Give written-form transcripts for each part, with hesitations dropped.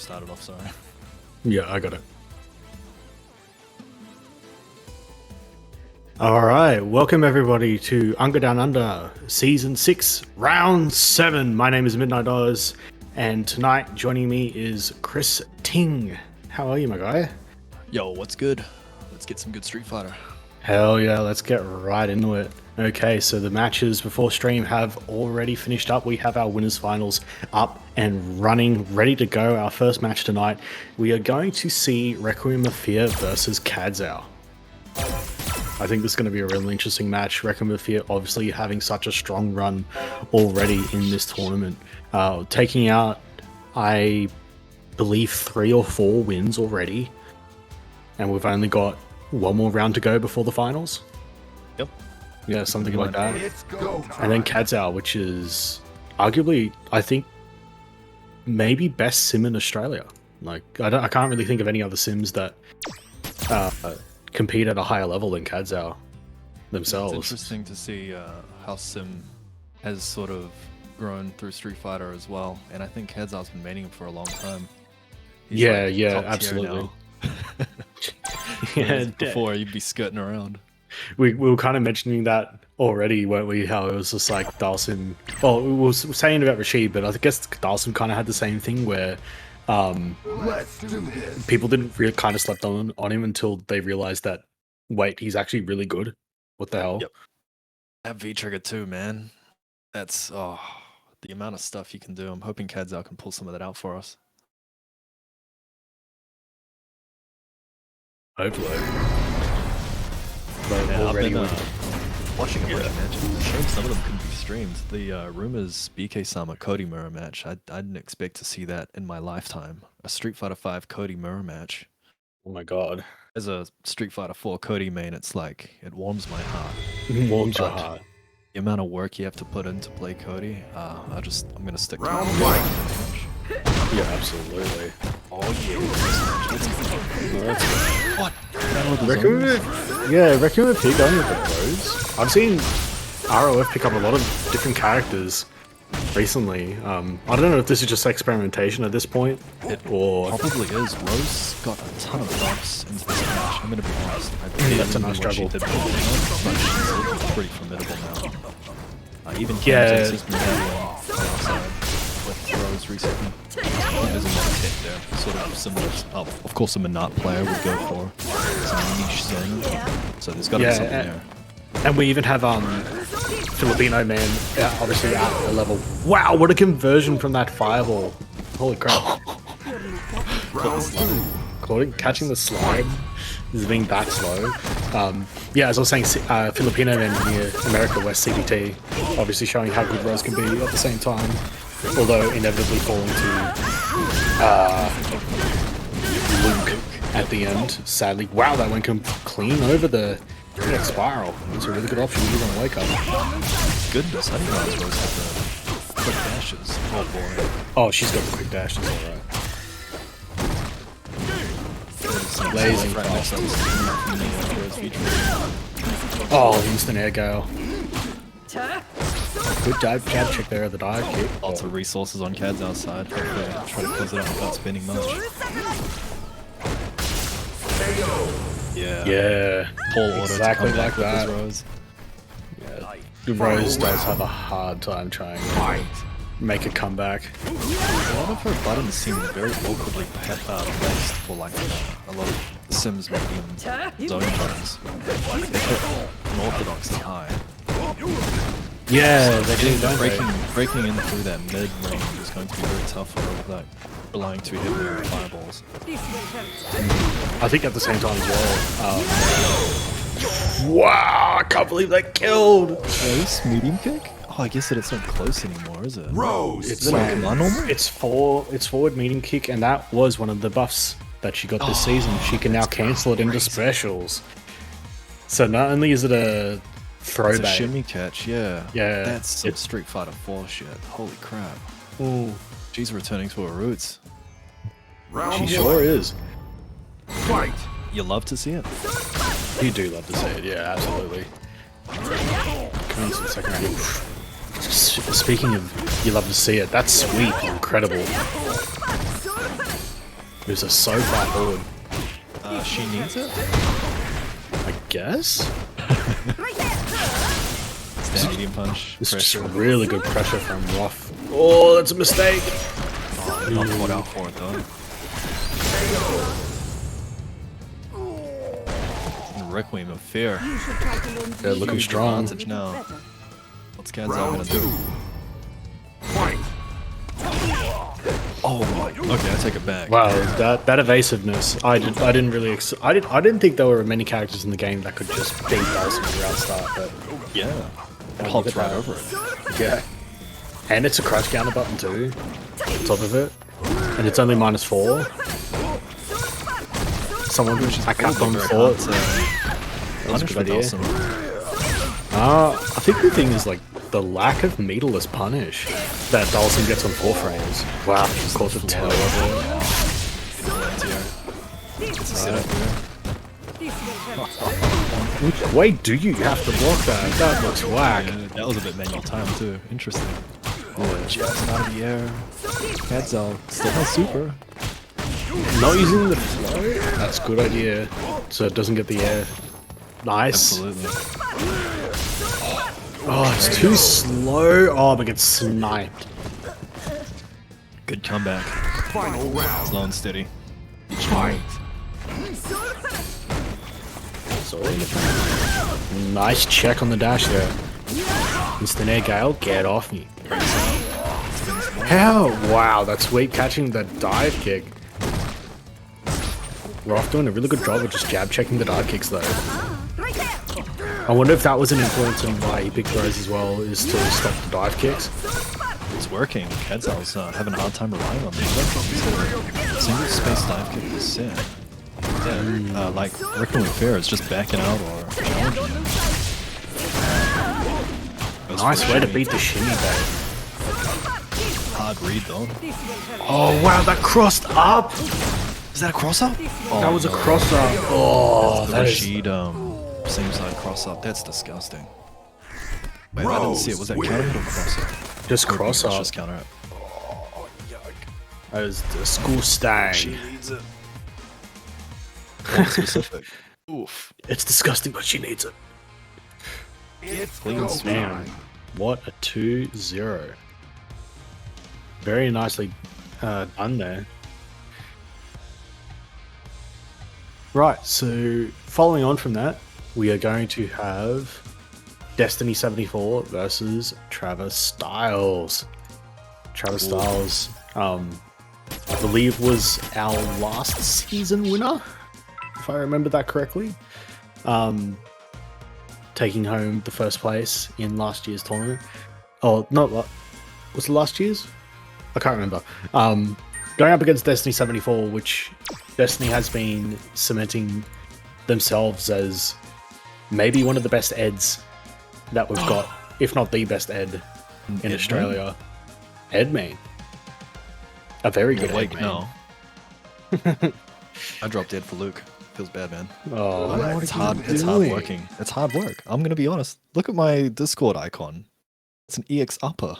started off, sorry. Yeah, I got it. Alright, welcome everybody to UNGA Down Under, Season 6, Round 7. My name is Midnight Oz, and tonight joining me is Chris Ting. How are you, my guy? Yo, what's good? Let's get some good Street Fighter. Hell yeah, let's get right into it. Okay, so the matches before stream have already finished up. We have our winners finals up and running, ready to go. Our first match tonight, we are going to see Requiem of Fear versus Cadzow. I think this is going to be a really interesting match. Requiem of Fear obviously having such a strong run already in this tournament. Taking out, I believe, 3 or 4 wins already. And we've only got one more round to go before the finals. Yep. Yeah, something like that. And then Cadzow, which is arguably, I think, maybe best sim in Australia. Like, I can't really think of any other sims that compete at a higher level than Cadzow themselves. It's interesting to see how sim has sort of grown through Street Fighter as well, and I think Cadzow's been mating him for a long time. He's yeah, like yeah, top tier absolutely. now. Yeah, before you'd be skirting around. We were kind of mentioning that already, weren't we? How it was just like Dhalsim. Well, we were saying about Rashid, but I guess Dhalsim kind of had the same thing where people didn't really kind of slept on him until they realized that, wait, he's actually really good. What the hell? Yep. That V trigger too, man. That's the amount of stuff you can do. I'm hoping Cadzow can pull some of that out for us. Hopefully. Yeah, I've been watching a bunch of matches. Shame some of them couldn't be streamed. The Rumours BK-sama Cody mirror match, I didn't expect to see that in my lifetime. A Street Fighter 5 Cody mirror match. Oh my god. As a Street Fighter 4 Cody main, it's like, it warms my heart. It warms your heart. The amount of work you have to put in to play Cody, I'm gonna stick to it. Yeah, absolutely. Oh yeah. What? Requiem of Fear going with the pros. I've seen ROF pick up a lot of different characters recently. I don't know if this is just experimentation at this point, or probably is. Rose got a ton of buffs into this match. I'm gonna be honest. That's a nice struggle. But she's pretty formidable now. Even yeah. Kansas has been outside with Rose recently. There's a lot of hit there. Sort of similar. Of course, a Minot player would go for some niche zone. So there's got to be something there. And we even have Filipino man obviously at a level. Wow, what a conversion from that fireball! Holy crap! Catching the slide is being that slow. Yeah, as I was saying, Filipino man near America West CBT, obviously showing how good Rose can be at the same time, although inevitably falling to Luke at the end. Sadly, wow, that went clean over the spiral. It's a really good option if you want to wake up. Goodness, I didn't realize Rose had the quick dashes. Oh boy. Oh, she's got the quick dashes, alright. Blazing fast. Oh, instant air gale. Good jab check there at the dive kick. Lots of resources on Cadzow's side. Hopefully try to close it out without spinning much. Yeah. Tall order exactly to come back like that. with Rose. Yeah. Rose does have a hard time trying to make a comeback. A lot of her buttons seem very awkwardly placed for like a lot of Sims medium zone buttons. Like they put unorthodoxly high. Yeah, they do. Breaking in through that mid range is going to be very tough for her without relying too heavily on fireballs. I think at the same time as well. Wow, I can't believe that killed! Close medium kick? Oh, I guess that it's not close anymore, is it? Rose! It's forward medium kick, and that was one of the buffs that she got this season. She can now cancel it into specials. So not only is it a throwback. It's a shimmy catch, yeah. Yeah. That's some Street Fighter 4 shit. Holy crap. Ooh. She's returning to her roots. She sure is. Fight! You love to see it. You do love to see it, yeah, absolutely. Coming into the second round. Speaking of you love to see it, that sweep, incredible. Moves are so far forward. She needs it? I guess? Stand medium punch. This is just Pressure. really good pressure from Ruff. Oh, that's a mistake! Not caught out for it though. Requiem of Fear. They're looking strong. Advantage now. What's Cadzow gonna do? Oh my! Okay, I take it back. Wow, that evasiveness. I didn't really. I didn't think there were many characters in the game that could just beat Dhalsim around start, but Yeah. It look hopped at right that. over it. yeah. And it's a crouch counter button too, on top of it, and it's only -4. Someone I can't on Very for hard it. to punish good with idea. Dhalsim. I think the thing is like the lack of meterless punish that Dhalsim gets on 4 frames. Wow, caught the tail of It's a setup there. it. Which way do you have to block that? That looks whack. Yeah, that was a bit manual time too. Interesting. Oh, jabs out of the air. Cadzow still has super. Not using the flow? That's a good idea. So it doesn't get the air. Nice. Absolutely. Oh, it's too slow. Oh, but gets sniped. Good comeback. Final round. Slow and steady. Fight. Sorry. Nice check on the dash there. Instant air gale, get off me. How? Wow, that's sweet catching that dive kick. Roth doing a really good job of just jab checking the dive kicks though. I wonder if that was an influence on why he picked those as well, is to stop the dive kicks. It's working. Cadzow's having a hard time relying on these. Single space dive kick is sick. Yeah, like Requiem Fair is just backing out or challenging him. Nice way to beat the shimmy though. Hard read though. Oh wow, that crossed up! Is that a cross up? Oh, That was a no. cross up. Oh, The that is... Rashid same side cross up. That's disgusting. Wait, I didn't see it. Was that counter hit or cross up? Just cross That's up. just counter up. That is disgusting. She needs it. More specific. Oof. It's disgusting, but she needs it. Clean sweep. Man, what a 2-0. Very nicely done there. Right, so following on from that, we are going to have Destiny 74 versus Travis Styles. Travis Styles, I believe, was our last season winner, if I remember that correctly. Taking home the first place in last year's tournament. Oh, not was it last year's? I can't remember. Going up against Destiny 74, which Destiny has been cementing themselves as maybe one of the best eds that we've got, if not the best ed in Ed Australia. Ed main. A very good Wait, ed main. no. I dropped Ed for Luke. Feels bad, man. Oh, It's hard. It's hard working. It's hard work. I'm gonna be honest. Look at my Discord icon. It's an EX upper.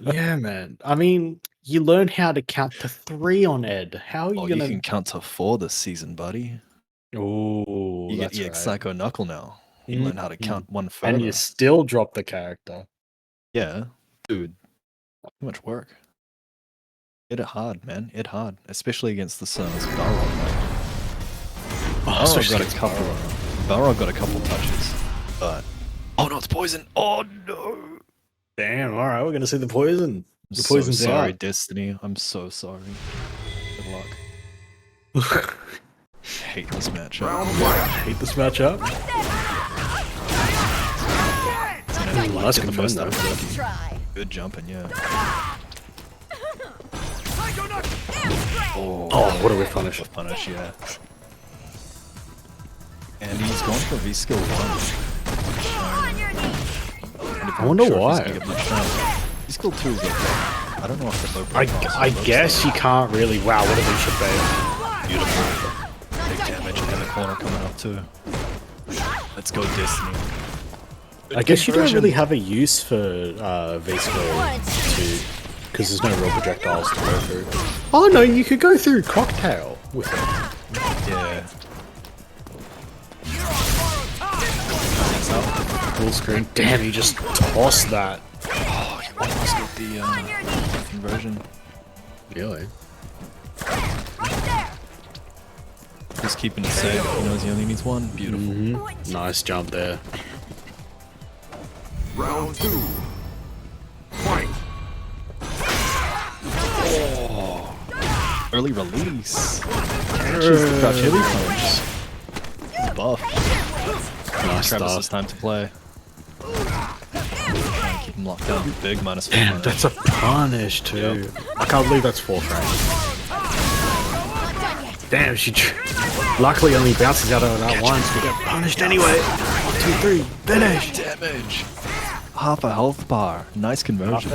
Yeah, man. I mean, you learn how to count to 3 on Ed. How are you Oh, you gonna? can count to 4 this season, buddy. Oh, You get that's EX right. Psycho Knuckle now. You learn how to count one And further. you still drop the character. Yeah, dude. Too much work. Hit it hard, man. Hit hard, especially against the Suns. Balrog. Balrog got a couple. Balrog got a couple touches, but oh no, it's poison. Oh no. Damn. All right, we're gonna see the poison. I'm The so poison's sorry, out. Destiny. I'm so sorry. Good luck. I hate this matchup. Hate this matchup. That's Get the most out confirmed of though. Rookie. Try. Good jumping, yeah. Oh, what a whiff punish. With punish, yeah. And he's gone for V-skill 1. I wonder why. V-skill 2 is okay. I don't know if the low profile I looks guess you like can't really. Wow, what a leash bait. beautiful. Big damage in the corner coming up too. Let's go Destiny. I guess you don't really have a use for V-Skill 2. because there's no real projectiles to go through. Oh no, you could go through cocktail with it. Yeah. Full screen. Damn, he just tossed that. Oh, you almost get the conversion. Really? Just keeping it safe. He knows he only needs one. Beautiful. Nice jump there. Round 2. Fight. Early release. Catches the crouch heavy punch. He's buff. Nice Travis' stuff. time to play. Trying to keep him locked down. Big minus 4 Damn, punish. that's a punish too. Yep. I can't believe that's 4 frames. Damn, luckily only bounces out of that once. We get punished anyway. 1, 2, 3, finish. Damage. Half a health bar. Nice conversion.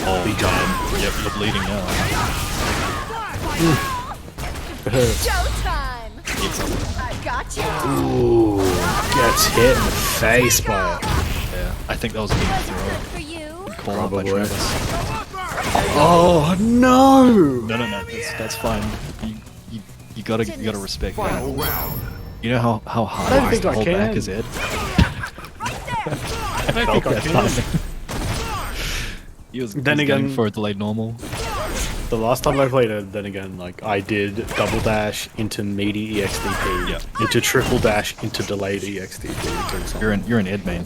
Oh, he got Yep, you're bleeding now. Showtime! Gets up. I got you! Ooh, gets hit in the face by it. Yeah, I think that was a good throw. For you? Call out by Probably. Travis. Oh no! No, that's fine. You gotta respect Final that. round. You know how hard I don't it is think to I hold back can. his head? I don't think I can. He was Then going again- for a delayed normal. The last time I played it, then again, like I did double dash into meaty EXDP, Yeah. into triple dash into delayed EXDP. You're an Ed main.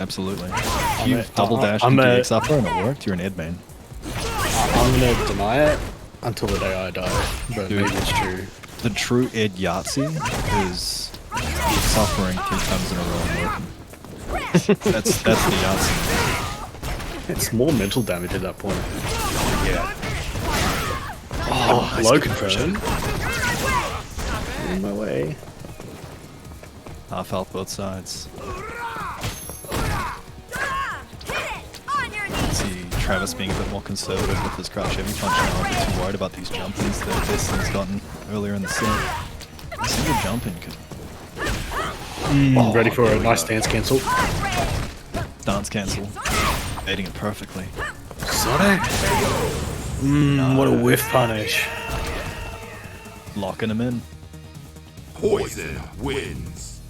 Absolutely. If you a- double dashed I'm into a- X upper and it worked, you're an Ed main. I'm gonna deny it until the day I die, but Dude. maybe it's true. The true Ed Yahtzee is suffering 3 times in a row and working. That's the Yahtzee. It's more mental damage at that point. Yeah. Oh, nice low conversion. conversion. In my way. Half health both sides. See Travis being a bit more conservative with his crouch heavy punch now, a bit too worried about these jumpies that Dhalsim's gotten earlier in the set. A single jumping could Ready for there a we nice go. dance cancel. dance cancel. Baiting it perfectly. Sorry. What a whiff punish. Locking him in. Poison wins.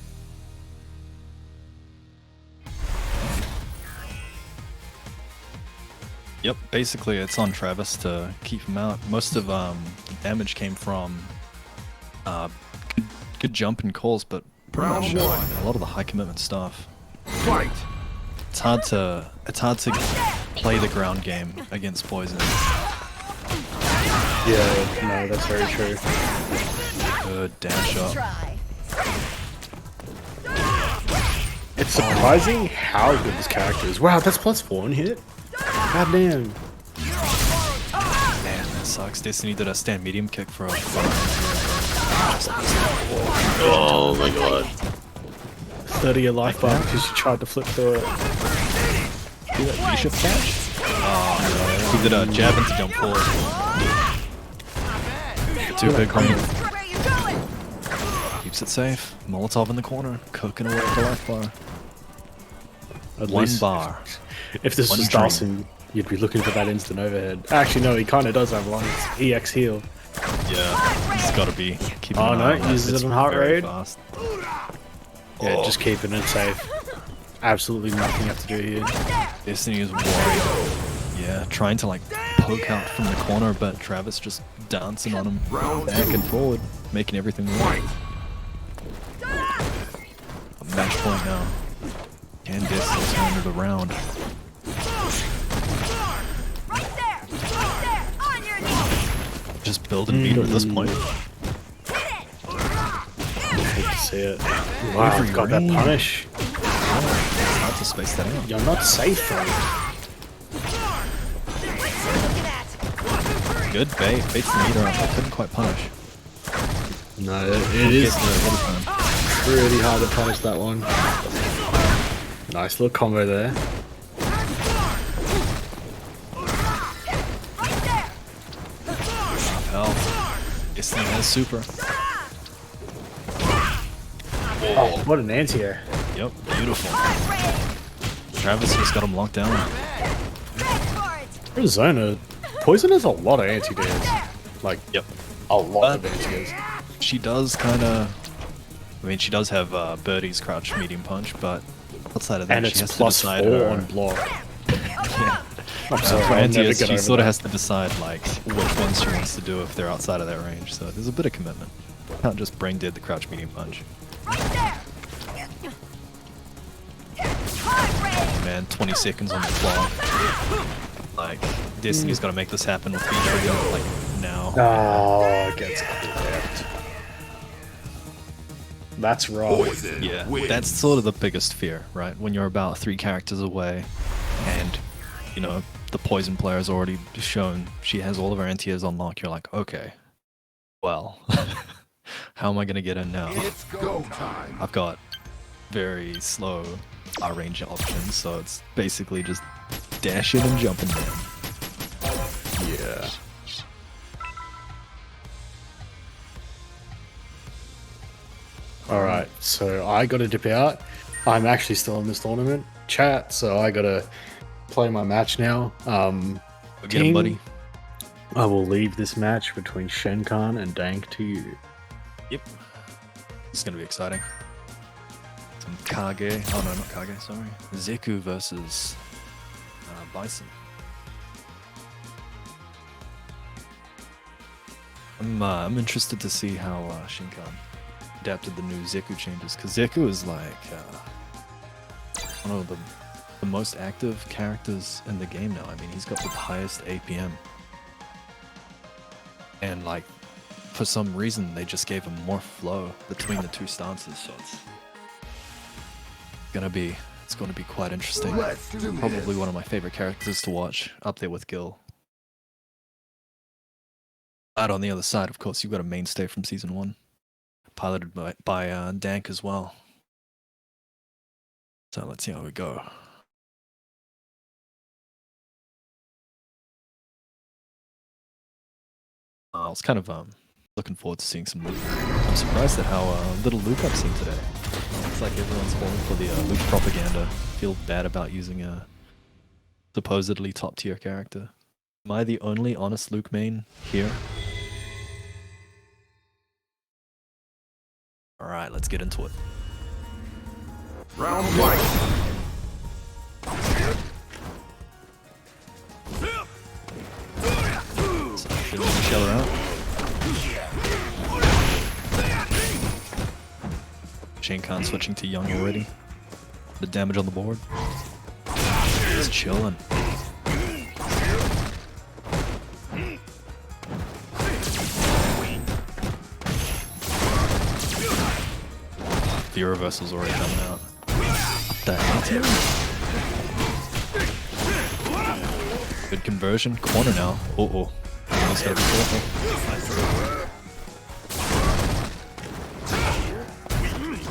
Yep, basically it's on Travis to keep him out. Most of the damage came from good jump and calls, but pretty much Round 1. a lot of the high commitment stuff. Fight. It's hard to play the ground game against Poison. Yeah, no, that's very true. Good dash up. Try. It's surprising how good this character is. Wow, that's +4 in hit. God damn. Man, that sucks. Destiny did a stand medium kick for a Oh my god. 30 a life bar because you tried to flip through it. See that Lucia catch? Oh, he did a jab into jump forward. Too big green. Where you going? Keeps it safe. Molotov in the corner. Cooking away at the life bar. At One least bar. If this One was dream. Dhalsim, you'd be looking for that instant overhead. Actually, no, he kind of does have one. It's EX heal. Yeah, he's got to be keeping Oh, an no, eye on that. uses it It's on heart very rate. fast. Yeah, Oh. just keeping it safe. Absolutely nothing you have to do here. Destiny is worried. Yeah, trying to like poke out from the corner, but Travis just dancing on him Round back 2. and forward, making everything work. Fight. A match point now. Can Destiny turn it around? On your knees! Just build and beat her at this point. Hate to see it. Wow, Every I've got that ring. punish. It's hard to space that out. You're not safe though. Look at that! Good bait. Baits the meter up. I couldn't quite punish. No, it is Gets the little time. pretty hard to punish that one. Nice little combo there. Half health. This thing has super. Oh, what an anti-air. Yep. Yep, beautiful. Hard Travis just got him locked down. raid! Ready for it! Arizona, Poison has a lot of anti-dance. Like, Yep. a lot of anti-dance. She does kind of. I mean, she does have Birdie's crouch medium punch, but outside of that, And she it's has to plus decide 4 her. on block. Yeah. I'm sorry, For I'll never anti-airs, get she over sort of that. has to decide like which ones she wants to do if they're outside of that range. So there's a bit of commitment. Can't just brain dead the crouch medium punch. Right there! Hard raid! Man, 20 seconds on the clock. Like, Destiny's got to make this happen with B-Trigger, like, now. Oh, gets clipped. That's right. Poison Yeah, wins. that's sort of the biggest fear, right? When you're about 3 characters away, and, you know, the Poison player has already shown she has all of her anti-airs on lock, you're like, okay, well, how am I going to get in now? It's go time. I've got very slow range options, so it's basically just dashing and jumping down. Yeah. Alright, so I gotta dip out. I'm actually still in this tournament chat, so I gotta play my match now. Go get him, King, buddy. I will leave this match between Schenkhan and Dank to you. Yep. It's gonna be exciting. Some Kage. Oh no, not Kage, sorry. Zeku versus Bison. I'm interested to see how Schenkhan adapted the new Zeku changes, because Zeku is like one of the most active characters in the game now. I mean, he's got the highest APM. And like, for some reason, they just gave him more flow between the two stances, so it's gonna be quite interesting. Let's do Probably this. one of my favorite characters to watch, up there with Gil. But on the other side, of course, you've got a mainstay from season 1, piloted by Dank as well. So let's see how we go. I was kind of looking forward to seeing some loot. I'm surprised at how little loot I've seen today. It's like everyone's falling for the loot propaganda. Feel bad about using a supposedly top tier character. Am I the only honest Luke main here? Alright, let's get into it. Round 1. So, filling each other out. Schenkhan switching to Young already. The damage on the board. He's chilling. The reversal's already coming out. What the hell? Good conversion. Corner now. Oh. He's gotta be careful.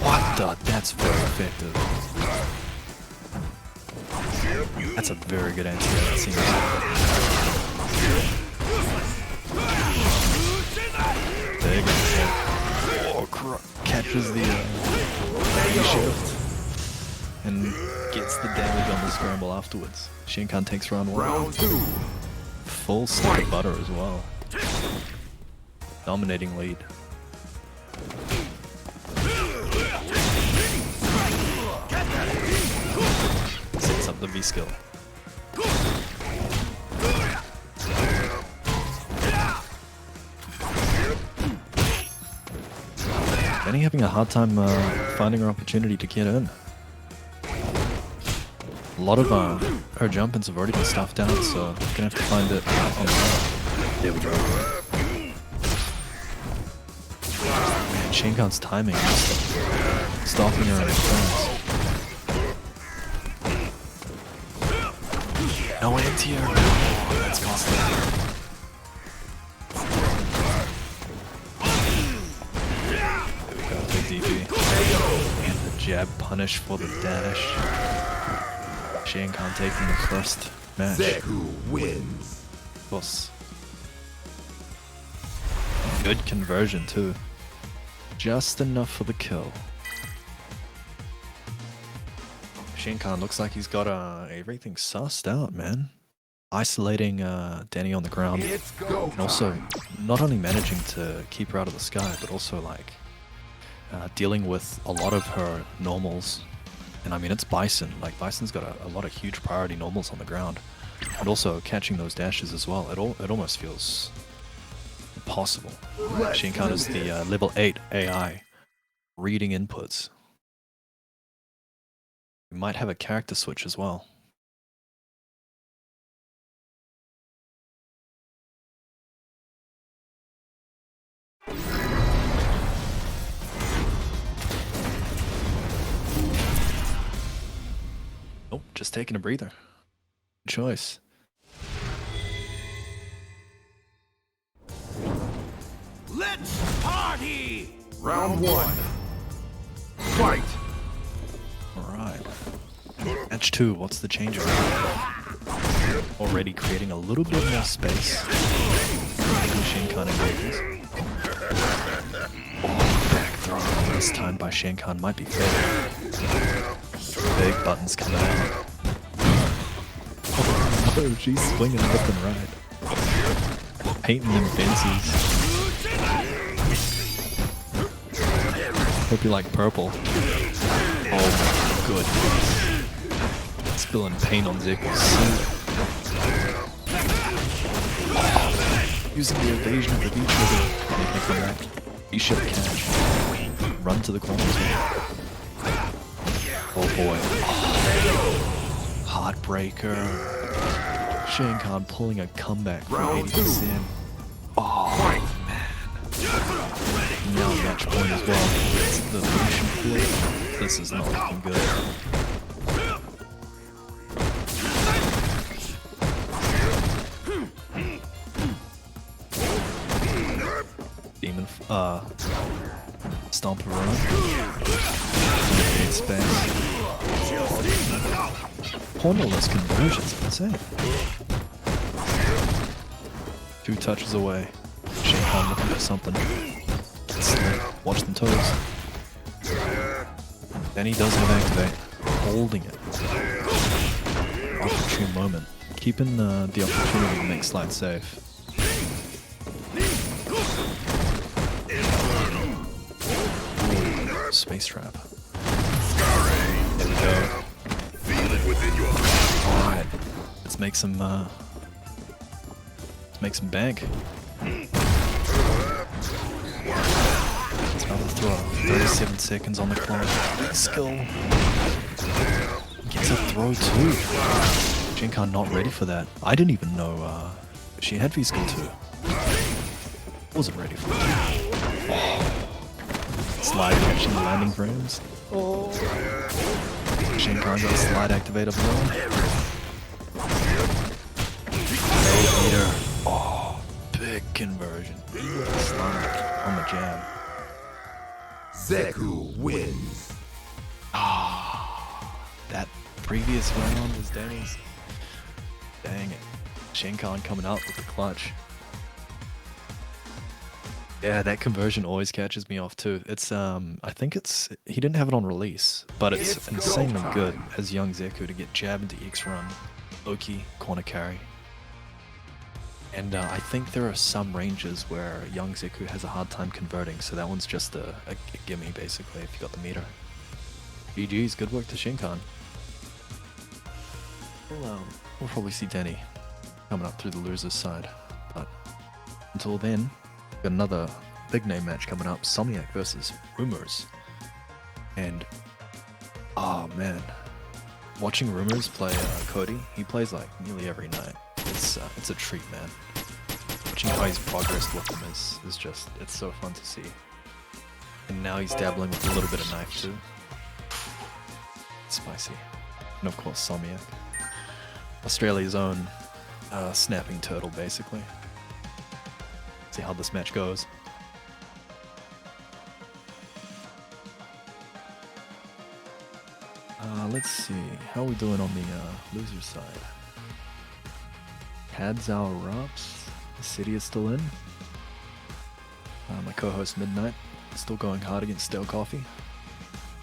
What the? That's very effective. That's a very good anti-air, that seems. Big attack. Oh, catches the shift and gets the damage on the scramble afterwards. Schenkhan takes round 1. Round 2. Full stack of butter as well. Dominating lead. Sets up the V skill. Benny having a hard time finding her opportunity to get in. A lot of her jump-ins have already been stuffed out, so gonna have to find it on the map. There we go. Man, Schenkhan's timing is stopping her in her tracks. No anti-air. Oh, that's costly. There we go, big DP. And the jab punish for the dash. Schenkhan taking the first match. Zeku wins. Of course. Good conversion too. Just enough for the kill. Schenkhan looks like he's got everything sussed out, man. Isolating Danny on the ground, It's go and also time. not only managing to keep her out of the sky, but also like dealing with a lot of her normals. And I mean, it's Bison. Like Bison's got a lot of huge priority normals on the ground, and also catching those dashes as well. It almost feels impossible. Let's Schenkhan do is the this. level 8 AI, reading inputs. We might have a character switch as well. Oh, just taking a breather. Good choice. Let's party! Round 1. Fight! Alright. Match 2, what's the change around? Already creating a little bit more space. Schenkhan engages. Oh, back throw. This time by Schenkhan might be fair. Big buttons coming out. Oh, she's swinging left and right. Painting them fences. Hope you like purple. Oh, good. Spilling paint on Zeku's suit. Using the evasion of the beach trigger. Making a comeback. Bishop catch. Run to the corner as well. Oh boy. Oh. Heartbreaker. Schenkhan pulling a comeback for 80%. Oh man. Now match point as well. It's the Lucian flip. This is not looking good. Demon, stomp around. Space. Pornoless conversions, insane. 2 touches away. Schenkhan looking for something. Watch them toes. Then he does have activate. Holding it. Opportune moment. Keeping the opportunity to make slide safe. Space trap. There we go. Alright. Let's make some bank. It's another throw. 37 seconds on the clock. Skill. Gets a throw too. Schenkhan not ready for that. I didn't even know she had V-skill too. Wasn't ready for that. Slide catching the landing frames. Oh. Schenkhan got a slide activate up there. Meter. Oh, big conversion. Slide on the jab. Zeku wins. That previous round was Danny's. Dang it. Schenkhan coming out with a clutch. Yeah, that conversion always catches me off too. It's I think he didn't have it on release, but it's insanely good as young Zeku to get jab into X run, Loki, corner carry. And I think there are some ranges where young Zeku has a hard time converting, so that one's just a gimme basically if you got the meter. GG's, good work to Schenkhan. We'll probably see Danny coming up through the loser's side, but until then, we've got another big name match coming up, Somniac versus Rumours. And oh man, watching Rumours play Cody, he plays like nearly every night. It's a treat, man. Watching how he's progressed with him is just, it's so fun to see. And now he's dabbling with a little bit of knife too. Spicy. And of course Somniac. Australia's own snapping turtle basically. See how this match goes. Let's see. How are we doing on the loser side? Cadzow Rupps. The city is still in. My co-host Midnight still going hard against Stale Coffee.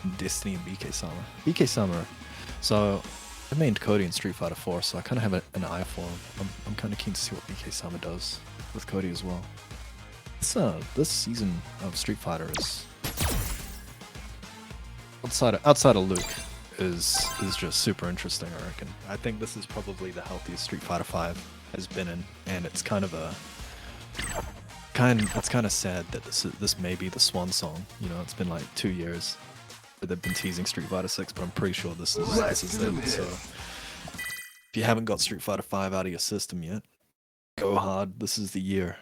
And Destiny and BK Summer. BK Summer So I mained Cody in Street Fighter 4, so I kind of have an eye for him. I'm kind of keen to see what BK Sama does with Cody as well. This season of Street Fighter is outside of Luke is just super interesting. I reckon. I think this is probably the healthiest Street Fighter 5 has been in, and it's kind of sad that this may be the swan song. You know, it's been like 2 years that they've been teasing Street Fighter 6, but I'm pretty sure this is it. So if you haven't got Street Fighter 5 out of your system yet, go hard. This is the year.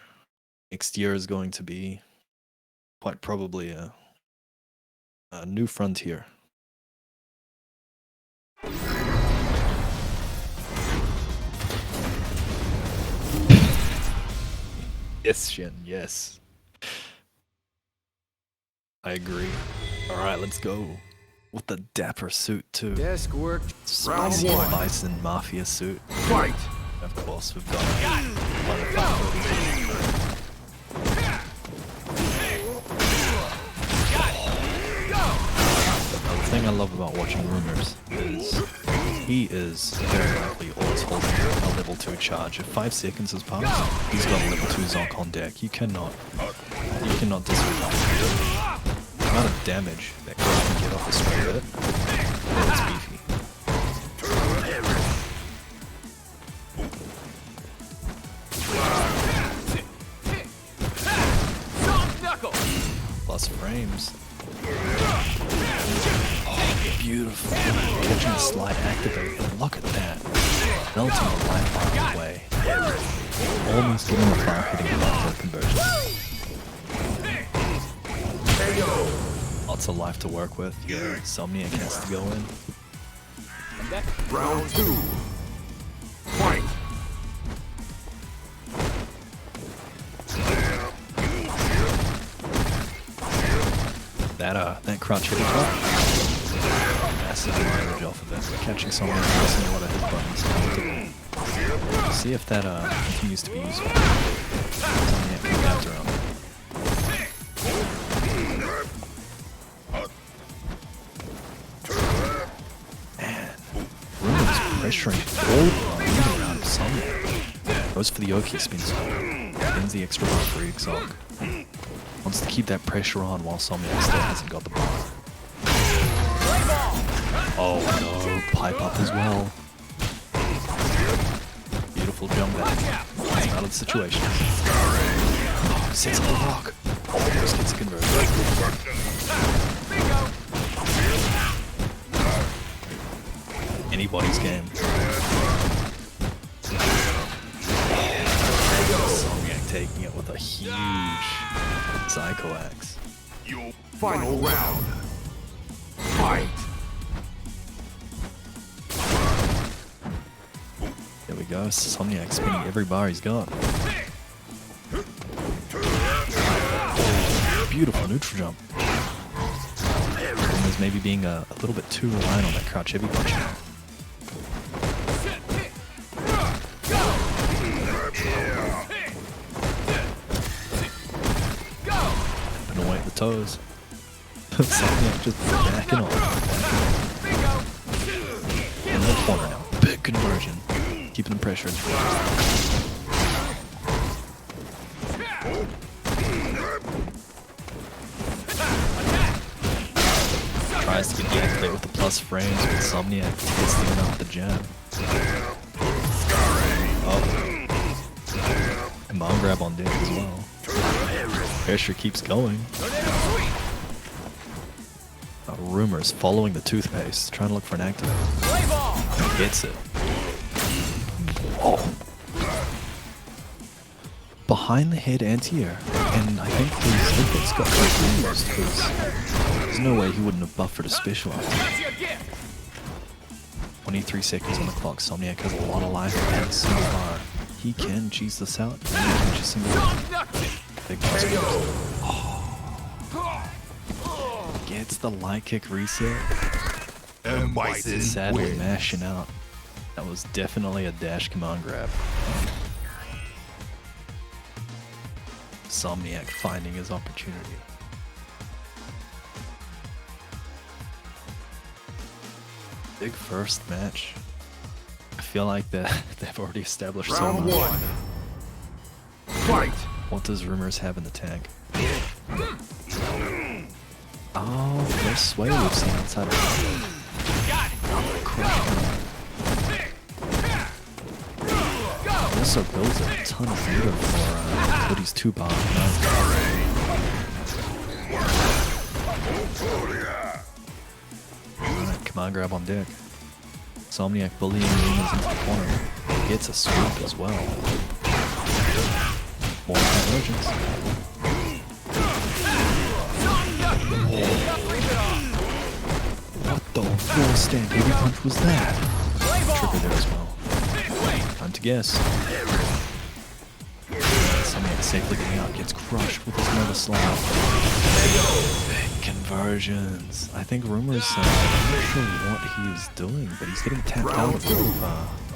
Next year is going to be quite probably a new frontier. Yes, Shen, yes. I agree. Alright, let's go. With the dapper suit, too. Desk work. Spicy Round 1. Bison Mafia suit. Fight! Of course, we've got Cody. The thing I love about watching Rumours is he is very likely always holding a level 2 charge. If 5 seconds has passed, he's got a level 2 Zonk on deck. You cannot disregard the amount of damage that Cody can get off a straight hit. It's beefy. Plus frames. Oh, beautiful. Catching the slide activate. And look at that. Melting the life bar away. Almost getting the fire hitting the for conversion. Lots of life to work with. Your Somniac has to go in. Round 2. Fight! That crouch hit drop. Massive mileage off of it. Catching someone pressing a lot of his buttons. See if that continues to be useful. Somniac can bounce around. Man, Rumours pressuring all around Somniac. Goes for the Oki spin stop. Spins the extra bar for Exog. Wants to keep that pressure on while Somniac still hasn't got the bar. Oh no, pipe up as well. Beautiful jump back. That's out of the situation. Oh, sets up the rock. Almost gets a conversion. Anybody's game. Somniac taking it with a huge Psycho Axe. Final round. Fight! There we go. Somniac spinning every bar he's got. Beautiful neutral jump. Rumours maybe being a little bit too reliant on that crouch heavy punch now. Been away at the toes. Somniac just backing off. In the corner now. Big conversion. Keeping him pressured. Tries to get the activate with the plus frames, but Somniac testing him out with the jab. Oh. Command grab on deck as well. Pressure keeps going. Rumours following the toothpaste, trying to look for an activate. Gets it. Oh. Behind the head anti-air, and I think his input's got confused because there's no way he wouldn't have buffered a special after. 23 seconds on the clock. Somniac has a lot of life and a single bar. He can cheese this out. And just single big gets the light kick reset. M.Bison Sadly wins. mashing out. That was definitely a dash command grab. Somniac finding his opportunity. Big first match. I feel like they've already established so Round much. 1. Fight! What does Rumours have in the tank? Oh, there's Sway we've seen outside of also builds a ton of meter for Cody's 2-bar. Alright, command grab on deck. Somniac bullying Rumours into the corner. Gets a swoop as well. More convergence. What the full stand heavy punch was that? Trigger there as well. Time to guess. Somniac safely getting out, gets crushed with his Nova Slab. Big conversions. I think Rumours, I'm not sure what he's doing, but he's getting tapped out of a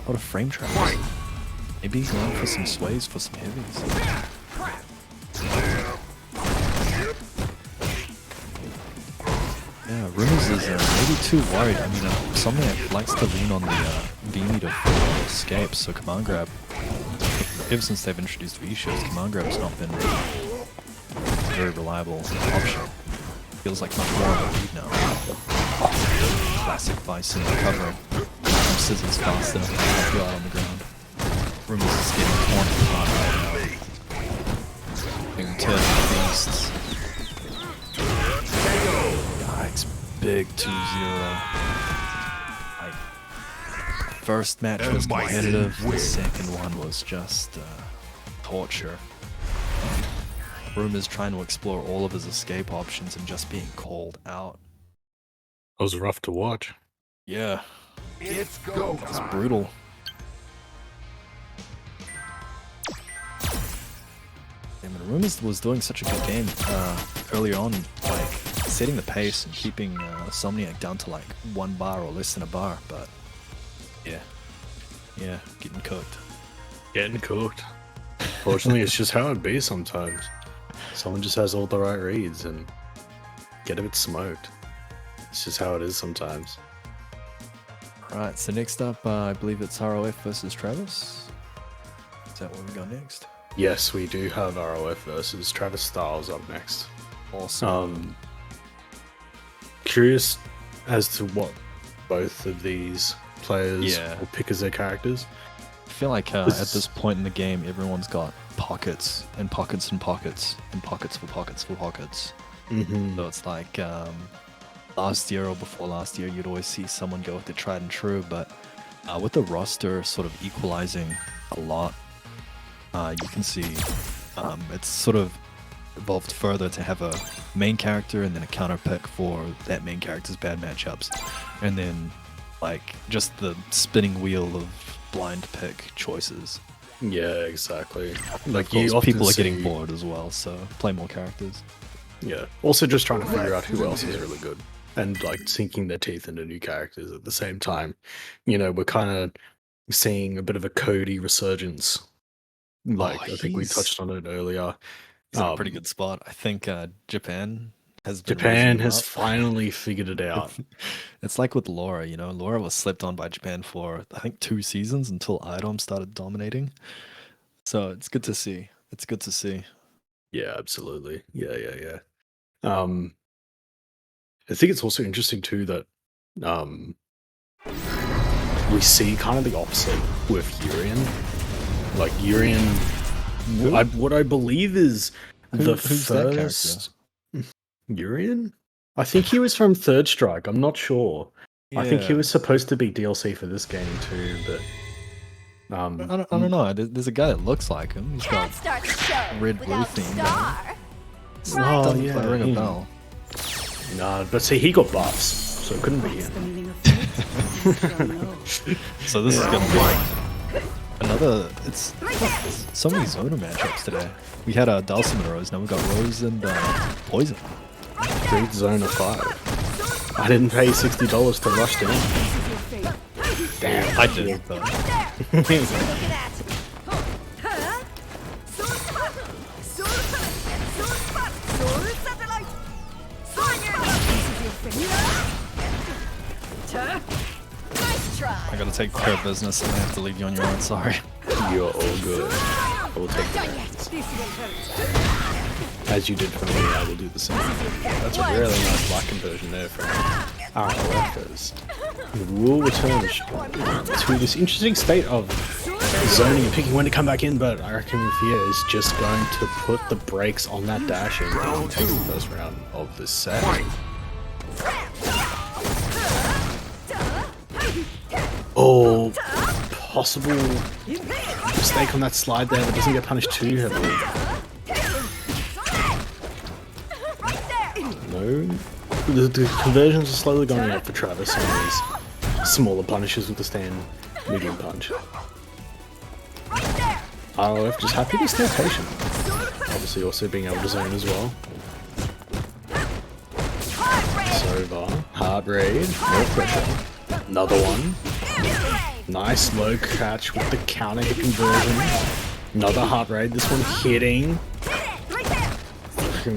lot of frame traps. Maybe he's going for some sways for some heavies. Yeah, Rumours is maybe too worried. I mean, Somniac likes to lean on the V-meter for escape, so command grab, ever since they've introduced V-shields, command grab has not been a very reliable option. Feels like much more of a lead now. Classic Bison recovering. Scissors faster, help you out on the ground. Rumours is getting torn apart right now. Being turned beasts. Yikes, big 2-0. Like, first match was competitive, the second one was just torture. Rumours trying to explore all of his escape options and just being called out. It was rough to watch. Yeah, It's go it's time. brutal. Yeah, man, Rumours was doing such a good game early on, like setting the pace and keeping Somniac down to like 1 bar or less than a bar, but yeah, getting cooked. Getting cooked. Fortunately, it's just how it be sometimes. Someone just has all the right reads and get a bit smoked. It's just how it is sometimes. Right, so next up, I believe it's ROF versus Travis. Is that what we got next? Yes, we do have ROF versus Travis Styles up next. Awesome. Curious as to what both of these players Yeah. will pick as their characters. I feel like at This- this point in the game, everyone's got pockets and pockets and pockets and pockets for pockets for pockets. Mm-hmm. So it's like last year or before last year, you'd always see someone go with the tried and true, but with the roster sort of equalizing a lot, you can see it's sort of evolved further to have a main character and then a counter pick for that main character's bad matchups, and then like just the spinning wheel of blind pick choices. Yeah, exactly. Like Of course, you often people are see, getting bored as well, so play more characters. Yeah. Also, just trying to figure out who else is really good and like sinking their teeth into new characters at the same time. You know, we're kind of seeing a bit of a Cody resurgence. Like I think we he's- touched on it earlier. He's in a pretty good spot. I think Japan has been Japan raising him has up. finally figured it out. It's like with Laura, you know, Laura was slept on by Japan for I think 2 seasons until Idom started dominating. So it's good to see. It's good to see. Yeah, absolutely. Yeah. I think it's also interesting too that we see kind of the opposite with Urian. Like Urian, what I believe is the who's that first Urian. I think he was from Third Strike. I'm not sure. I think he Yeah. was supposed to be DLC for this game too, but I don't know. There's a guy that looks like him. He's got Can't start the show red blue without theme star. Oh, doesn't yeah, quite ring a him. bell. no. But see, he got buffs, so it couldn't be him. So this is gonna be like another. It's so many Zona matchups today. We had Dhalsim and Rose. Now we got Rose and Poison. Great Zone of 5. I didn't pay $60 to rush down. Damn, I did, though. Look at that. Huh? Soul satellite. gotta take care of business and I have to leave you on your own, sorry. You're all good. I will take the reins. As you did for me, I will do the same. That's a really nice black conversion there from RLFers. We'll return to this interesting state of zoning and picking when to come back in, but I reckon Fear is just going to put the brakes on that dash and takes the first round of this set. Oh, possible mistake on that slide there, but doesn't get punished too heavily. No, the conversions are slowly going up for Travis on these smaller punishes with the stand medium punch. ROF just happy to stay patient. Obviously also being able to zone as well. It's over. Hard raid, more pressure. Another one. Nice low catch with the counter hit conversion. Another hard raid, this one hitting.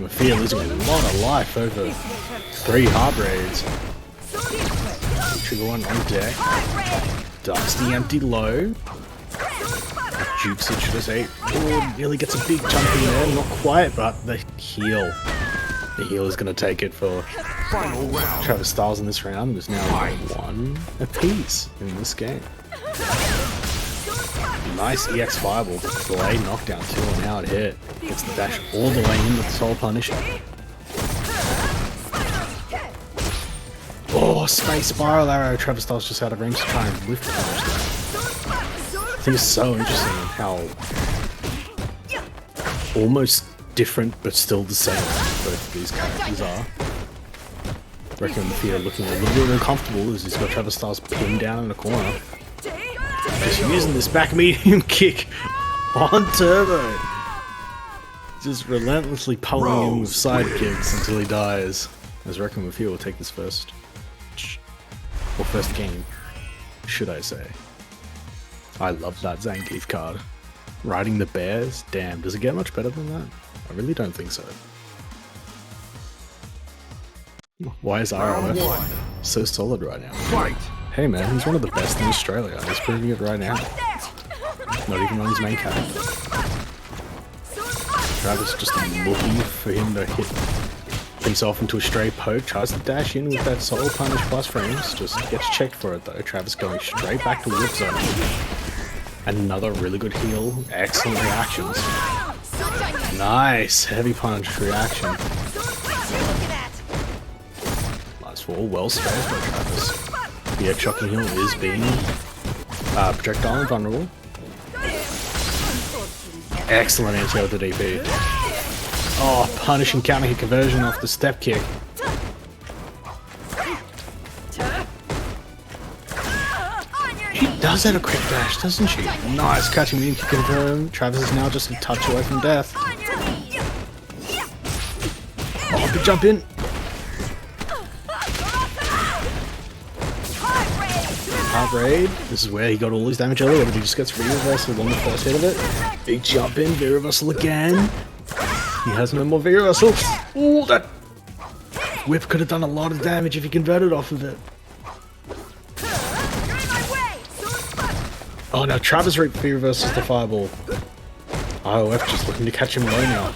Fear losing a lot of life over 3 hard raids. Trigger one on deck. Ducks the empty low. Jukes it, should I say. Oh, nearly gets a big jump in there. Not quite, but the heal. The heal is going to take it for Travis Styles in this round. There's now 1 apiece in this game. Nice EX fireball, delay knockdown too, and how it hit. Gets the dash all the way in with the soul punish. Oh, space spiral arrow. Travis Styles just out of range to try and whiff punish that. I think it's so interesting how almost different but still the same both of these characters are. I reckon Fear looking a little bit uncomfortable as he's got Travis Styles pinned down in the corner. Just using this back medium kick on Turbo. Just relentlessly pulling him with side kicks until he dies. As Reckon with Fear will take this first game, should I say. I love that Zangief card. Riding the bears? Damn, does it get much better than that? I really don't think so. Why is RLF so solid right now? Hey man, he's one of the best in Australia. He's proving it right now. Not even on his main character. Travis just looking for him to hit himself into a stray poke. Tries to dash in with that soul punish plus frames. Just gets checked for it though. Travis going straight back to whip zone. Another really good heal. Excellent reactions. Nice heavy punch reaction. Nice fall. Well spaced by Travis. The X shocking heal is being projectile and vulnerable. Excellent anti with the DP. Oh, punishing counter hit conversion off the step kick. She does have a quick dash, doesn't she? Nice catching medium kick confirmed. Travis is now just a touch away from death. Oh, big jump in. Hard raid. This is where he got all his damage earlier, but he just gets V-reversal on the first hit of it. Big jump in, V-reversal again. He has no more V-reversal. Ooh, that whip could have done a lot of damage if he converted off of it. Oh no, Travis reaped V-reversals the fireball. IOF just looking to catch him low now.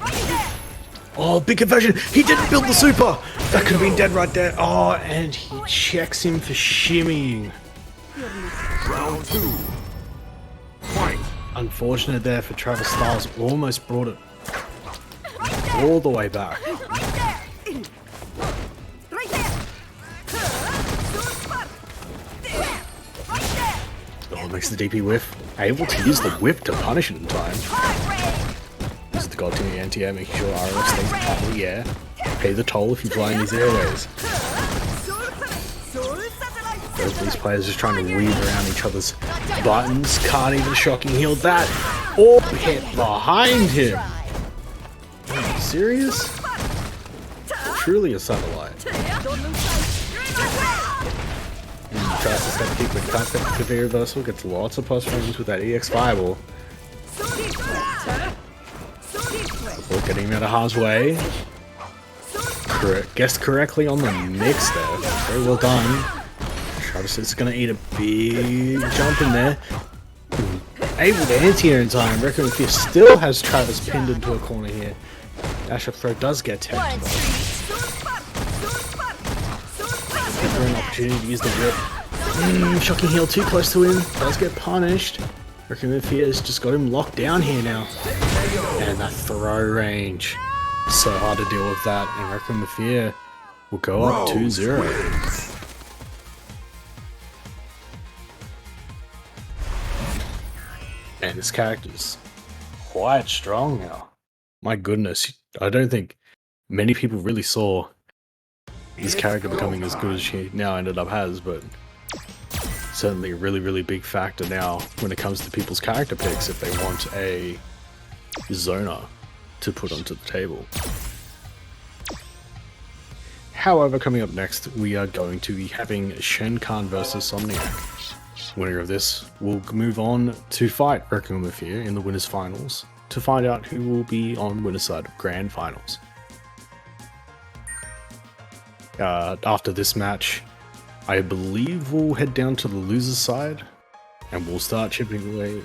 Oh, big conversion. He didn't build the super. That could have been dead right there. Oh, and he checks him for shimmying. Round 2. Fight. Unfortunate there for Travis Styles. Almost brought it all the way back. Oh, makes the DP whiff. Able to use the whip to punish it in time. This is the god tier anti-air, making sure RF stays up in the air. Pay the toll if you fly in these airways. Both of these players just trying to weave around each other's buttons. Can't even shocking heal that. Or hit behind him. Are you serious? Truly a satellite. Tries to step kick, but can't step to the reversal. Gets lots of plus frames with that EX fireball. Before getting him out of harm's way. Guessed correctly on the mix there. Very well done. Travis is going to eat a big jump in there. Able to anti-air in time. Reckon if he still has Travis pinned into a corner here. Dash up throw does get tapped. For an opportunity to use the whip. Shocking heel too close to him. Does get punished. Reckon if he has just got him locked down here now. And that throw range. So hard to deal with that. And Reckon Mafia will go up 2-0. And this character's quite strong now. My goodness, I don't think many people really saw this character becoming as good as she now ended up has, but certainly a really, really big factor now when it comes to people's character picks if they want a zoner to put onto the table. However, coming up next, we are going to be having Schenkhan versus Somniac. Winner of this will move on to fight Requiem of Fear in the winners finals to find out who will be on winner's side of grand finals. After this match, I believe we'll head down to the loser's side and we'll start chipping away.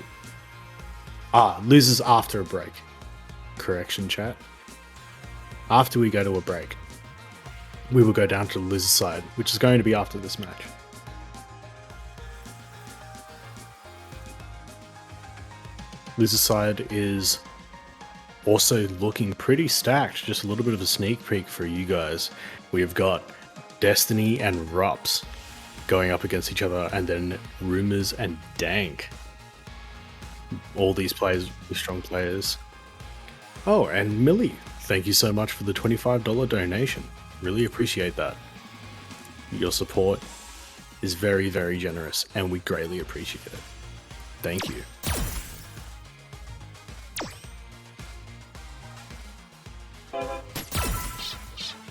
Losers after a break. Correction, chat. After we go to a break, we will go down to the loser's side, which is going to be after this match. Loser's side is also looking pretty stacked. Just a little bit of a sneak peek for you guys. We have got Destiny and Rupps going up against each other, and then Rumours and Dank. All these players are strong players. Oh, and Millie, thank you so much for the $25 donation. Really appreciate that. Your support is very, very generous, and we greatly appreciate it. Thank you.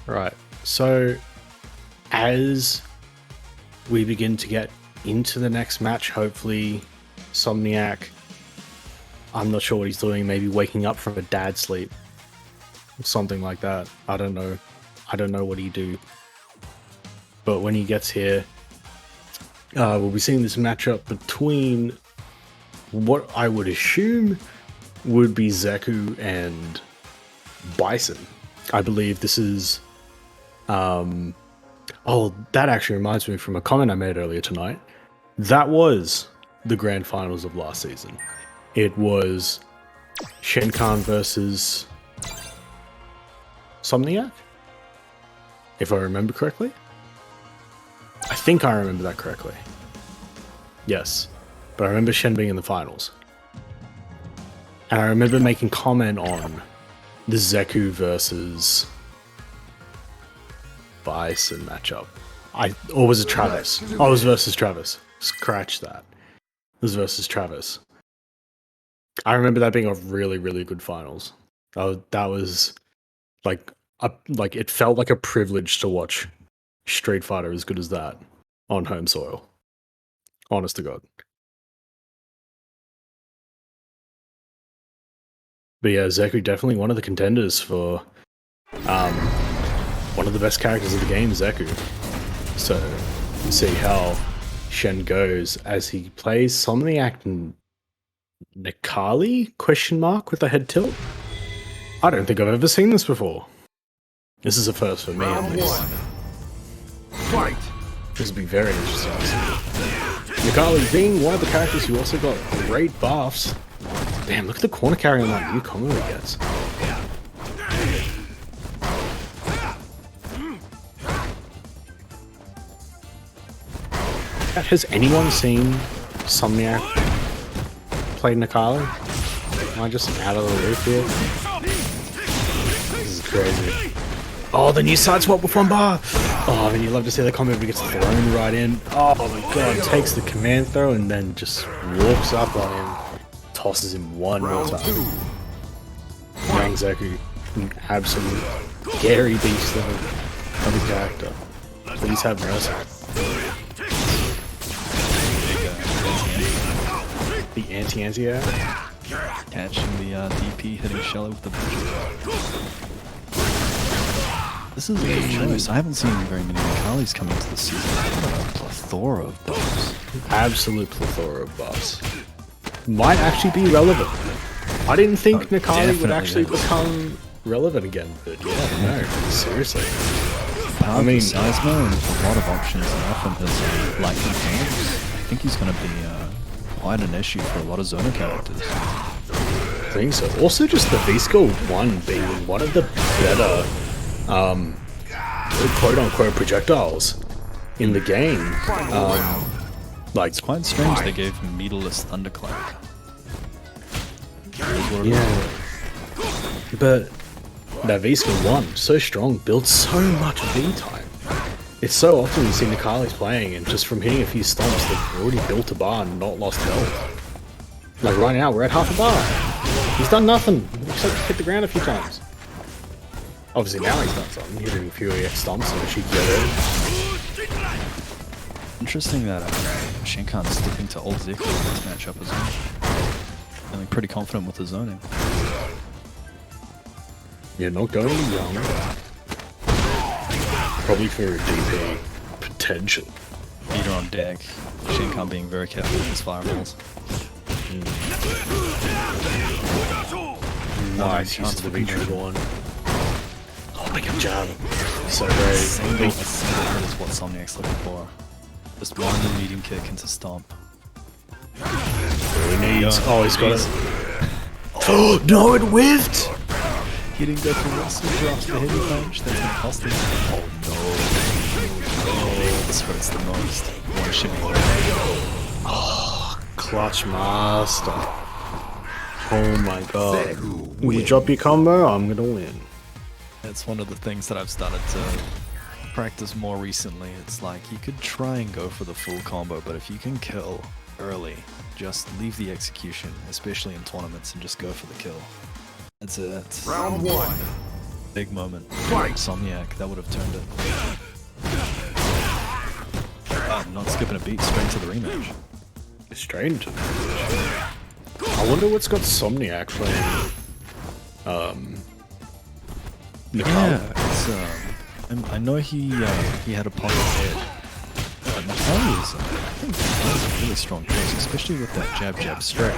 Right, so as we begin to get into the next match, hopefully Somniac, I'm not sure what he's doing, maybe waking up from a dad sleep, something like that. I don't know what he do. But when he gets here, we'll be seeing this matchup between what I would assume would be Zeku and Bison. I believe this is that actually reminds me from a comment I made earlier tonight. That was the grand finals of last season. It was Schenkhan versus Somniac, if I remember correctly. I think I remember that correctly. Yes, but I remember Shen being in the finals. And I remember making comment on the Zeku versus Bison matchup. Or was it Travis? Oh, it was versus Travis. Scratch that. It was versus Travis. I remember that being a really, really good finals. That was like it felt like a privilege to watch Street Fighter as good as that on home soil. Honest to God. But yeah, Zeku definitely one of the contenders for one of the best characters of the game, Zeku. So, we'll see how Shen goes as he plays Somniac and Necalli? Question mark with a head tilt? I don't think I've ever seen this before. This is a first for me at least. Fight! This will be very interesting to see. Necalli being one of the characters who also got great buffs. Damn, look at the corner carry on that new combo he gets. Has anyone seen Somniac play Necalli? Am I just out of the loop here? This is crazy. Oh, the new side swap with one bar! Oh, I mean, you love to see the combo, but he gets thrown right in. Oh my god, takes the command throw and then just walks up on him. Tosses him one more time. Young Zeku, an absolute scary beast of a character. Please have mercy. The anti-air. Catching the DP, hitting Shelly with the butcher. This is a good choice. I haven't seen very many Necallis come into the season. What a plethora of buffs. Absolute plethora of buffs. Might actually be relevant. I didn't think Necalli would definitely actually is. become relevant again, but yeah, no, seriously. Power mean- Seismo and a lot of options now from his lightning hands. I think he's going to be quite an issue for a lot of Zona characters. I think so. Also, just the V-Skill 1 being one of the better, quote-unquote projectiles in the game. Like, It's quite strange they gave him meterless thunderclap. yeah. But that V-Skill 1, so strong, builds so much V-time. It's so often you see Necalli's playing, and just from hitting a few stomps, they've already built a bar and not lost health. Like right now, we're at half a bar. He's done nothing, except hit the ground a few times. Obviously now he's done something, hitting a few EX stomps and she get it. Interesting that Schenkhan is sticking to old Zeku in this matchup as well. Feeling pretty confident with the zoning. Yeah, not going young. Probably for a DP potential. Meter on deck. Schenkhan being very careful with his fireballs. Nice use of the V-Trigger one. Oh, make a jab. So great. Single is what Somniac's looking for. Just one medium kick into stomp. He needs. Oh, he's got it. Oh, no, it whiffed! He didn't go for Russell, drops the heavy punch. That's gonna cost him. Oh no. Oh, this hurts the most. One shimmy. Clutch master. Oh my god. When you drop your combo, I'm gonna win. It's one of the things that I've started to practice more recently. It's like you could try and go for the full combo, but if you can kill early, just leave the execution, especially in tournaments, and just go for the kill. That's it. Round one. Big moment. Fight. Somniac, that would have turned it. Not skipping a beat, straight to the rematch. Straight into the match. I wonder what's got Somniac playing. Necalli. Yeah, it's, I know he had a pocket head, but Necalli is, I think Necalli's a really strong choice, especially with that jab straight.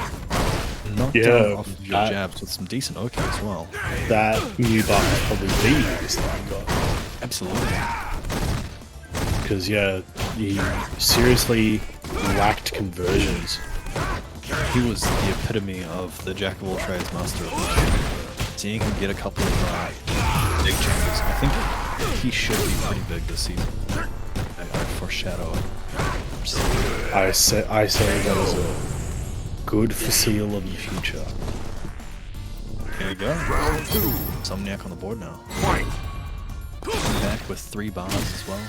Knock Yeah, down off of your that- jabs with some decent OK as well. That new buff is probably the biggest thing I got. Absolutely. Because, yeah, he seriously lacked conversions. He was the epitome of the jack of all trades, master of none. So you can get a couple of big changes. I think he should be pretty big this season. I foreshadow it. I say that is a good foreseeable of the future. Here we go. Round two. Somniac on the board now. Fight. Coming back with 3 bars as well.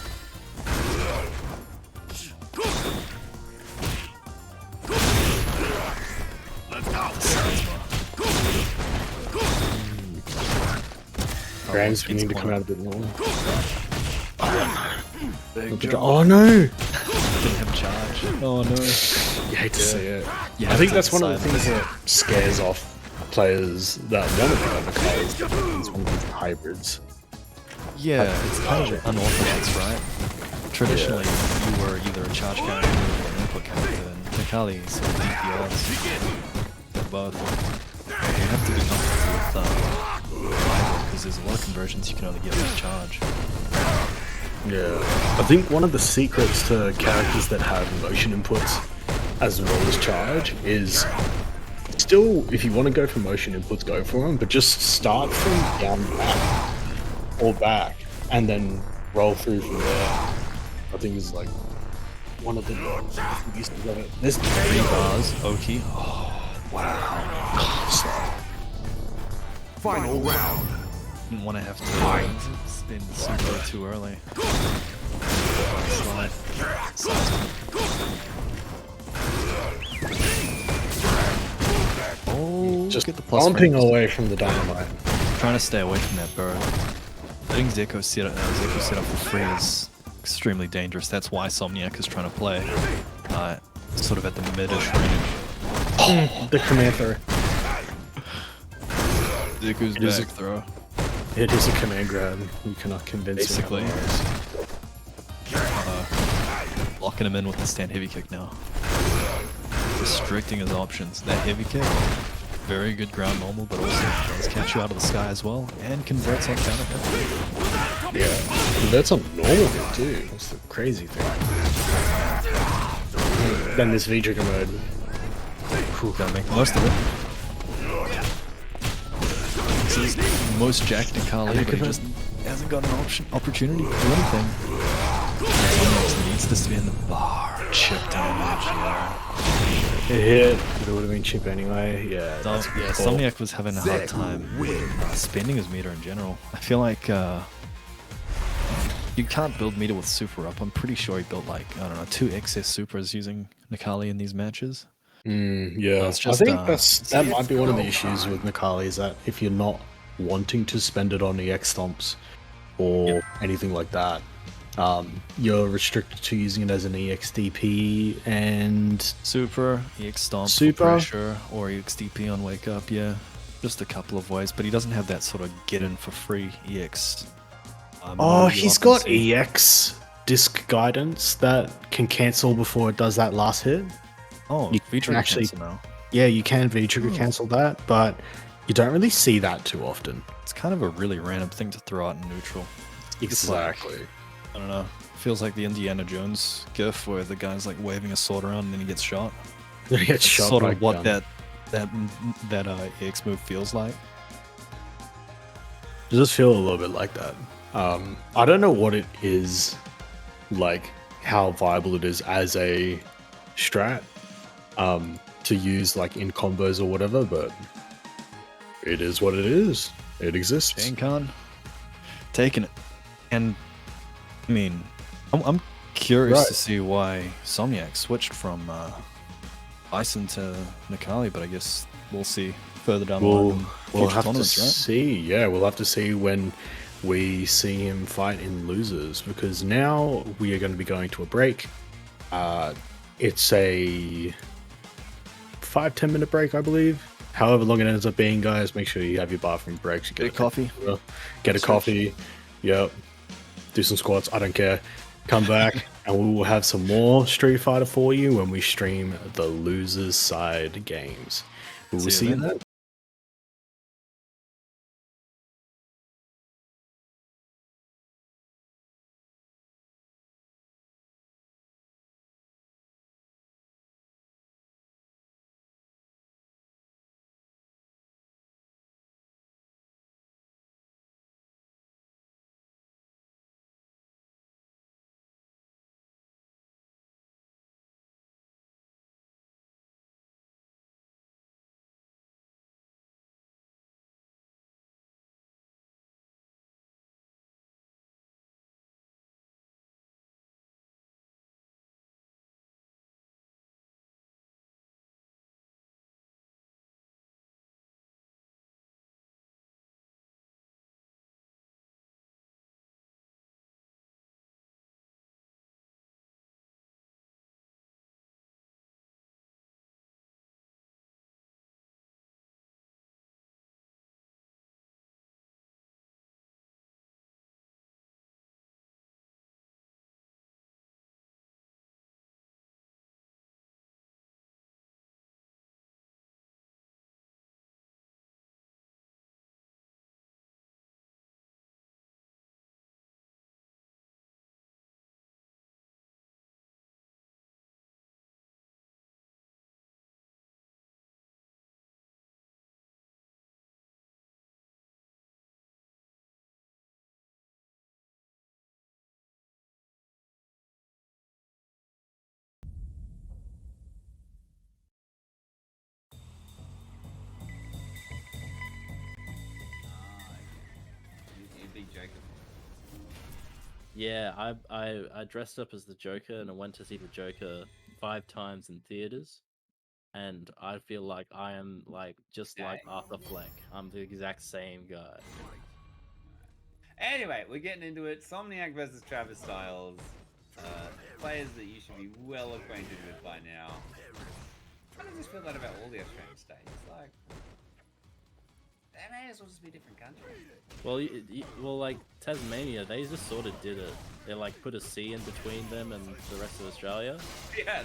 Grams, we need to come out a bit more. Big jump. Oh no! Didn't have charge. Oh no. You hate to see it. You I have think to that's one of the decide. things that scares off players that want to be on the cards. It's one of these hybrids. Yeah, it's kind of unorthodox, right? Traditionally, you were either a charge character or an input character, and Necalli sort of beat the odds. They're both. You have to be comfortable with because there's a lot of conversions you can only get with charge. Yeah. I think one of the secrets to characters that have motion inputs as well as charge is still, if you want to go for motion inputs, go for them, but just start from down back or back and then roll through from there. I think is like one of the uses of it. There's 3 bars, Oki. Oh, Final round. didn't want to have to spin super too early. Slide. Oh, just get the plus bumping frames. away from the dynamite. Trying to stay away from that bird. Letting Zeku set up for free is extremely dangerous. That's why Somniac is trying to play sort of at the mid-ish range. The command throw. Zeku's It is back throw. It is a command grab. You cannot convince Basically. me otherwise. Locking him in with the stand heavy kick now. Restricting his options. That heavy kick, very good ground normal, but also does catch you out of the sky as well, and converts on counter hit. Yeah, that's a normal hit too. That's the crazy thing. Then this V-trigger mode. Gotta make the most of it. This is most jacked Necalli, but he just hasn't got an opportunity to do anything. Somniac needs to spin the bar. Chip damage, yeah. It hit, but it would have been chip anyway. Yeah. That's Yeah, cool. Somniac was having a hard time spending his meter in general. I feel like you can't build meter with super up. I'm pretty sure he built like, I don't know, 2 excess supers using Necalli in these matches. Yeah, it's just, I think that might be one of the issues with Necalli is that if you're not wanting to spend it on EX stomps or anything like that, you're restricted to using it as an EXDP and Super, EX Stomp, Super. for pressure, or EX DP on Wake Up, yeah. Just a couple of ways, but he doesn't have that sort of get in for free EX. Oh, mode you he's often got see. EX disc guidance that can cancel before it does that last hit. Oh, You feature can actually- cancel now. Yeah, you can V-trigger cancel that, but you don't really see that too often. It's kind of a really random thing to throw out in neutral. It's like, I don't know. Feels like the Indiana Jones gif where the guy's like waving a sword around and then he gets shot. He gets It's shot sort by of what gun. that EX move feels like. It does feel a little bit like that. I don't know what it is, like how viable it is as a strat to use like in combos or whatever, but it is what it is. It exists. Schenkhan taking it, and I mean, I'm curious Right. to see why Somniac switched from Bison to Necalli, but I guess we'll see further down the line. in We'll future have to tournaments, right? see. Yeah, we'll have to see when we see him fight in losers, because now we are going to be going to a break. It's a 5-10 minute break, I believe. However long it ends up being, guys, make sure you have your bathroom breaks. You Get a coffee. Get a coffee. Yep. Do some squats. I don't care. Come back, and we will have some more Street Fighter for you when we stream the losers side games. We will see you then. Yeah, I dressed up as the Joker and I went to see the Joker 5 times in theaters, and I feel like I am like just like Arthur Fleck. I'm the exact same guy. Anyway, we're getting into it. Somniac versus Travis Styles. Players that you should be well acquainted with by now. I just feel that about all the Australian states. Like, They may as well just be different countries. Well, well, like Tasmania, they just sort of did it. They like put a sea in between them and the rest of Australia. Yeah,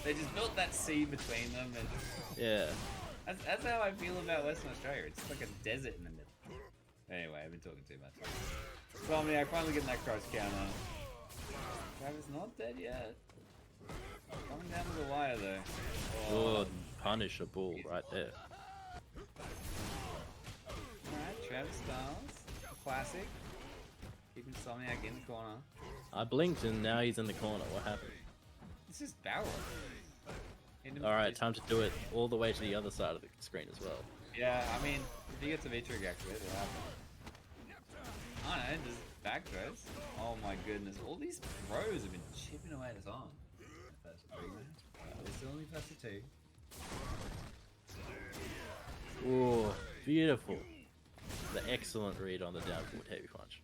they just built that sea between them, and Yeah. that's how I feel about Western Australia. It's just like a desert in the middle. Anyway, I've been talking too much. Somniac finally getting that cross counter. Travis not dead yet. Coming down to the wire though. Oh, punish a bull right there. Alright, Travis Styles. Classic. Keeping Somniac in the corner. I blinked and now he's in the corner. What happened? This is Barrel. Alright, time to do it all the way to the other side of the screen as well. Yeah, I mean, if he gets a V-Trigger activated, it'll happen. I don't know, just back throws. Oh my goodness, all these throws have been chipping away at his arm. First of 3 minutes. We're still only first of 2. Oh, beautiful. The excellent read on the down forward heavy punch.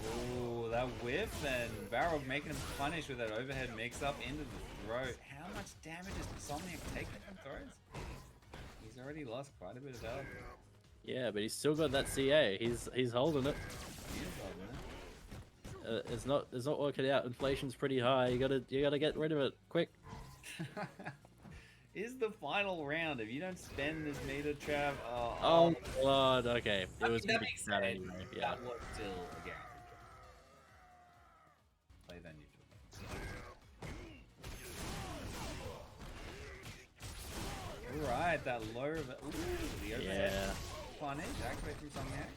Oh, that whiff and Barrel making him punish with that overhead mix-up into the throat. How much damage is Somniac taking from throws? He's already lost quite a bit of health. Yeah, but he's still got that CA. He's holding it. He is holding it. It's not working out. Inflation's pretty high. You gotta get rid of it quick. Is the final round. If you don't spend this meter, Trav. Oh my god. Okay, I it was mean, gonna that be makes sad sense. anyway. Yeah. That was still a guarantee. Play that neutral. Alright, that low of it. Ooh, the overhead Yeah. punish. Activate from Somniac.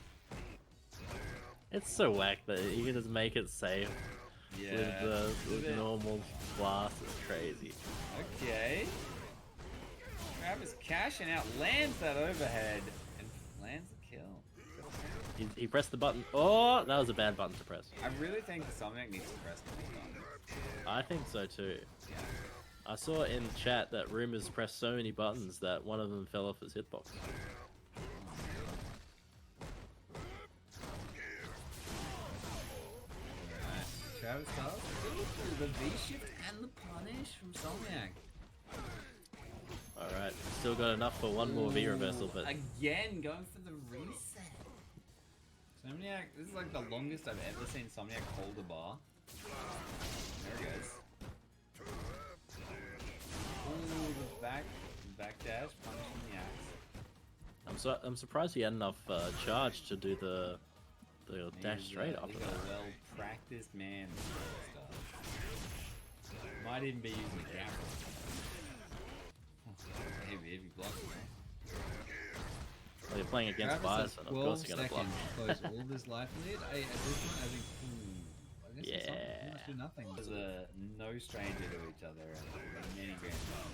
It's so whack that you can just make it safe Yeah. with the normal blast. It's crazy. Okay. Travis cashing out, lands that overhead, and lands the kill. He pressed the button. Oh, that was a bad button to press. I really think Somniac needs to press the button. I think so too. Yeah. I saw in chat that Rumours pressed so many buttons that one of them fell off his hitbox. Alright, Travis Styles, the V-shift and the punish from Somniac. Alright, still got enough for one more V reversal, but Again, going for the reset. Somniac, this is like the longest I've ever seen Somniac hold a bar. There it goes. Ooh, the back dash, punishing the axe. I'm surprised he had enough charge to do the dash straight after He's that. a well-practiced man. Might even be using the camera. Heavy blocks, man. Well, you're playing against Bison, of course you're gonna block. Close all this life lead. At this point, I think, I guess it's not, Yeah. pretty much do nothing. There's no stranger to each other and many grand finals.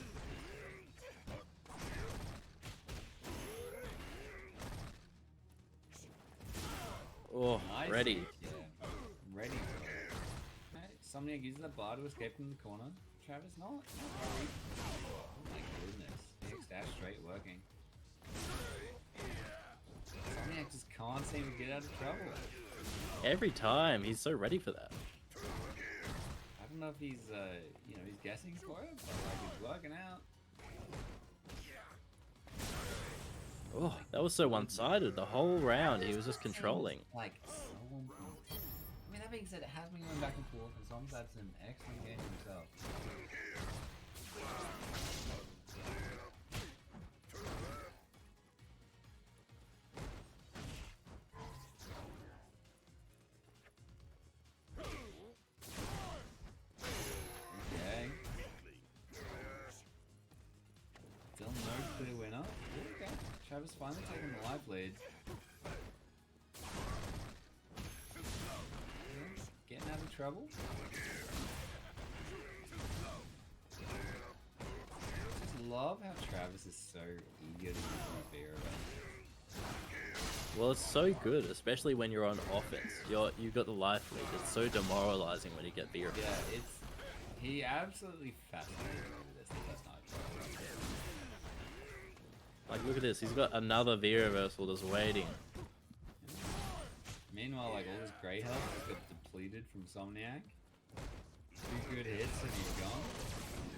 Oh, Nice. ready. Yeah, ready. Okay, Somniac uses that bar to escape from the corner. Travis not worried. Oh my goodness. Next dash straight working. Somniac just can't seem to get out of trouble. Every time, he's so ready for that. I don't know if he's, he's guessing for it, but like he's working out. Oh, that was so one-sided. The whole round, he was just controlling. Like, so on point. I mean, that being said, it has been going back and forth, and Som's had some excellent games himself. Okay. Still no clear winner. Okay. Travis finally taking the life lead. Getting out of trouble. Just love how Travis is so eager to use the beer Well, it's so good, especially when you're on offense. You've got the life lead. It's so demoralizing when you get V reversal. Yeah, he absolutely fascinates me with this the first time. Like, look at this. He's got another V reversal just waiting. Meanwhile, like all his grey health has got depleted from Somniac. 2 good hits and he's gone.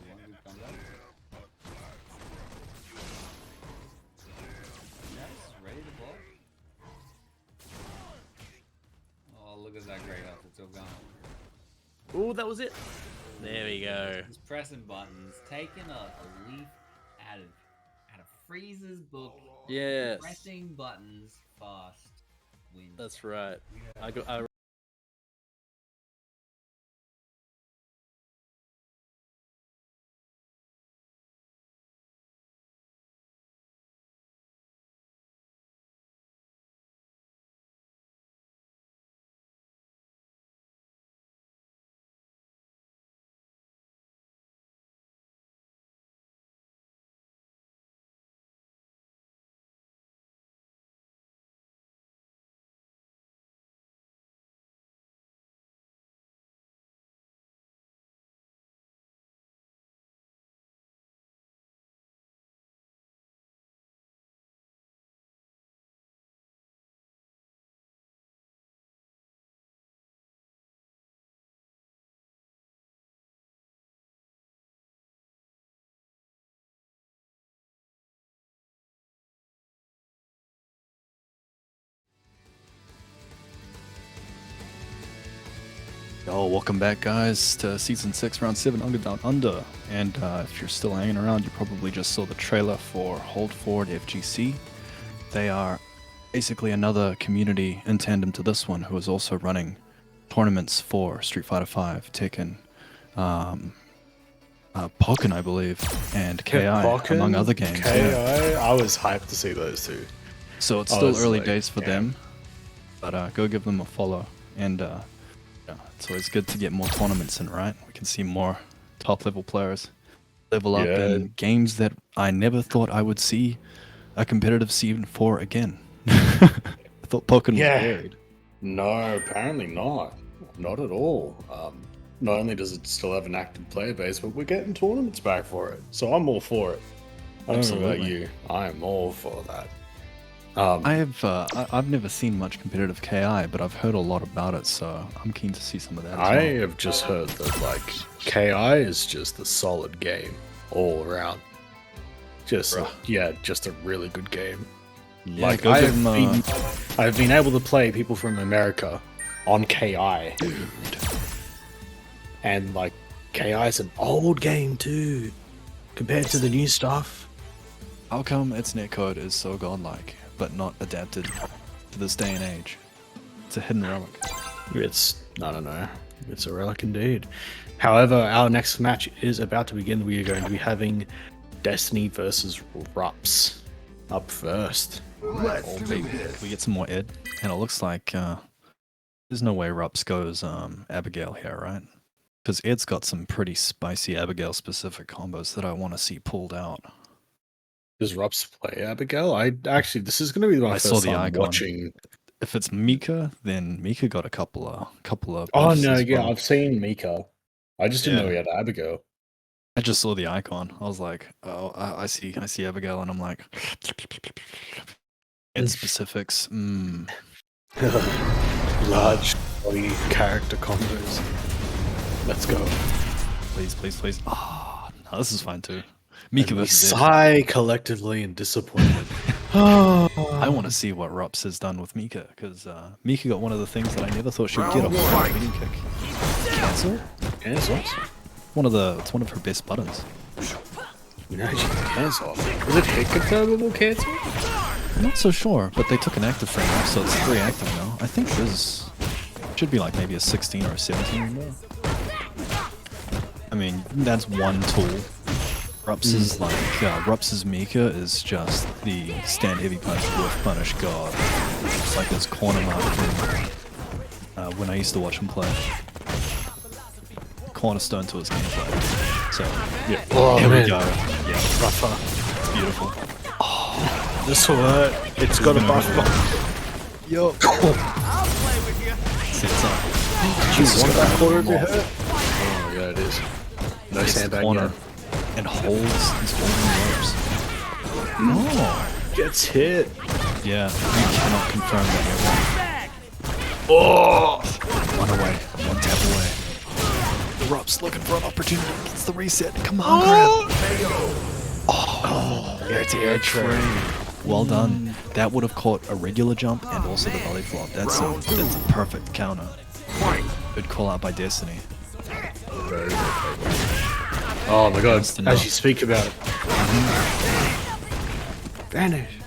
1 good contact. Yes, ready to block. Oh, look at that great off. It's all gone. Oh, that was it. There we go. He's pressing buttons, taking a leaf out of Freeze's book. Yes, Pressing buttons fast wins. that's right. I Yo, welcome back, guys, to Season 6, Round 7, Under Down Under. And if you're still hanging around, you probably just saw the trailer for Hold Forward FGC. They are basically another community in tandem to this one who is also running tournaments for Street Fighter V, Tekken, Pokken, I believe, and KI, among other games. KI, Yeah. I was hyped to see those two. So it's I still was early like, days for yeah. them, but go give them a follow. And yeah, it's always good to get more tournaments in, right? We can see more top level players level up Yeah. in games that I never thought I would see a competitive scene for again. I thought Pokken Yeah. was buried. No, apparently not. Not at all. Not only does it still have an active player base, but we're getting tournaments back for it. So I'm all for it. I don't know about Absolutely. you. I am all for that. I've never seen much competitive KI, but I've heard a lot about it, so I'm keen to see some of that. I As well. have just heard that like KI is just a solid game all around. Just just a really good game. Yeah, Like go I give have them, I've been able to play people from America on KI. And like KI is an old game too, compared to the new stuff. How come its netcode is so godlike, but not adapted to this day and age? It's a hidden relic. I don't know. It's a relic indeed. However, our next match is about to begin. We are going to be having Destiny versus Rupps up first. Oh, baby. Can we get some more Ed? And it looks like there's no way Rupps goes Abigail here, right? Because Ed's got some pretty spicy Abigail specific combos that I want to see pulled out. Does Rupps play Abigail? This is going to be my I first saw the time icon. watching. If it's Mika, then Mika got a couple of Oh buffs no, as yeah, well. I've seen Mika. I just didn't know Yeah. he had Abigail. I just saw the icon. I was like, oh, I see Abigail, and I'm like, Ed specifics. Large body character combos. Let's go. Please, please, please. Ah, no, this is fine too. Mika And we versus Ed. sigh collectively in disappointment. I want to see what Rupps has done with Mika, because Mika got one of the things that I never thought she would get off a mini kick. Cancel? Cancel. It's one of her best buttons. No, she can cancel. Is it hit confirmable cancel? I'm not so sure, but they took an active frame off, so it's 3 active now. I think this should be like maybe a 16 or a 17 or more. I mean, that's one tool. Rupps' Rupps' Mika is just the stand heavy punch with punish god. It's like his corner mark from when I used to watch him play. Cornerstone to his gameplay. So yeah, Oh, here man. we go. Yeah, rougher. It's beautiful. This will hurt. It's got a buff. Yo. I'll play with you. Sets up. Do you want that corner to be hurt? Oh yeah, it is. No Gets the sandbag corner yet. and holds his holding ropes. No. Gets hit. Yeah, you cannot confirm that Oh! you're one away, one tap away. Rupps looking for an opportunity. Gets the reset. Come on, grab. It's air train. Well done. That would have caught a regular jump and also the belly flop. That's a perfect counter. Good call out by Destiny. Oh my god, That's the as knock. you speak about it. Vanish.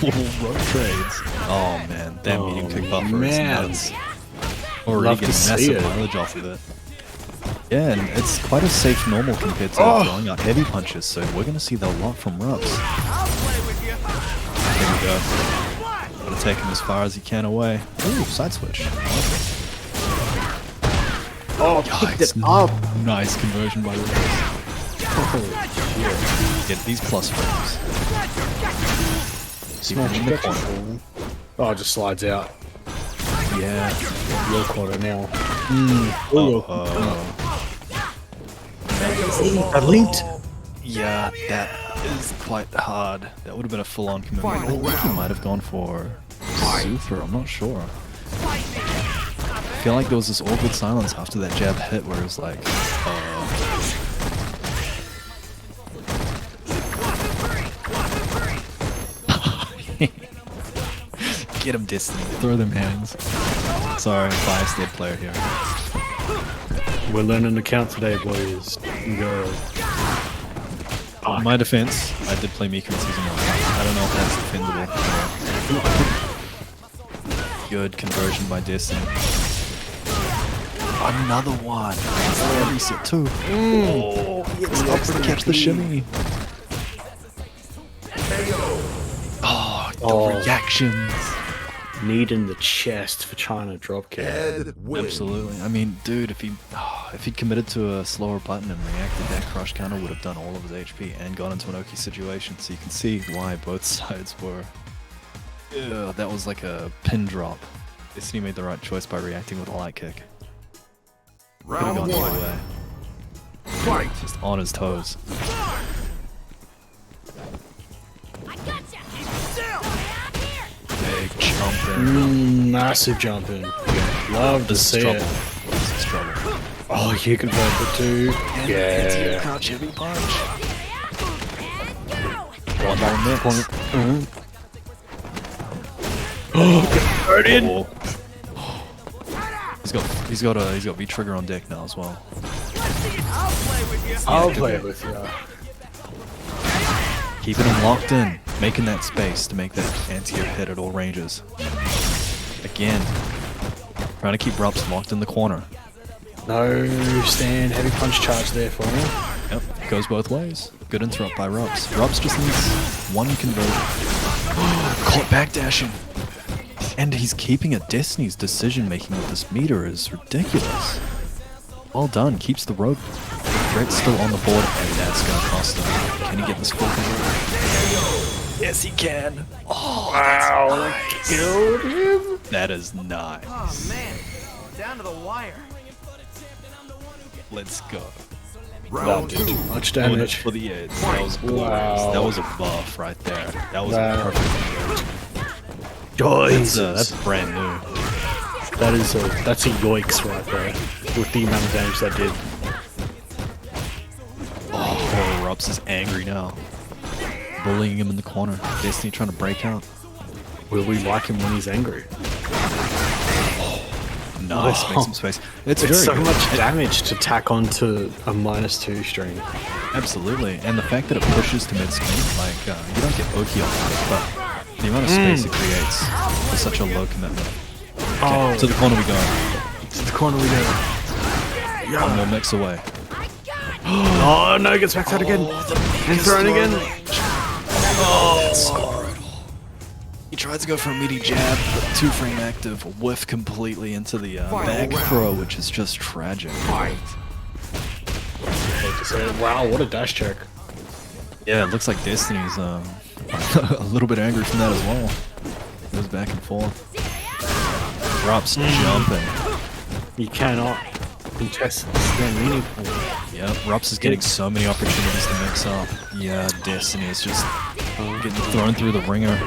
Road trades. Oh man, that medium kick buffer man. is nuts. Already Love to getting see massive it. mileage off of it. Yeah, and it's quite a safe normal compared to throwing out heavy punches, so we're gonna see that a lot from Rupps. I'll play with you. There we go. Gotta take him as far as he can away. Ooh, side switch. Oh, picked it up. Nice conversion by Rupps. Get these plus frames. Keep him in the corner. Oh, it just slides out. Yeah. Real corner now. I linked. Yeah, that is quite hard. That would have been a full-on commitment. I think he might have gone for super. I'm not sure. I feel like there was this awkward silence after that jab hit where it was like, Get him, Destiny. Throw them hands. Sorry, biased dead player here. We're learning to count today, boys and girls. In my defense, I did play Mika in Season 1. I don't know if that's defendable. Good conversion by Destiny. Another one. That's reset too. Oh, he stops to catch the shimmy. Oh, the reactions. Need in the chest for trying to drop kick. Absolutely. I mean, dude, if he'd committed to a slower button and reacted, that crush counter would have done all of his HP and got into an Oki situation. So you can see why both sides were. Yeah, that was like a pin drop. Destiny made the right choice by reacting with a light kick. Could have gone either way. Fight! Just on his toes. Big jumping. Massive jumping. Love to This is see trouble. it. This is trouble. Oh, you can vote it too. Yeah. Crouch heavy punch. One more mix. Oh. He's got V trigger on deck now as well. I'll play with you. I'll play it with you. Keeping him locked in, making that space to make that anti-air hit at all ranges. Again, trying to keep Rupps locked in the corner. No stand, heavy punch charge there for him. Yep, goes both ways. Good interrupt by Rupps. Rupps just needs one conversion. Caught backdashing. And he's keeping it. Destiny's decision making with this meter is ridiculous. Well done, keeps the road threat still on the board, and that's gonna cost him. Can he get this full conversion? Yes, he can. Oh, wow, nice. Killed him. That is nice. Oh man, down to the wire. Let's go. Round That did too two. much Going damage. for the edge. That was glorious. Wow. That was a buff right there. That was Wow. a perfect conversion. Jesus. That's brand new. That's a yoiks right there. With the amount of damage that did. Oh, Rupps is angry now. Bullying him in the corner. Destiny trying to break out. Will we like him when he's angry? Nice, make some space. It's It's very so good. much damage to tack onto a -2 string. Absolutely, and the fact that it pushes to mid screen, like you don't get Oki on it, but the amount of space it creates for such a low commitment. Okay, to the corner we go. To the corner we go. One more mix away. Oh no, gets back out again. And thrown again. That's so brutal. He tries to go for a meaty jab, but 2-frame active, whiff completely into the back throw, which is just tragic. Wow, what a dash check. Yeah, it looks like Destiny's a little bit angry from that as well. Goes back and forth. Rupps jumping. You cannot contest this meaningful. Yep, Rupps is getting so many opportunities to mix up. Yeah, Destiny is just getting thrown through the ringer.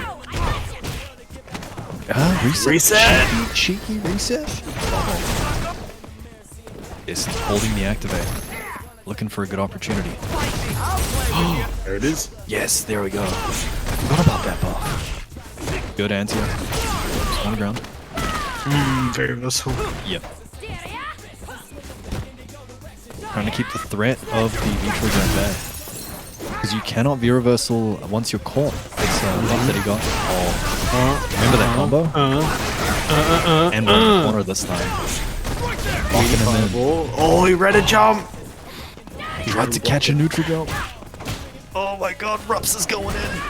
Reset. Reset. Cheeky reset. Is holding the activate. Looking for a good opportunity. There it is. Yes, there we go. Forgot about that buff. Good anti. On the ground. Very versatile. Yep. Trying to keep the threat of the V-trigger at bay. Because you cannot V-reversal once you're caught. It's a buff that he got. Oh. Remember that combo? And on the corner this time. Locking him in. Oh, he read a jump. He tried to catch a neutral jump. Oh my god, Rupps is going in.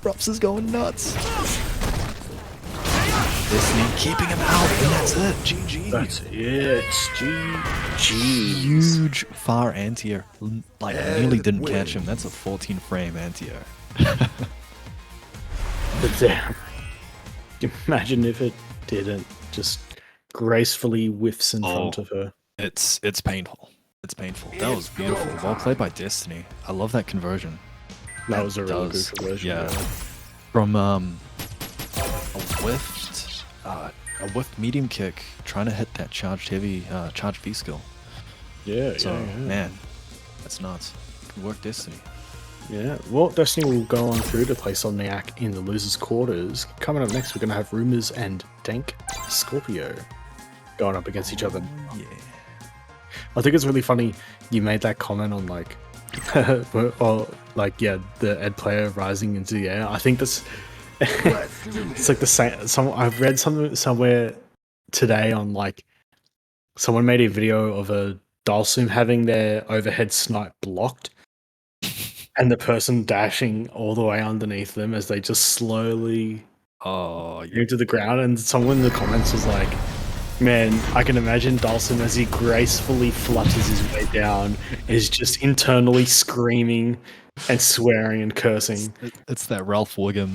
Rupps is going nuts. Destiny keeping him out, and that's it. GG. That's it. GG. Huge far anti-air. Like, nearly didn't catch him. That's a 14 frame anti-air. But damn. Imagine if it didn't. Just gracefully whiffs in front of her. It's painful. It's painful. That was beautiful. Well played by Destiny. I love that conversion. That was a really good conversion. Yeah. From a whiffed medium kick, trying to hit that charged heavy, charged V skill. Yeah, So, yeah. man, that's nuts. Good work, Destiny. Yeah, well, Destiny will go on through to play Somniac in the losers' quarters. Coming up next, we're going to have Rumours and DankScorpio going up against each other. Yeah. I think it's really funny you made that comment on like, or like, yeah, the Ed player rising into the air. I think that's it's like the same. I've read something somewhere today on like someone made a video of a Dhalsim having their overhead snipe blocked, and the person dashing all the way underneath them as they just slowly Oh, go to the ground. And someone in the comments was like, man, I can imagine Dhalsim as he gracefully flutters his way down is just internally screaming and swearing and cursing. it's that Ralph Wiggum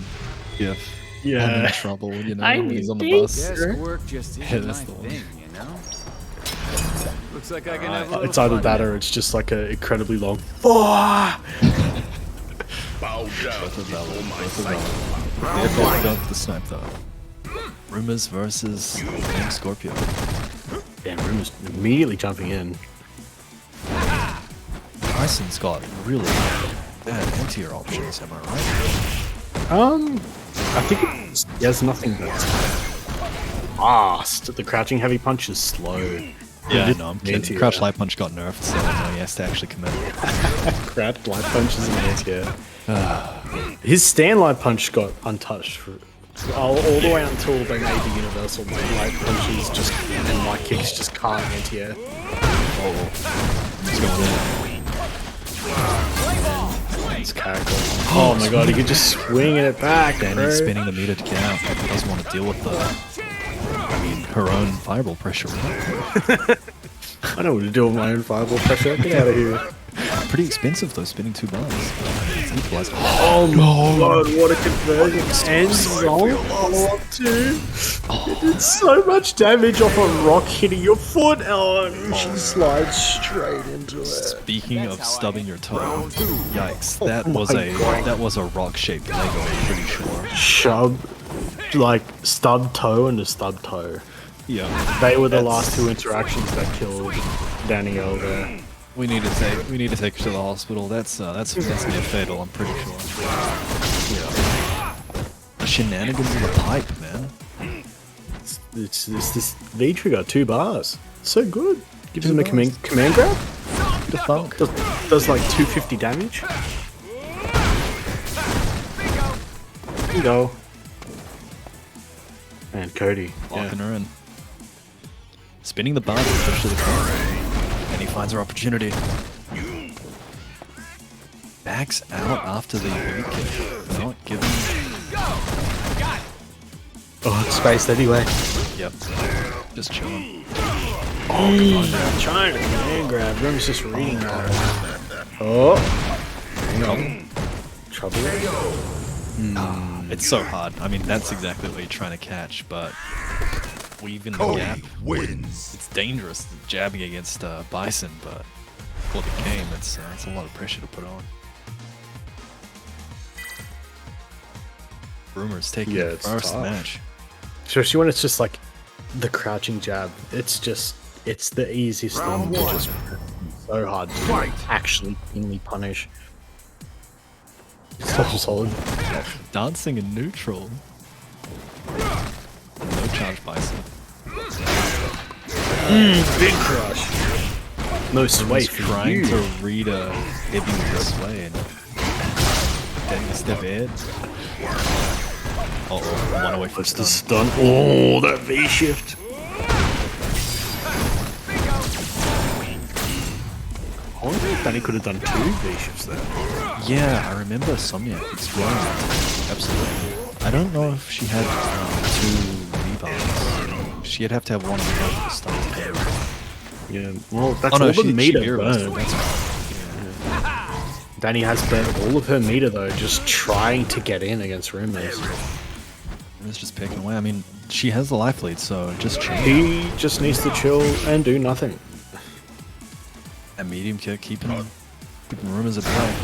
gif. Yeah. I'm in trouble, you know, I when he's on the think bus. Desk work just Yeah, isn't that's my the one. thing, you know? Looks like I can have a little It's either fun that now. or it's just like an incredibly long. Bow down Both of before them. my Both of sight. them. They're both got the snipe though. Rumours versus DankScorpio. Damn, Rumours immediately jumping in. Bison's got really bad anti-air options, am I right? I think there's nothing that's fast. The crouching heavy punch is slow. Yeah, no, I'm kidding. Anti-air. Crouch light punch got nerfed, so no, he has to actually commit. Crouch light punch is an anti-air. His stand light punch got untouched for all the way until they made the universal light punches just and light kicks just can't anti-air. He's going in. His character. Oh my god, he could just swing it back. And bro. he's spinning the meter to get out, but he doesn't want to deal with her own fireball pressure. Right? I know what to do with my own fireball pressure. Get out of here. Pretty expensive though, spinning 2 bars. It's equalized. Oh my god, what a conversion. And zone follow-up too. It did so much damage off a rock hitting your foot. Oh, and she slides straight into it. Speaking of stubbing your toe, yikes! That Oh was my a God. rock-shaped Lego. I'm pretty sure. Like stub toe and a stub toe. Yeah. They were the That's- last 2 interactions that killed Danielle there. We need to take her to the hospital. That's near fatal. I'm pretty sure. Yeah. The shenanigans in the pipe, man. It's this V trigger 2 bars. So good. Gives 2 him a bars. command grab. The funk. Does like 250 damage. There you go. And Cody. Locking her in. Spinning the bars, especially the corner. And he finds her opportunity. Backs out after the heavy kick. Not giving. Oh, it's spaced anyway. Yep. Just chilling. Oh, trying to command grab. Room's just reading that. Oh. Hang on. Trouble. It's so hard. I mean, that's exactly what you're trying to catch, but weaving the gap. Wins. It's dangerous jabbing against Bison, but for the game, it's a lot of pressure to put on. Rumours taking Yeah, the it's first tough. match. Especially when it's just like the crouching jab. It's the easiest thing to just so hard to actually cleanly punish. It's so solid. Dancing in neutral. No charge Bison. Big crush. No sway He's for trying you. to read a heavy this way and then a step ahead. Uh oh, one away from What's the stun. stun? Oh, that V shift. I wonder if Danny could have done 2 V shifts there. Yeah, I remember Somniac exploring that. Absolutely. I don't know if she had 2 V-bars. She'd have to have one of the to start together. Yeah, well, that's Oh no, all the she meter mirrors. burned. Danny has burnt all of her meter though, just trying to get in against Rumours. It's just picking away. I mean, she has the life lead, so just chill. He just needs to chill and do nothing. A medium kick, keeping Rumours at bay.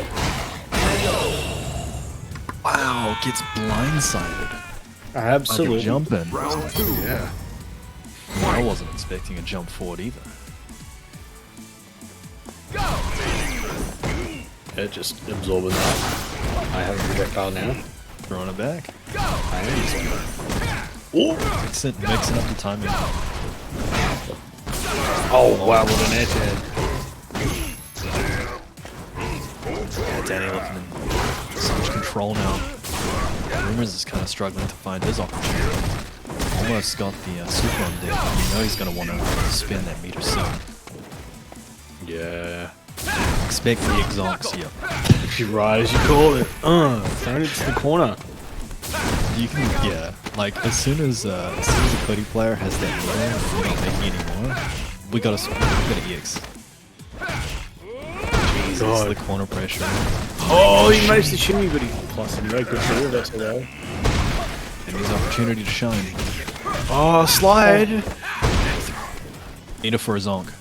Wow, gets blindsided. Absolutely. Like a jump in. Yeah. I wasn't expecting a jump forward either. Yeah, just absorbing that. I have a projectile now. Throwing it back. I am using it. Mixing up the timing. Oh wow, what an edge head. Yeah, Danny looking in so much control now. Rumours is kind of struggling to find his opportunity. Almost got the super on deck. You know he's going to want to spin that meter soon. Yeah. Expect the exocs, yep. If you rise, you call it. Thrown it to the corner. You can, yeah. Like as soon as a Cody player has that meter, and we're not making any more. We got to EX. Jesus, God. the corner pressure. Oh, he managed to shimmy, but he plus him. Very good for that's though. And his opportunity to shine. Oh, slide. Meter for a zonk.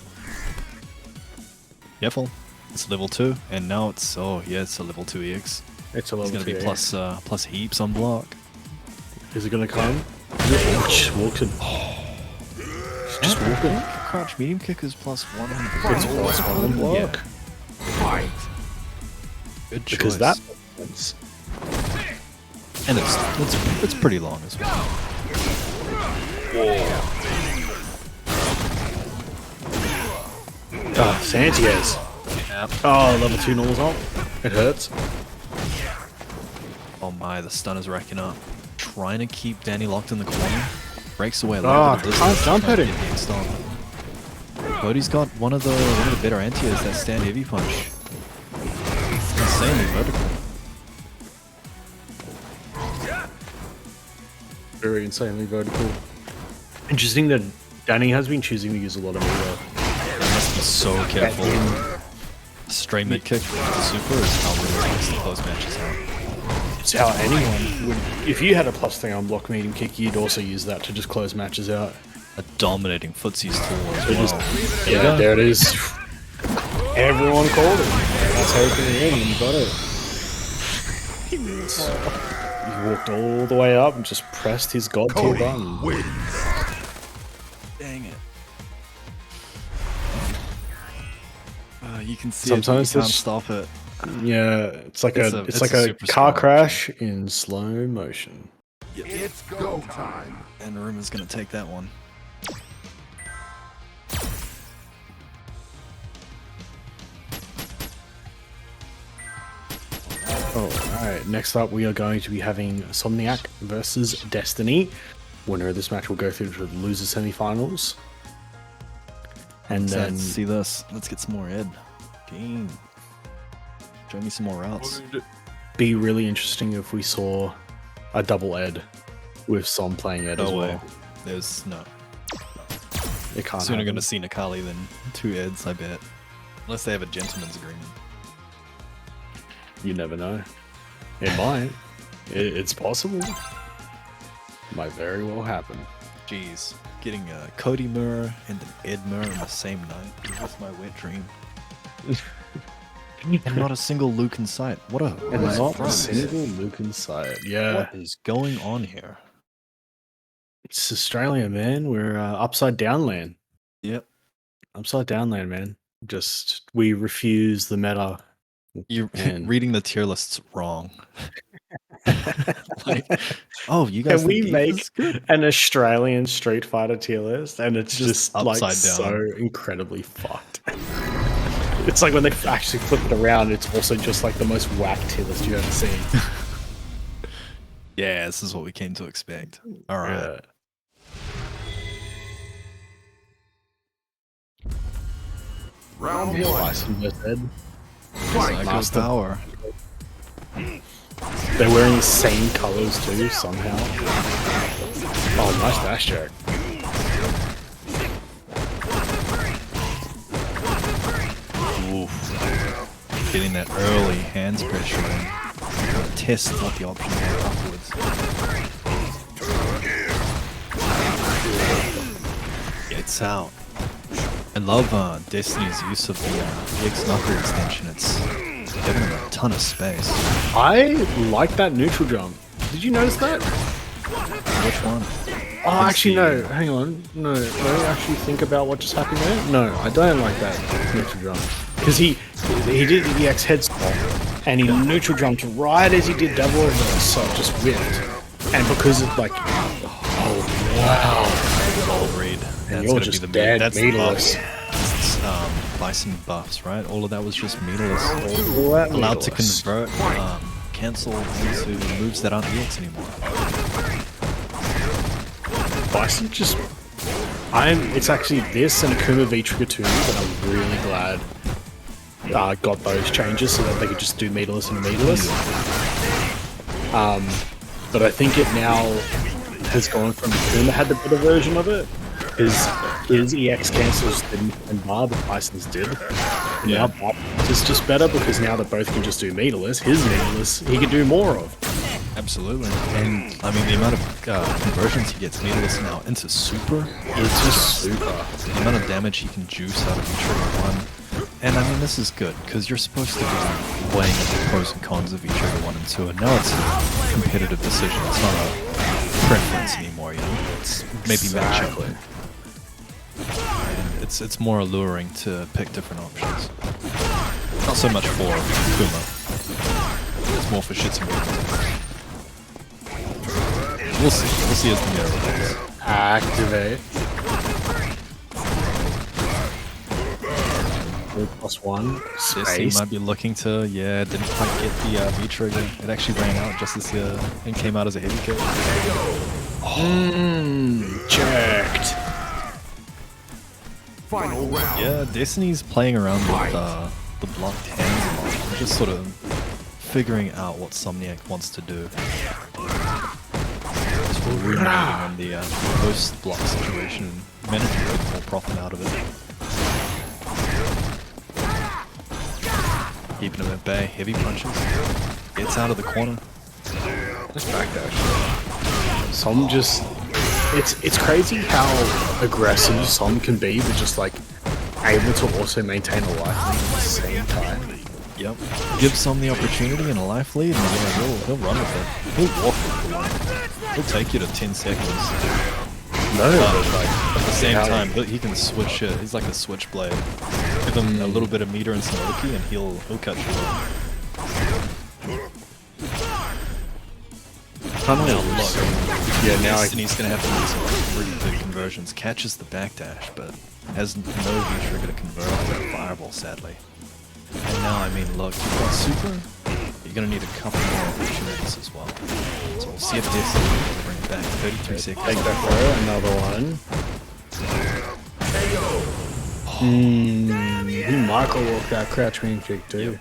Careful. It's level 2, and now it's it's a level 2 EX. It's a level It's gonna be 2, plus heaps on block. Is it gonna come? Oh, just walked in. Just walking. Crouch medium kick is +1 on It's plus 1 on block. Yeah. Good choice. Because that. And it's pretty long as well. Oh, Sanchez. Yep. Oh, level 2 normals on. It hurts. Oh my, the stun is racking up. Trying to keep Danny locked in the corner. Breaks away a Ah, little bit. can't jump at him. Cody's got one of the better anti-airs, that stand heavy punch. Insanely vertical. Very insanely vertical. Interesting that Danny has been choosing to use a lot of meter. Must be so careful. Straight mid kick with the super is how really likes to close matches out. It's how anyone would. If you had a +3 on block medium kick, you'd also use that to just close matches out. A dominating footsie's tool as It is- well. Yeah, there it is. Everyone called it. That's taking it in, and you got it. He walked all the way up and just pressed his god tier button. Dang it. You can see Sometimes it, but you can't this- stop it. Yeah, it's like It's a a- it's it's like a a super car strong crash in slow motion. It's go time. And Rumours gonna take that one. Alright, next up we are going to be having Somniac versus Destiny. Winner of this match will go through to the loser semifinals. And then Let's see this. Let's get some more Ed. Game. Show me some more routes. be really interesting if we saw a double Ed with Som playing Ed as No way. well. There's no. It can't Sooner happen. gonna see Necalli than 2 Eds, I bet. Unless they have a gentleman's agreement. You never know. It might. It's possible. Might very well happen. Jeez. Getting a Cody mirror and an Ed mirror on the same night. That's my wet dream. And not a single Luke in sight. What a And there's not a surprise. single Luke in sight. Yeah. What is going on here? It's Australia, man. We're upside down land. Yep. Upside down land, man. Just we refuse the meta. You're And reading the tier lists wrong. Like, oh, you guys can we think make is good? an Australian Street Fighter tier list? And it's just like upside so down. incredibly fucked. It's like when they actually flip it around, it's also just like the most whack tier list you've ever seen. Yeah, this is what we came to expect. All right. Round one. Bison versus Ed. Fight. Master. Power. They're wearing the same colors too, somehow. Oh, nice dash joke. Oof. Getting that early hands pressure in. Gotta test what the options are afterwards. Gets out. I love Destiny's use of the EX knuckle extension. It's giving him a ton of space. I like that neutral jump. Did you notice that? Which one? Oh, actually, no. Hang on. No, let me actually think about what just happened there. No, I don't like that neutral jump. Because he did the EX head swap, and he neutral jumped right as he did double reverse, so it just whipped. And because of like, oh wow, Old read. and That's you're gonna just be the dead That's the meterless. buffs. Bison buffs, right? All of that was just meterless. All that Allowed to meterless. convert, cancel into moves that aren't EX anymore. Bison just, it's actually this and Akuma V Trigger 2 that I'm really glad got those changes so that they could just do meterless and meterless. But I think it now has gone from Akuma had the better version of it. His EX cancels didn't and bar, but Bison's did. And now Bison's is just better because now they both can just do meterless. His meterless, he can do more of. Absolutely. And I mean, the amount of conversions he gets meterless now into super, It's just super. the amount of damage he can juice out of each trigger one. And I mean, this is good because you're supposed to be weighing up the pros and cons of each trigger 1 and 2, and now it's a competitive decision. It's not a preference anymore, you know? It's maybe matchup. And it's more alluring to pick different options. Not so much for Kuma. It's more for shits and giggles. We'll see. We'll see as the mirror rolls. Activate. +1. He Space. might be looking to, didn't quite get the V trigger. It actually ran out just as and came out as a heavy kick. Checked. Final round. Yeah, Destiny's playing around with the blocked hands a lot. They're just sort of figuring out what Somniac wants to do. So we're ruminating on the post-block situation and managing to get more profit out of it. Keeping him at bay, heavy punches. Gets out of the corner. Just backdash. Som just... It's crazy how aggressive Som can be, but just like able to also maintain a life lead at the same time. Yep. Give Som the opportunity and a life lead, and he'll run with it. He'll walk with it. He'll take you to 10 seconds. No, But like, at the same time, he can switch it. He's like a switchblade. Give him a little bit of meter and some Loki, and he'll cut you off. Now look, yeah, now Destiny's gonna have to do some really big conversions. Catches the backdash, but has no V trigger to convert with a fireball, sadly. And now, I mean, look, you've got super. You're gonna need a couple more opportunities as well. So we'll see if Destiny can bring it back. 33 seconds. take that throw, another one. He Michael walked that crouch green kick too.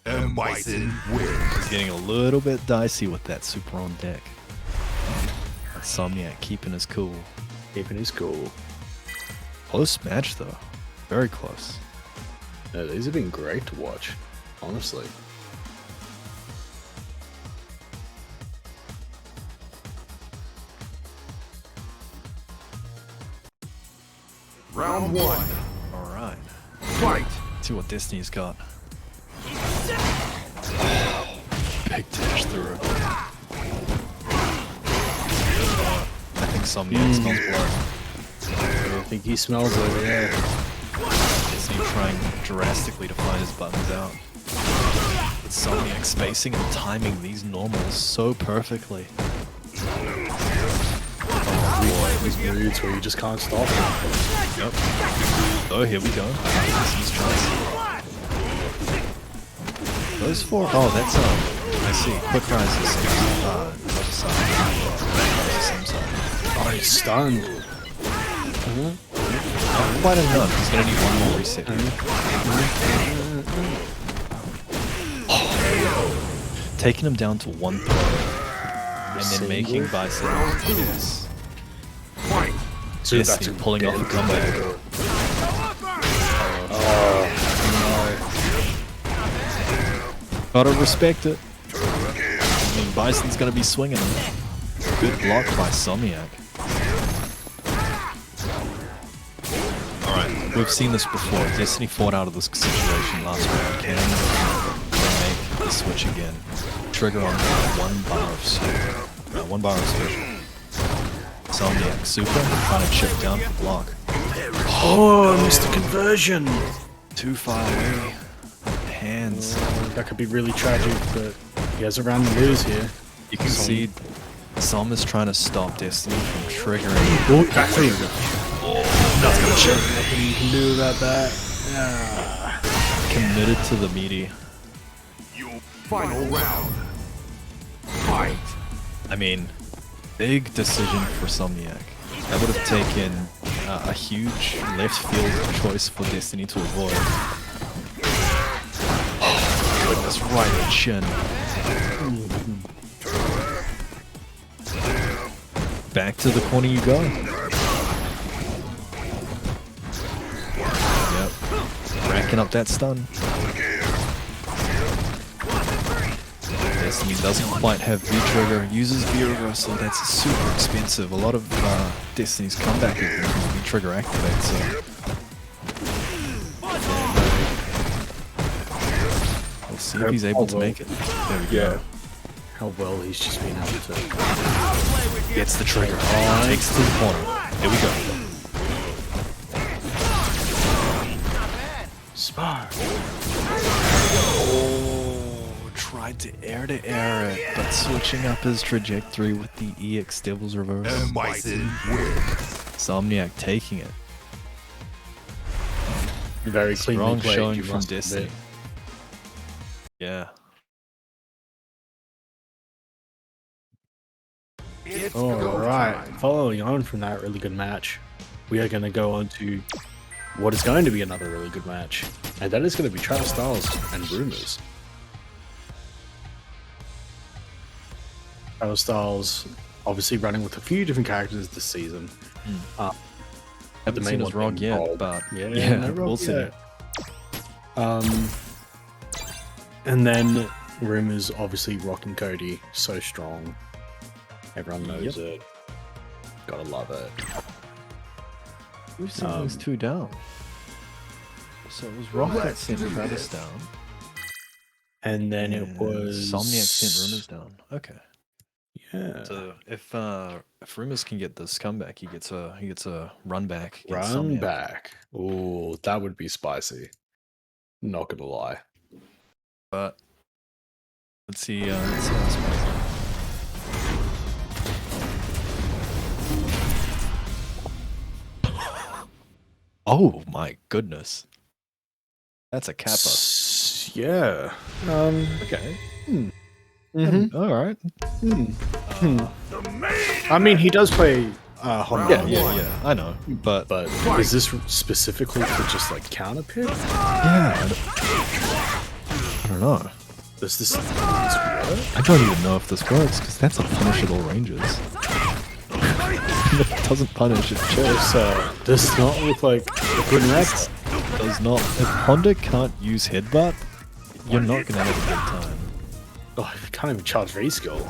M.Bison wins. He's getting a little bit dicey with that super on deck. That's Somniac keeping his cool. Keeping his cool. Close match though. Very close. No, these have been great to watch, honestly. Round one. Alright. Fight. See what Destiny's got. Big dash through. Somniac smells blood. I think he smells it, yeah. Destiny trying drastically to find his buttons out. But Somniac spacing and timing these normals so perfectly. These moods where you just can't stop him. Yep. Oh, here we go. Destiny's chance. Those four. Oh, that's I see. Quick rise is other side. Same side. Oh, he's stunned. Not quite enough. He's gonna need one more reset. Taking him down to 1 throw, and then making Bison. Yes. Destiny pulling off a comeback. Gotta respect it. I mean, Bison's gonna be swinging him. Good block by Somniac. Alright, we've seen this before. Destiny fought out of this situation last round. Can they make the switch again? Trigger on 1 bar of super. 1 bar of special. Somniac super, trying to chip down for block. Oh, missed the conversion. Too far away. Hands. That could be really tragic, but he has a round to lose here. You can see Som is trying to stop Destiny from triggering. Oh, back for you. Nothing you can do about that. Committed to the meaty. Final round. Fight. I mean, big decision for Somniac. That would have taken a huge left field choice for Destiny to avoid. Oh, goodness, right at chin. Back to the corner you go. Yep. Racking up that stun. Destiny doesn't quite have V-Trigger, uses V-Reversal, that's super expensive. A lot of Destiny's comeback is V-Trigger activate, so... Let's see if he's able to make it. There we go. How well he's just been able to... Gets the trigger, takes it to the corner. Here we go. Spar. Tried to air it, but switching up his trajectory with the EX Devil's Reverse. M.Bison win. Somniac taking it. Very cleanly Strong played, showing you from must Destiny. admit. Yeah. It's All go right, time. following on from that really good match, we are going to go on to what is going to be another really good match, and that is going to be Travis Styles and Rumours. Travis Styles obviously running with a few different characters this season. Haven't seen his ROG being yet, Rogue. but no yeah, ROG we'll see. yet. And then Rumours obviously rocking Cody, so strong. Everyone knows it. Gotta love it. We've seen those two down. So it was Rock that sent Travis down. And then it was Somniac sent Rumours down. Okay. Yeah. So if Rumours can get this comeback, he gets a run back. against Run Somniac. back. Ooh, that would be spicy. Not gonna lie. But let's see how this plays out. Oh my goodness. That's a kappa. Yeah. Okay. Mhm. Alright. I mean, he does play Honda. Yeah, I know. But But is this specifically for just like counter pick? yeah. I don't know. Does this work? I don't even know if this works because that's a punishable ranges. It doesn't punish, it chills. Does not look like a good next. Does not. If Honda can't use headbutt, you're not gonna have a good time. Oh, you can't even charge V skill.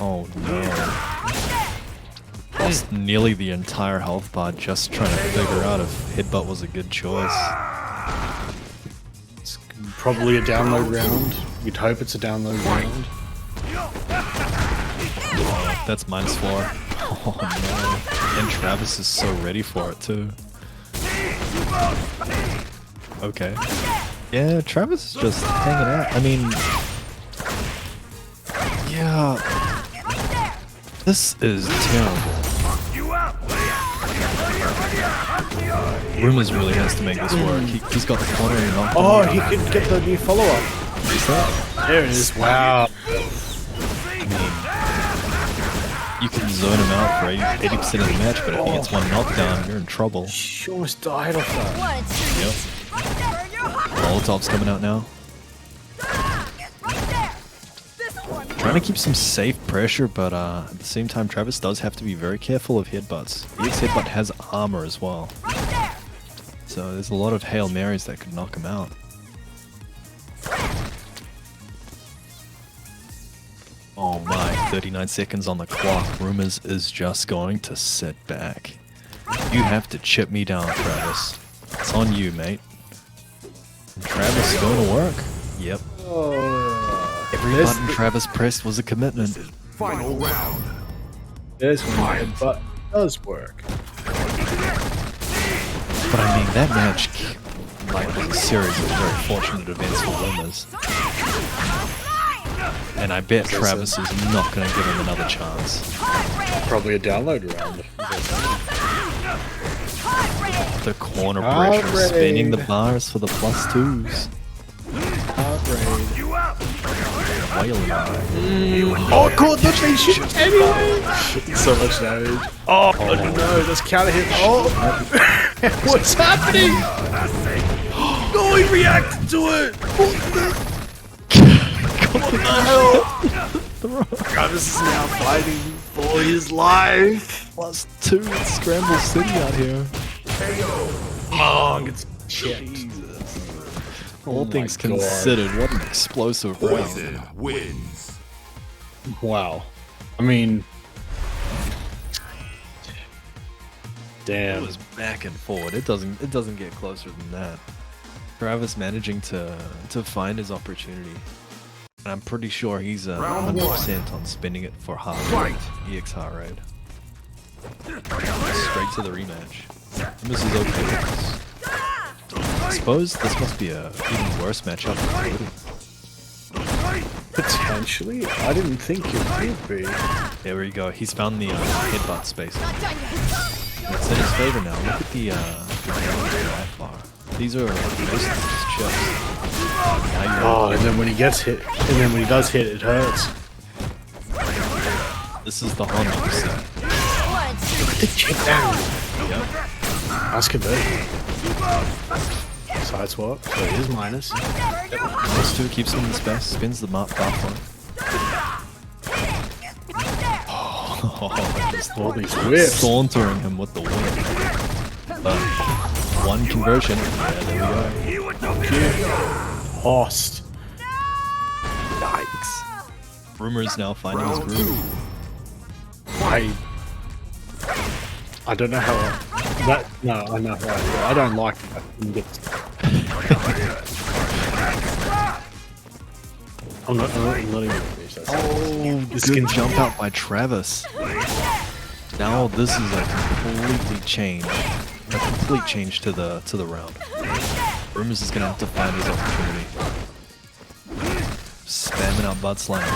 Oh no. Lost nearly the entire health bar just trying to figure out if headbutt was a good choice. It's probably a download round. You'd hope it's a download round. Oh, that's -4. Oh no. And Travis is so ready for it too. Okay. Yeah, Travis is just hanging out. I mean... Yeah... This is terrible. Rumours really has to make this work. He's got the corner and knocked. Oh, he could get the new follow-up. There it is. Wow. You can zone him out for 80% of the match, but if he gets one knockdown, you're in trouble. She almost died off that. Yep. Molotov's coming out now. Trying to keep some safe pressure, but at the same time, Travis does have to be very careful of headbutts. EX headbutt has armor as well. So there's a lot of Hail Marys that could knock him out. Oh my, 39 seconds on the clock. Rumours is just going to sit back. You have to chip me down, Travis. It's on you, mate. And Travis going to work? Yep. Every button Travis pressed was a commitment. Final round. There's one, but does work. But I mean, that match, like, was a series of very fortunate events for Rumours. And I bet Travis is not going to give him another chance. Probably a download round. The corner pressure, spinning the bars for the +2s. Oh god, that's me shit anyway! So much damage. Oh, no, that's counter hit. Oh! What's happening? Oh, he reacted to it! What the hell? Travis is now fighting for his life. +2 in Scramble City out here. Oh, it's shit. All things considered, what an explosive round. Poison wins. Wow. I mean... It Damn. was back and forward. It doesn't get closer than that. Travis managing to find his opportunity. And I'm pretty sure he's 100% on spinning it for hard rate. EX hard rate. Straight to the rematch. And this is okay with this. I suppose this must be a even worse matchup for Cody. Potentially? I didn't think it would be. There we go. He's found the headbutt space. It's in his favor now. Look at the life bar. These are mostly just chips. Oh, and then when he gets hit, and then when he does hit, it hurts. This is the Honda set. Look at the chip down. Yep. That's converted. Side swap, so it is minus. +2 keeps him in the space, spins the buff one. Oh, just All these whips. sauntering him with the whip. But one conversion. Yeah, there we go. Host. Yikes. Rumours now finding his groove. I don't know how no, I know how I don't like that. I'm not even gonna finish that. Oh, good jump out by Travis. Now this is a complete change to the round. Rumours is gonna have to find his opportunity. Spamming out butt slams.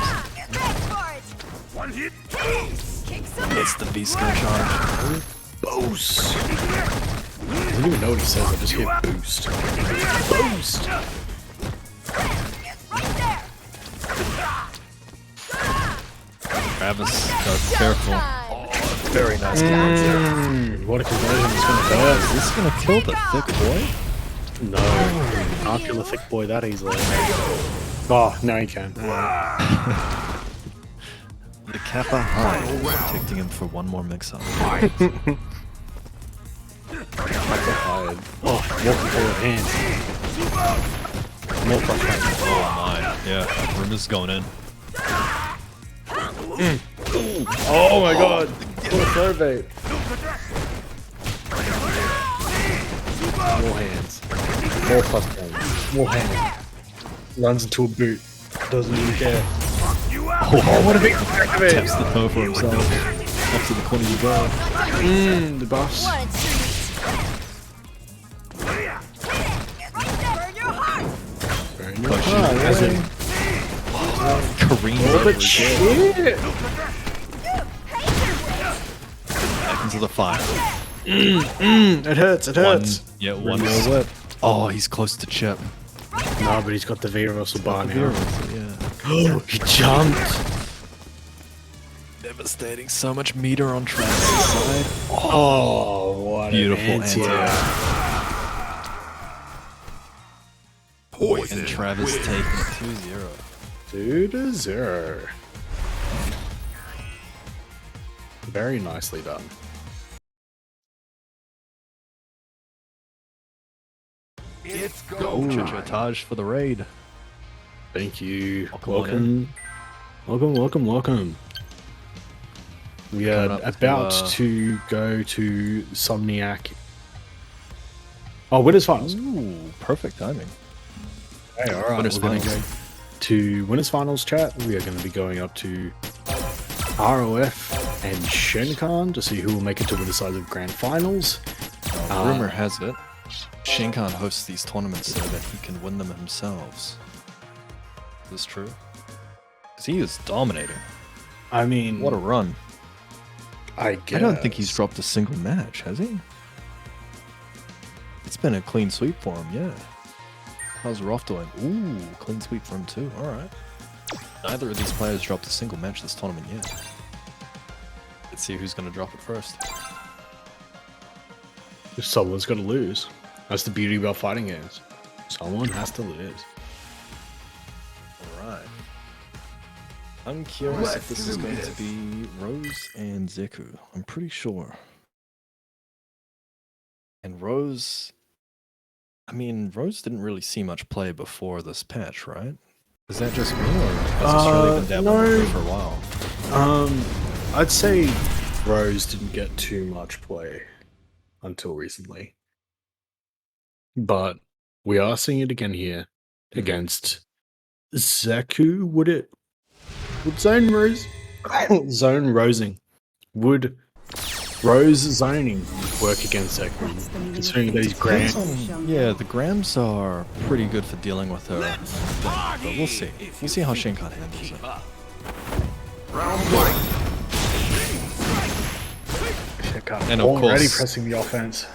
It's the beast gun charge. Boost! I don't even know what he says, I just hear boost. Boost! Travis, careful. Oh, very nice counter. What a conversion, it's gonna hurt. Is this gonna kill the thick boy? No, can't kill the thick boy that easily. Oh, now he can. The Kappa high, protecting him for one more mix-up. Oh, walking forward hands. More frustrating. Oh my, yeah, Rumours going in. Oh my god! What a throw bait. More hands. More plus hands. More hands. Runs into a boot. Doesn't even care. Oh, what a big activate! Taps the toe for himself. Off to the corner you go. The boss. What a treat. Very Push nice. it. Kareem Oh, over but again. shit! Back into the fire. It hurts, it hurts. One more whip. Oh, he's close to chip. No, but he's got the V reversal bar now. Yeah. He jumped. Devastating. So much meter on Travis' side. Oh, what Beautiful an anti-air. Poison And Travis wins. taking it 2-0. 2-0. Very nicely done. It's go Oh, time. Chichotage for the raid. Thank you. Welcome on Welcome. We are Coming up to, about to go to Somniac. Oh, Winners Finals. Ooh, perfect timing. Hey, alright. Winners We're going to go Finals. to Winners Finals chat. We are going to be going up to ROF and Schenkhan to see who will make it to winner side of Grand Finals. Rumor has it, Schenkhan hosts these tournaments so that he can win them himself. Is this true? Because he is dominating. I mean, What a run. I guess. I don't think he's dropped a single match, has he? It's been a clean sweep for him, yeah. How's Roth doing? Ooh, clean sweep for him too. Alright. Neither of these players dropped a single match this tournament yet. Let's see who's going to drop it first. Someone's got to lose. That's the beauty about fighting games. Someone has to lose. Alright. I'm curious if this is going to be Rose and Zeku. I'm pretty sure. And Rose... I mean, Rose didn't really see much play before this patch, right? Is that just me, or has Australia been dabbling no. with it for a while? I'd say Rose didn't get too much play until recently. But we are seeing it again here against Zeku. Would Zone Rose Zone Rosing would Rose zoning work against Zeku, considering these grand Yeah, the Grams are pretty good for dealing with her thing, but we'll see. We'll see how Schenkhan handles it. Round one. And of already course- pressing the offense.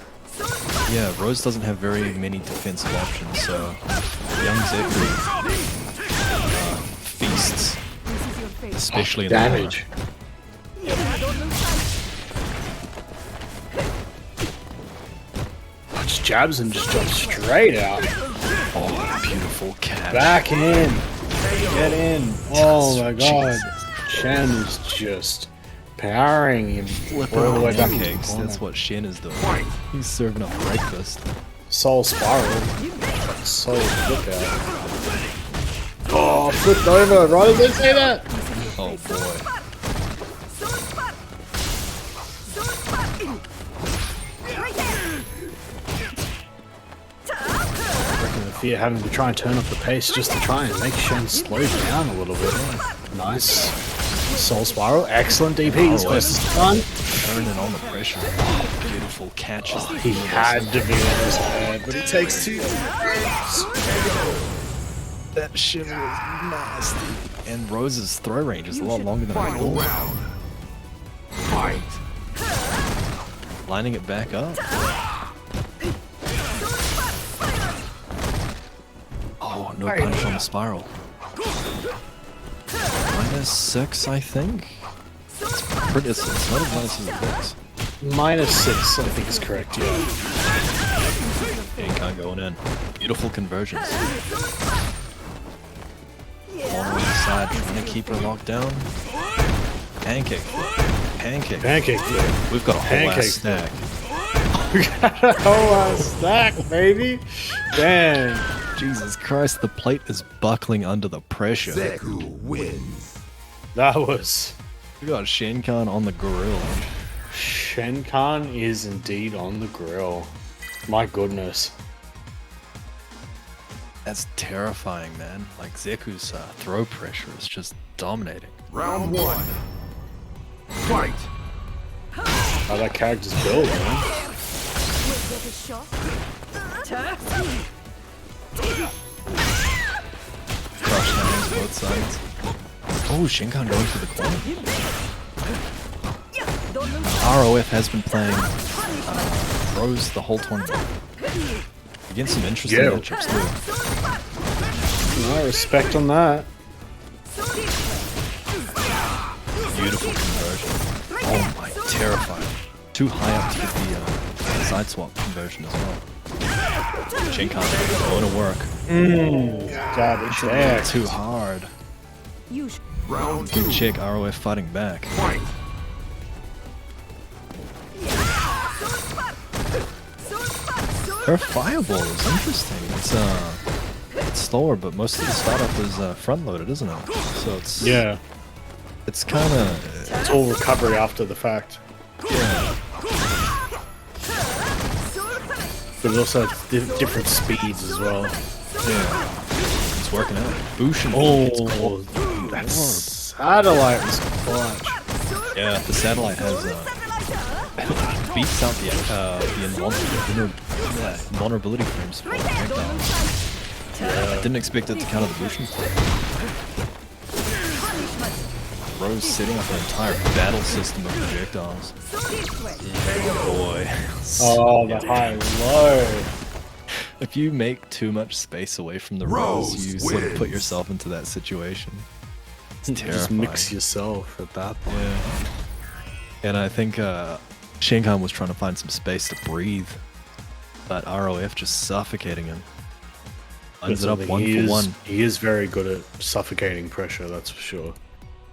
Yeah, Rose doesn't have very many defensive options, so young Zeku feasts, especially in the Damage. Just jabs and just jumps straight out. Oh, beautiful catch. Back in. Get in. Oh my god. Jesus. Shen is just powering him all the way back into the Pancakes, corner. that's what Shen is doing. He's serving up breakfast. Soul Spiral. Soul Flip out. Oh, flipped over. Right as I say that. Oh boy. I reckon the fear having to try and turn up the pace just to try and make Shen slow down a little bit. Nice. Soul Spiral. Excellent DP. He's close to stun. Turning on the pressure. Beautiful catches. He had to be on his head, but it takes two. That shit was nasty. And Rose's throw range is a lot longer than I Final thought. round. Fight. Lining it back up. Oh, no punch on the spiral. -6, I think. It's pretty. It's not as nice as it looks. -6, I think is correct, yeah. Schenkhan going in. Beautiful conversions. On the side, trying to keep her locked down. Pancake flip. Pancake. Pancake flip. We've got a whole Pancake ass stack. We got a whole ass stack, baby. Damn. Jesus Christ, the plate is buckling under the pressure. Zeku wins. That was... We got Schenkhan on the grill. Schenkhan is indeed on the grill. My goodness. That's terrifying, man. Like Zeku's throw pressure is just dominating. Round 1. Fight. How that character's built, man. Crush hands both sides. Oh, Schenkhan going for the corner. ROF has been playing throws the whole tournament. Against some interesting matchups too. No respect on that. Beautiful conversion. Oh my, terrifying. Too high up to get the side swap conversion as well. Schenkhan going to work. God, it's there. Too hard. Round Good 2. check, ROF fighting back. Fight. Her fireball is interesting. It's slower, but most of the startup is front loaded, isn't it? So it's it's kind of It's all recovery after the fact. yeah. But it also has different speeds as well. Yeah, it's working out. Bushin. Oh, that satellite was clutch. Yeah, the satellite has beats out the vulnerability frames for projectiles. I didn't expect it to counter the Bushin. Rose setting up an entire battle system of projectiles. Boy. Oh, the high low. If you make too much space away from the Rose, you sort of put yourself into that situation. It's terrifying. Just mix yourself at that point. Yeah. And I think Schenkhan was trying to find some space to breathe, but ROF just suffocating him. Lines it up one for one. He is very good at suffocating pressure, that's for sure.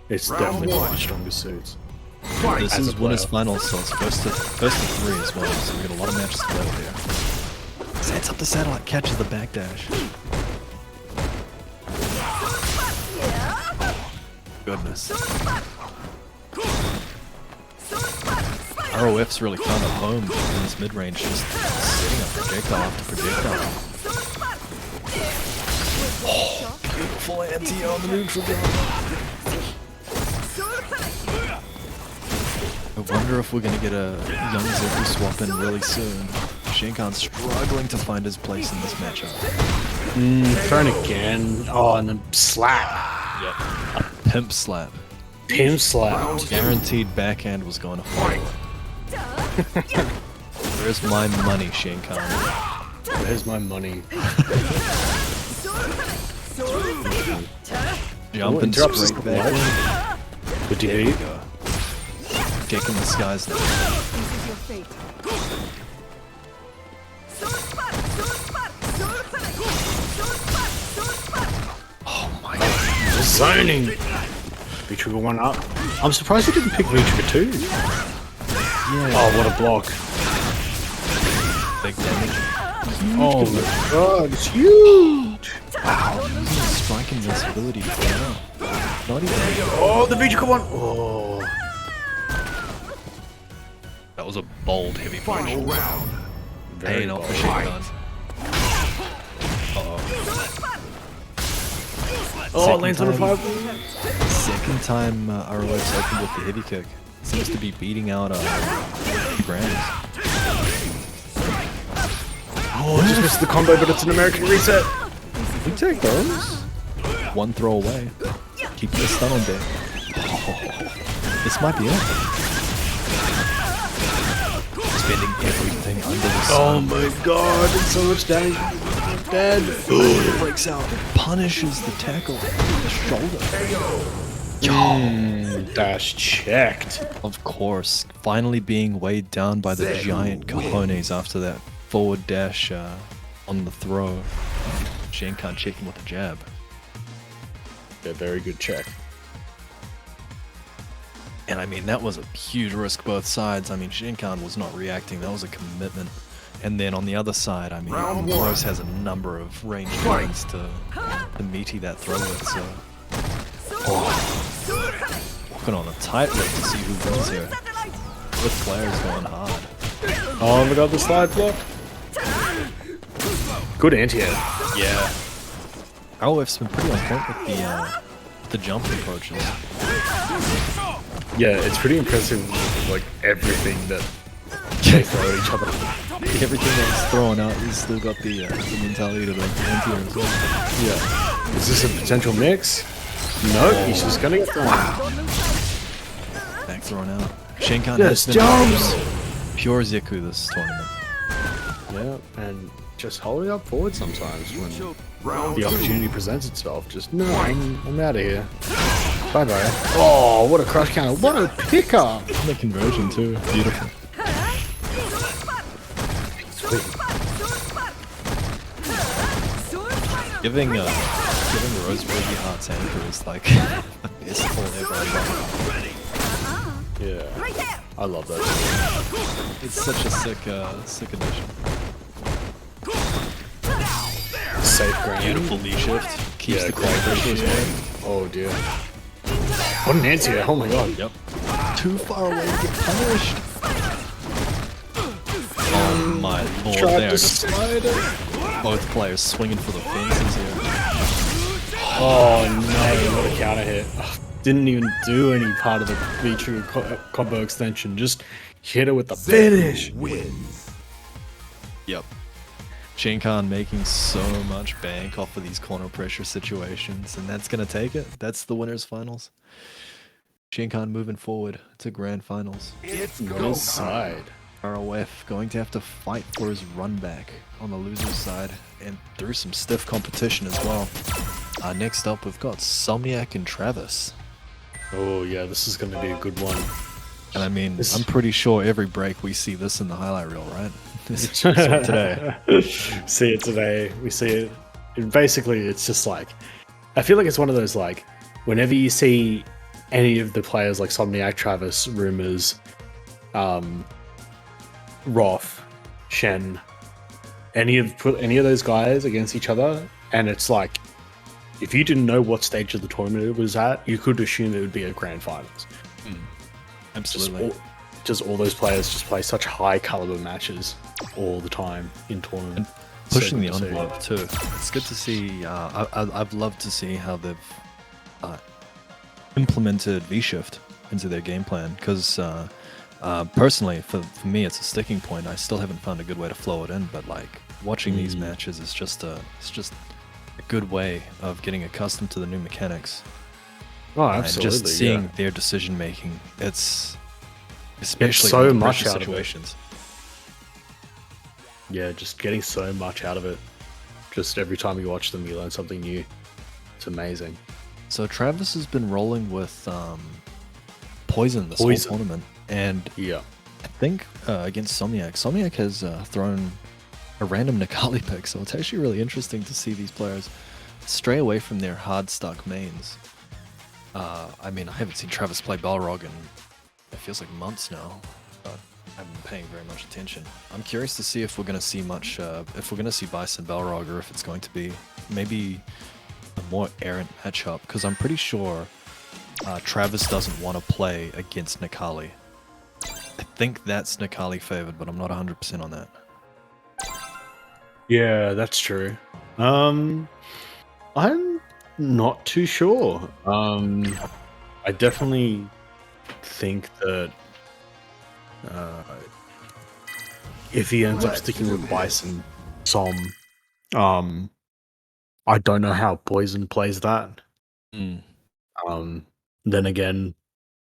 It's definitely one of his strongest suits. This as is a winners player. finals, so it's first to 3 as well, so we got a lot of matches to play here. Sets up the satellite, catches the backdash. Goodness. ROF's really found a home in this mid-range, just sitting up projectile after projectile. Oh, beautiful anti on the neutral gun. I wonder if we're going to get a young Zeku swap in really soon. Schenkhan's struggling to find his place in this matchup. Thrown again. Oh, and then slap. Yep. A pimp slap. Pimp slap. Guaranteed backhand was going to follow. Where's my money, Schenkhan? Where's my money? Jumping interrupts straight back. Good There we DP. go. Kicking the skies now. Oh my god. Zoning. V-Trigger 1 up. I'm surprised he didn't pick V-Trigger 2. Yeah. Oh, what a block. Big damage. Oh my god, it's huge. Wow. Using strike invincibility. Wow. Not even. Oh, the V-Trigger 1. Oh. That was a bold heavy punch. Final round. Paying off for Schenkhan. Uh-oh. Oh, it lands on a Second 5. Second time ROF's opened with the heavy kick. Seems to be beating out Brands. Oh, I just missed the combo, but it's an American reset. We take those. One throw away. Keep the stun on deck. Oh, this might be it. Spending everything under the Oh sun. my god, it's so much damage. I'm dead. It breaks out. Punishes the tackle. The shoulder. Dash checked. Of course. Finally being weighed down by the giant cojones after that forward dash on the throw. Schenkhan checking with the jab. Yeah, very good check. And I mean, that was a huge risk both sides. I mean, Schenkhan was not reacting. That was a commitment. And then on the other side, I mean, Round one. Rose has a number of ranged weapons to meaty that throw with, so... Oh. Walking on a tightrope to see who wins here. Both players going hard. Oh my god, the slide block. Good anti-air. Yeah. ROF's been pretty on point with the jumping approaches. Yeah, it's pretty impressive, like everything that they throw at each other. Everything that's thrown out, he's still got the mentality to the anti-air as well. Yeah. Is this a potential mix? No, he's just gonna get thrown out. Back thrown out. Schenkhan Yes, has been jumps! pure Zeku this tournament. Yeah, and just holding up forward sometimes when the opportunity presents itself. Just, no, I'm out of here. Bye-bye. Oh, what a crush counter. What a pickup! The conversion too, beautiful. Giving Roseberry Heart's anchor is like the best pull ever. Yeah, I love that. It's such a sick addition. Safe ground. Beautiful V shift. Keeps the crowd pressure as well. Oh dear. What an anti-air, oh my god. Yep. Too far away to get punished. Oh my lord, Tried they are to just slide it. both players swinging for the fences here. Oh no, what a counter hit. Ugh, didn't even do any part of the V-trigger combo extension, just hit it with the finish. Wins. Yep. Schenkhan making so much bank off of these corner pressure situations, and that's gonna take it. That's the winners finals. Schenkhan moving forward to grand finals. It's go Winner's side. ROF going to have to fight for his run back on the loser's side, and through some stiff competition as well. Next up, we've got Somniac and Travis. Oh yeah, this is gonna be a good one. And I mean, I'm pretty sure every break we see this in the highlight reel, right? Today. See it today. We see it. And basically, it's just like, I feel like it's one of those like, whenever you see any of the players like Somniac, Travis, Rumours, Roth, Shen, any of those guys against each other, and it's like, if you didn't know what stage of the tournament it was at, you could assume it would be a grand finals. Absolutely. Just all those players just play such high caliber matches all the time in tournament. Pushing the So good to see. envelope too. It's good to see. I've loved to see how they've implemented V-Shift into their game plan, because personally, for me, it's a sticking point. I still haven't found a good way to flow it in, but like watching these matches is just a good way of getting accustomed to the new mechanics. Oh, And absolutely. just seeing their decision making, it's especially so in much pressure out of it. situations. Yeah, just getting so much out of it. Just every time you watch them, you learn something new. It's amazing. So Travis has been rolling with Poison this whole tournament, and Yeah. I think against Somniac, Somniac has thrown a random Necalli pick, so it's actually really interesting to see these players stray away from their hard stuck mains. I mean, I haven't seen Travis play Balrog in, it feels like months now, but I haven't been paying very much attention. I'm curious to see if we're going to see much, if we're going to see Bison Balrog, or if it's going to be maybe a more errant matchup, because I'm pretty sure Travis doesn't want to play against Necalli. I think that's Necalli favored, but I'm not 100% on that. Yeah, that's true. I'm not too sure. I definitely think that if he ends up sticking with Bison, I don't know how Poison plays that. Mm. Then again,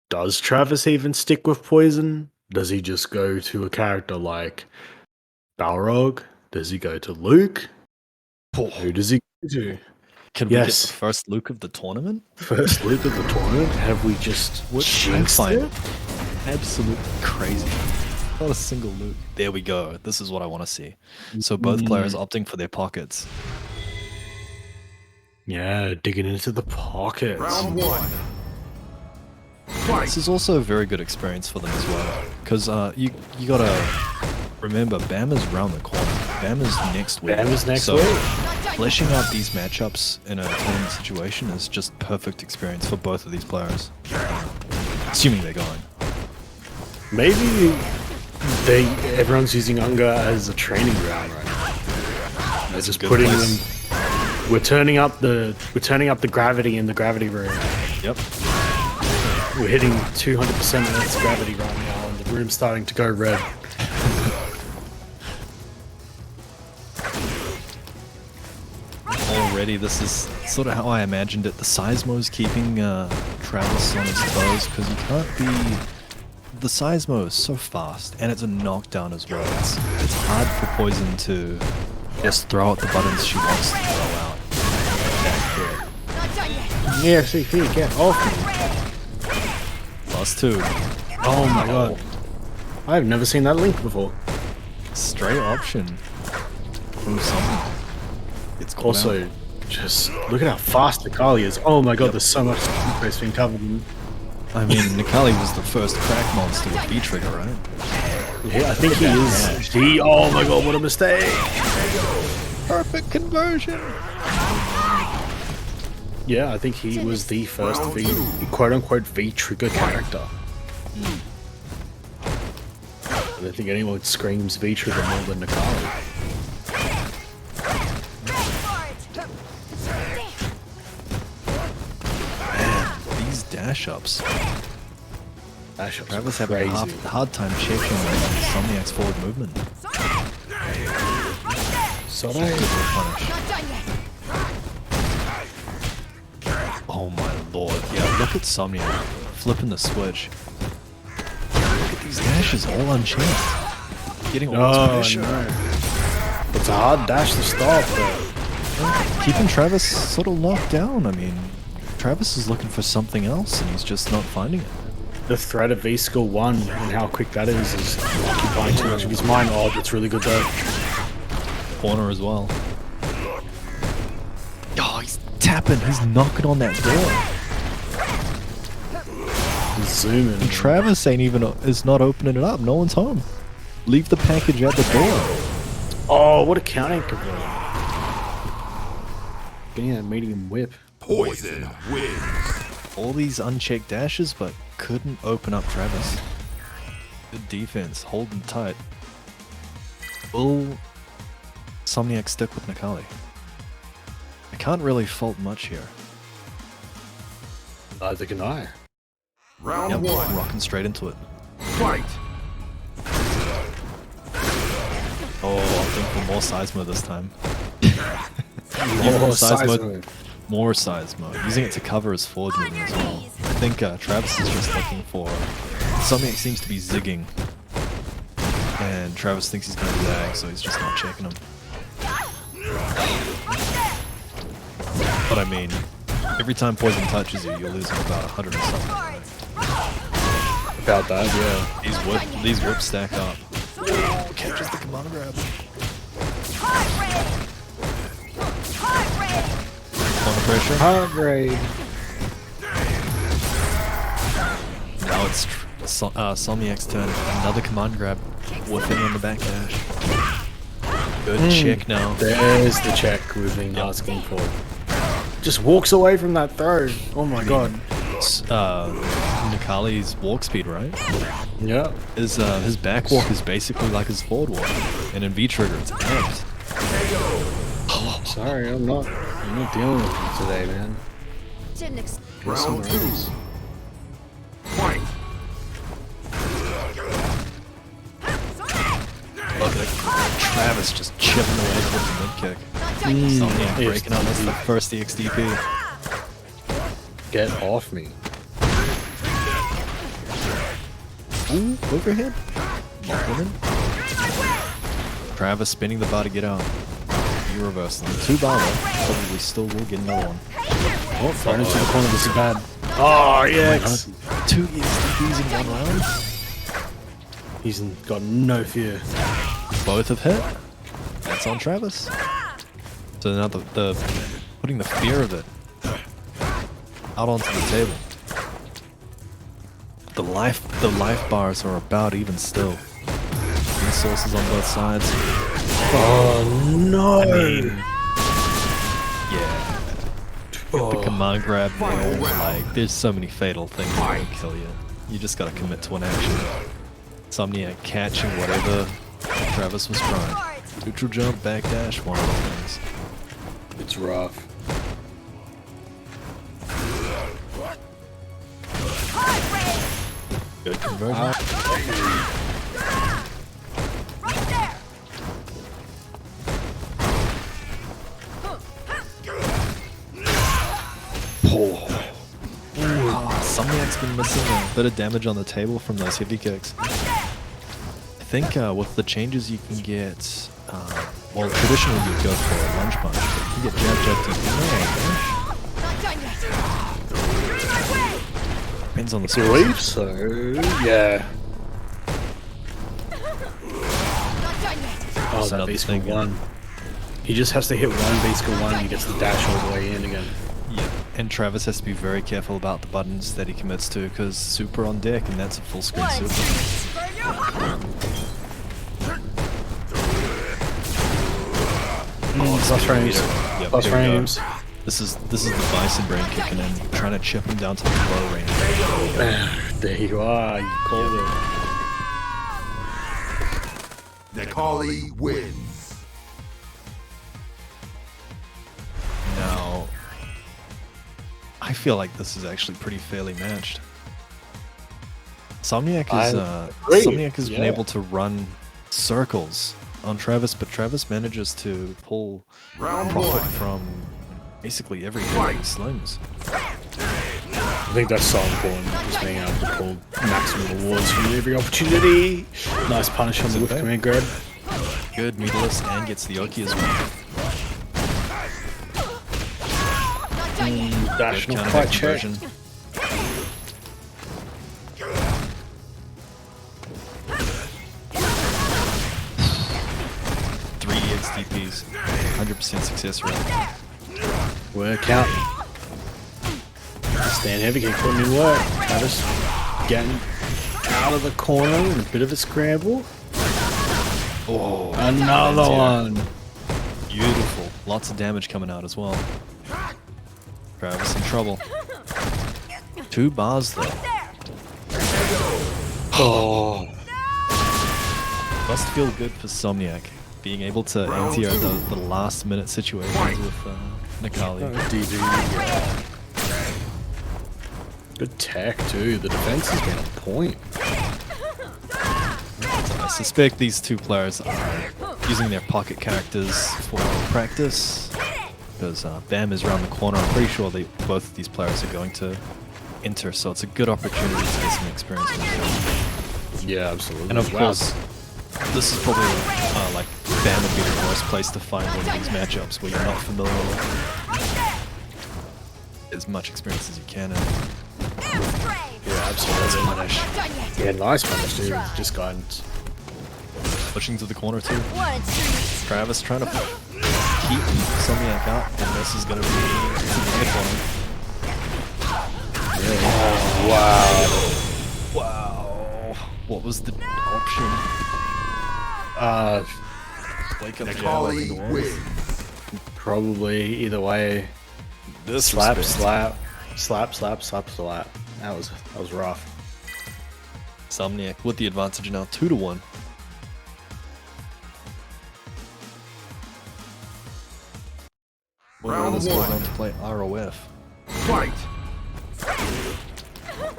does Travis even stick with Poison? Does he just go to a character like Balrog? Does he go to Luke? Who does he go to? Can we get Yes. the first Luke of the tournament? First Luke of the tournament? Have we just jinxed find it? Absolutely crazy. Not a single Luke. There we go. This is what I want to see. So both players opting for their pockets. Yeah, digging into the pockets. Round one. Fight. This is also a very good experience for them as well, because you gotta remember, Bam is round the corner. Bam is next week. Bam is next so week. fleshing out these matchups in a tournament situation is just perfect experience for both of these players. Assuming they're going. Maybe everyone's using UNGA as a training ground right now. They're That's a just good putting place. them We're turning up the gravity in the gravity room. Yep. We're hitting 200% of its gravity right now, and the room's starting to go red. Already, this is sort of how I imagined it. The Seismo's keeping Travis on his toes because you can't be. The Seismo is so fast, and it's a knockdown as well. It's hard for Poison to just throw out the buttons she wants to throw out. Yeah, SFV, get off me. +2. Oh my god. I've never seen that link before. Straight option from someone. It's called Also, out. just look at how fast Necalli is. Oh my god, there's so much space being covered in. I mean, Necalli was the first crack monster with V-Trigger, right? Yeah, I think he is. Oh my god, what a mistake! Perfect conversion! Yeah, I think he was the first quote-unquote V-Trigger character. I don't think anyone screams V-Trigger more than Necalli. These dash-ups. Dash-ups Travis are having crazy. a hard time checking Somniac's forward movement. Sorry. Punish. Oh my lord. Yeah, look at Somniac flipping the switch. Look at these dashes all unchecked. Getting all this pressure. No. It's a hard dash to stop, but Keeping Travis sort of locked down. I mean, Travis is looking for something else and he's just not finding it. the threat of V-Skill 1 and how quick that is occupying too much of his mind. Oh, that's really good though. Corner as well. Oh, he's tapping. He's knocking on that door. He's zooming. And Travis is not opening it up. No one's home. Leave the package at the door. Oh, what a counting convert. Getting that medium whip. Poison wins. All these unchecked dashes, but couldn't open up Travis. Good defense, holding tight. Will Somniac stick with Necalli? I can't really fault much here. Neither can I. Round Yep, one. rocking straight into it. Fight. Oh, opting for more Seismo this time. More Seismo. More Seismo. Using it to cover his forward movement as well. I think Travis is just looking for... Somniac seems to be zigging. And Travis thinks he's going to zag, so he's just not checking him. But I mean, every time Poison touches you, you're losing about 100 or something. About that, yeah. These whips stack up. Oh, catches the command grab. Corner pressure. Hard raid. Now it's Somniac's turn. Another command grab. Whipping on the backdash. Good check now. There's the check we've been asking for. Just walks away from that throw. Oh my god. It's Necalli's walk speed, right? Yeah. His back walk is basically like his forward walk. And in V-Trigger, it's amped. Sorry, I'm not dealing with you today, man. Round two. Fight. Look at Travis just chipping away with the mid kick. Somniac breaking up as the first EXDP. Get off me. Ooh, overhead. Woman. Travis spinning the bar to get out. You reverse them. 2 bar though. Probably still will get another one. Oh, thrown into the corner. This is bad. Oh, yes. 2 EXDPs in 1 round. He's got no fear. Both have hit. That's on Travis. So now the putting the fear of it out onto the table. The life bars are about even still. Resources on both sides. Oh no! I mean, yeah. Get the command grab there. Like, there's so many fatal things that will kill you. You just gotta commit to an action. Somniac catching whatever Travis was trying. Neutral jump, backdash, one of the things. It's That's rough. Good conversion. Right there. Somniac's been missing a bit of damage on the table from those heavy kicks. I think with the changes you can get, well, traditionally you'd go for a lunge punch, but you can get jab to Not done yet. depends on the I skill. believe so. Yeah. Not done yet. Oh, Set that up the B skill thing. 1. He just has to hit one B skill 1 and he gets the dash all the way in again. Yeah, and Travis has to be very careful about the buttons that he commits to, because super on deck, and that's a full screen One, super. two, burn your heart. Plus frames. Yep, Plus here we go. frames. This is the Bison brain kicking in, trying to chip him down to the low range. There you are. You called it. Necalli wins. Now, I feel like this is actually pretty fairly matched. Somniac has been able to run circles on Travis, but Travis manages to pull Round profit one. from basically every hit he slings. I think that's so important, just being able to pull maximum rewards from every opportunity. Nice punish on the whiff command grab. Good meterless and gets the Oki as well. Dash Good not counter quite hit checked. conversion. Three XTPs, 100% success rate. Work out. Stand heavy, can put in work. Travis getting out of the corner in a bit of a scramble. Oh, Another one. beautiful. Lots of damage coming out as well. Travis in trouble. 2 bars though. Oh. Must feel good for Somniac being able to anti the last minute situations with Necalli. DD. Yeah. Good tech too. The defense has been on point. I suspect these two players are using their pocket characters for practice, because Bam is around the corner. I'm pretty sure both of these players are going to enter, so it's a good opportunity to get some experience with them. Yeah, absolutely. And of course, this is probably like Bam would be the worst place to find one of these matchups where you're not familiar with as much experience as you can. Yeah, absolutely. Punish. Yeah, nice punish too. Just guidance. Pushing to the corner too. 1, 2, Travis trying to keep Somniac out, and this is going to be the corner. Wow. Wow. What was the option? Wake up jab, I think it Necalli was. wins. Probably either way. This Slap, respect. slap, slap. That was rough. Somniac with the advantage now, 2-1. Round This goes one. on to play ROF. Fight.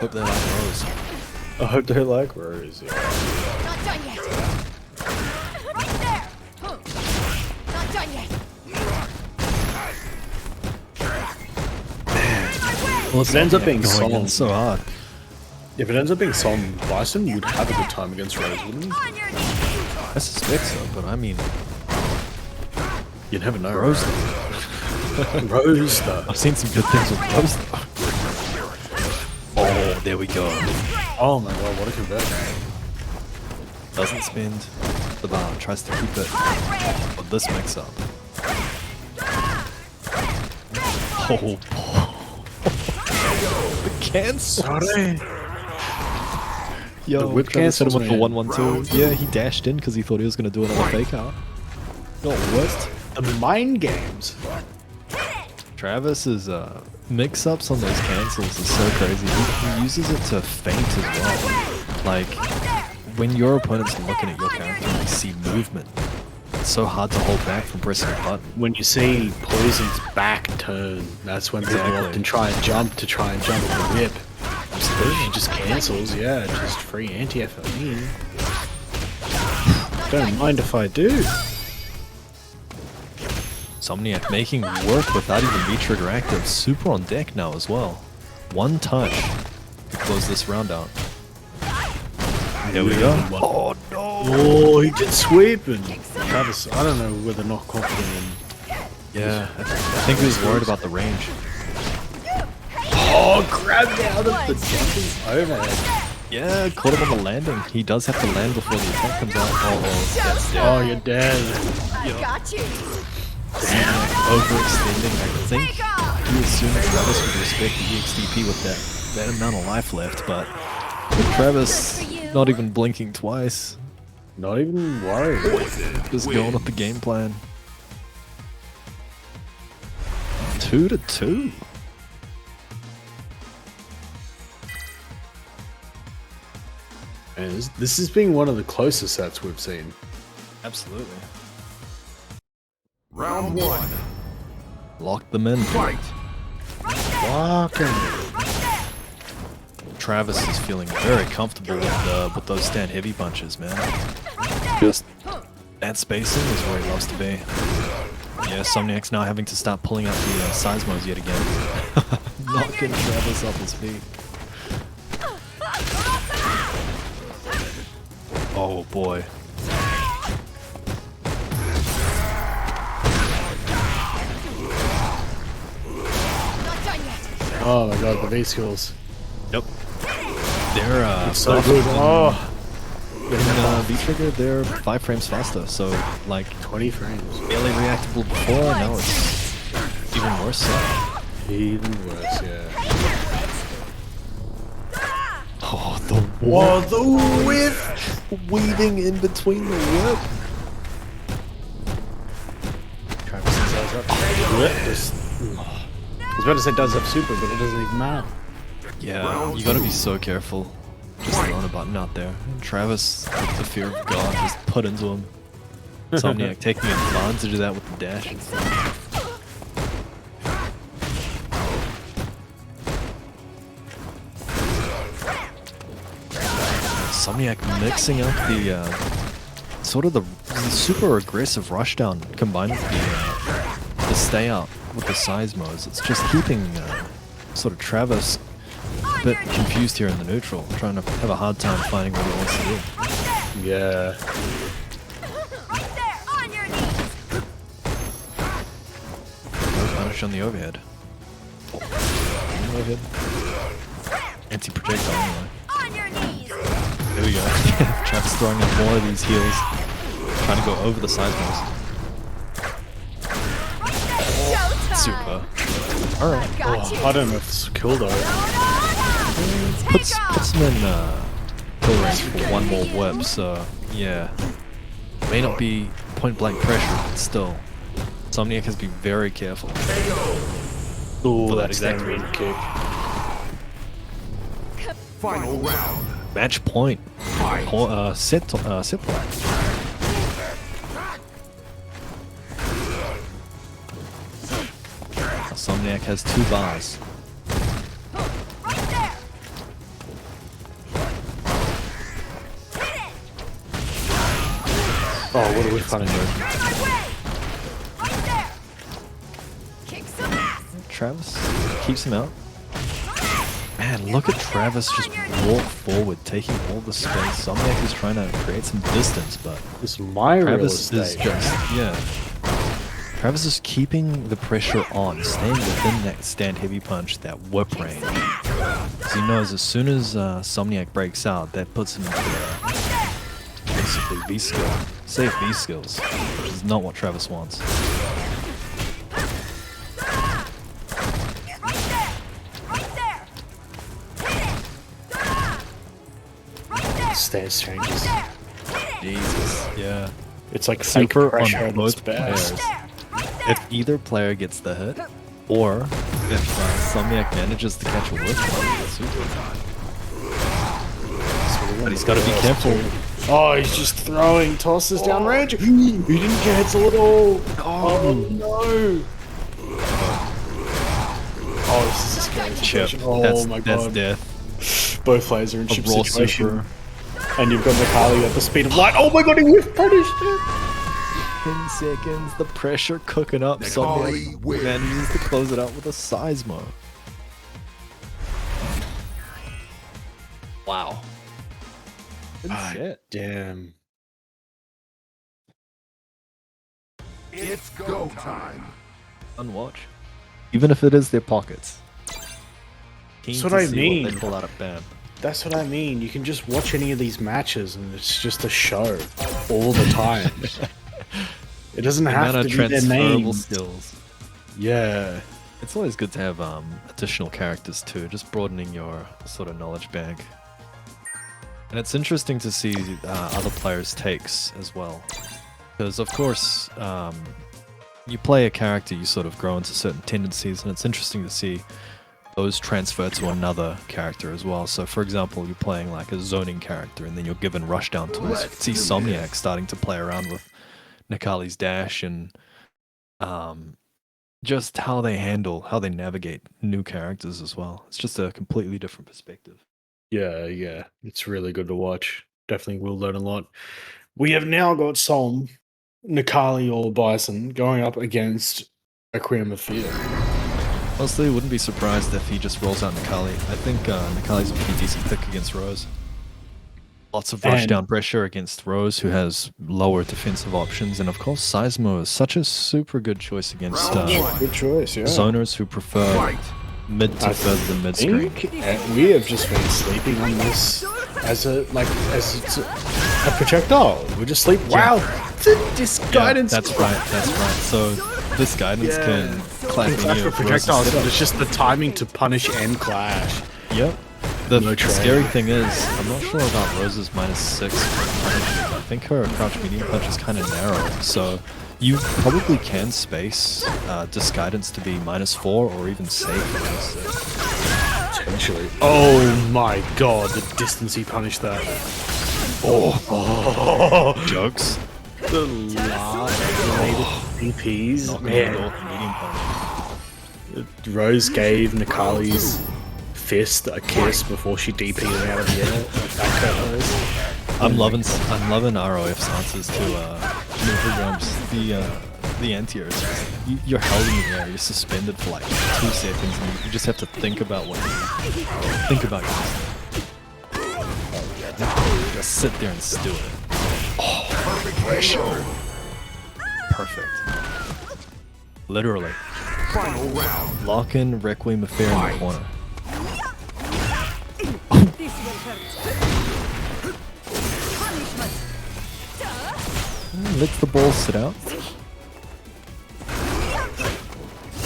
Hope they like Rose. I hope they like Rose. Yeah. not done yet. There. Not done yet. Well, if it ends up being Going in Som, so hard. if it ends up being Som, Bison would have a good time against Rose, wouldn't he? On your knees. I suspect so, but I mean, You never know. Rose. Rose though. I've seen some good things with Rose. Oh, there we go. Oh my god, what a conversion. Doesn't spend the bar, tries to keep it. But this mix up. Oh, the cancel. Sorry. Yo, The whip Travis hit him with the cancels, 1-1-2. Yeah, he dashed in because he thought he was going to do another fake out. No, what? The mind games. Travis's mix-ups on those cancels is so crazy. He uses it to feint as well. Like, when your opponent's looking at your character and they see movement, It's so hard to hold back from pressing a button. When you see Poison's back turn, that's when people Exactly. often try and jump with the whip. She just cancels, yeah, just free anti-FOE. Don't mind if I do. Somniac making work without even V-trigger active. Super on deck now as well. One touch to close this round out. There we go. Oh no! Oh, he did sweep, and Travis, I don't know whether not confident in. Yeah, I think he was worried about the range. Oh, grabbed out of the jumping overhead. Yeah, caught him on the landing. He does have to land before the attack comes out. Oh, that's dead. Oh, you're dead. I got you. Overextending. I think he assumed Travis would respect the EXDP with that amount of life left, but with Travis not even blinking twice, Not even worried. just going with the game plan. 2-2. And this has been one of the closest sets we've seen. Absolutely. Round 1. Lock them in. Fight. Fucking. Travis is feeling very comfortable with those stand heavy punches, man. Just that spacing is where he loves to be. Yeah, Somniac's now having to start pulling out the seismos yet again. Knocking Travis off his feet. Oh boy. Not done yet. Oh my god, the V skills. Yep. They're So good. Oh, in V-Trigger, they're 5 frames faster, so like 20 frames. barely reactable before, now it's even worse. Even worse, yeah. Oh, the Whoa, the whip! weaving in between the whip. Travis does up. Whip just. I was about to say does up super, but it doesn't even matter. Yeah, you gotta be so careful. Just throwing a button out there. Travis, with the fear of God, just put into him. Somniac taking advantage of that with the dash. Somniac mixing up the sort of the super aggressive rushdown combined with the stay out with the seismos. It's just keeping sort of Travis a bit confused here in the neutral, trying to have a hard time finding what he wants to do. Yeah. Right there, on your knees. No punish on the overhead. Overhead. Anti-projectile anyway. On your knees. There we go. Travis throwing up more of these heals, trying to go over the seismos. Showtime. Super. Alright. Got you. I don't know if it's a kill though. Puts him in kill range for one more whip, so yeah. May not be point blank pressure, but still. Somniac has to be very careful. Ooh, For that that's exact that reason. kick. Final round. Match point. Fight. Set point. Somniac has 2 bars. Right there. Oh, what a whip punish. Right there. Kick some ass. Travis keeps him out. Man, look at Travis just walk forward, taking all the space. Somniac is trying to create some distance, but This is my real Travis is estate. just, yeah. Travis is keeping the pressure on, staying within that stand heavy punch, that whip range. Because he knows as soon as Somniac breaks out, that puts him into basically V skill. Safe V skills, which is not what Travis wants. Stance changes. Jesus, yeah. It's like fake Super pressure on at its both best. players. If either player gets the hit, or if Somniac manages to catch a whip, it's super. But he's got to be careful. Oh, he's just throwing tosses down range. He didn't cancel at all. Oh no. Oh, this is a scary situation. Oh my god. That's death. Both players are in A chip raw situation. super. And you've got Necalli at the speed of light. Oh my god, he whiff punished it. 10 seconds, the pressure cooking up. Necalli Somniac wins. manages to close it out with a seismo. Wow. Good shit. Damn. It's go time. Unwatch. Even if it is their pockets. Keen That's what to I see mean. What they pull out of BAM. That's what I mean. You can just watch any of these matches and it's just a show all the time. It doesn't The have amount to of be their transferable names. skills. Yeah. It's always good to have additional characters too, just broadening your sort of knowledge bank. And it's interesting to see other players' takes as well. Because of course, you play a character, you sort of grow into certain tendencies, and it's interesting to see those transfer to another character as well. So for example, you're playing like a zoning character, and then you're given rushdown tools. You can see Somniac starting to play around with Necalli's dash and just how they navigate new characters as well. It's just a completely different perspective. Yeah. It's really good to watch. Definitely will learn a lot. We have now got Necalli or Bison going up against Requiem of Fear. Honestly, wouldn't be surprised if he just rolls out Necalli. I think Necalli's a pretty decent pick against Rose. Lots of rushdown pressure against Rose, who has lower defensive options, and of course Seismo is such a super good choice against Good choice, yeah. zoners who prefer mid to further than mid screen. We have just been sleeping on this as it's a projectile. We just sleep. Wow, this guidance. That's right. So this guidance can clap It's in actual you. projectiles, but it's just the timing to punish and clash. Yep. The No trade. scary thing is, I'm not sure about Rose's -6. I think her crouch medium punch is kind of narrow, so you probably can space this guidance to be -4 or even safe. Potentially. Oh my god, the distance he punished that. Oh. Jokes. The last DPs. Not Man. medium punch. Rose gave Necalli's fist a kiss before she DP'd him out of the air. That cut Rose. I'm loving ROF's answers to Rupps. The anti-air is just, you're held in the air, you're suspended for like 2 seconds, and you just have to think about what you think about yourself. Just sit there and stew it. Oh, pressure. Perfect. Literally. Final round. Lock in Requiem Affair in the corner. Lets the ball sit out.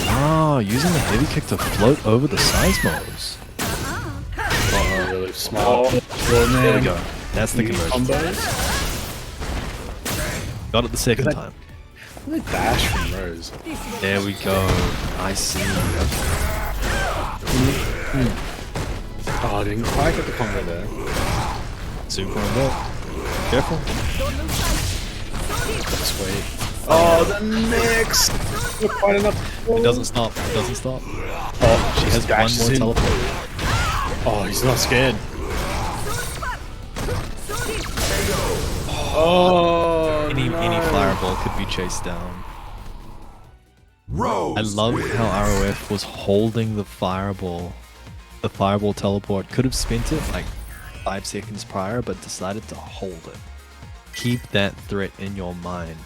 Ah, using the heavy kick to float over the seismos. Oh, really smart. There we go. That's the conversion. Combos. Got it the second time. Look at the dash from Rose. There we go. I see. Oh, I didn't quite get the combo there. Super on that. Careful. Sweet. Oh, the mix! Not quite enough. It doesn't stop. It doesn't stop. Oh, She has one dashes more in. teleport. Oh, he's not scared. Oh, Any fireball could be chased down. Rose. I love how ROF was holding the fireball. The fireball teleport. Could have spent it like 5 seconds prior, but decided to hold it. Keep that threat in your mind.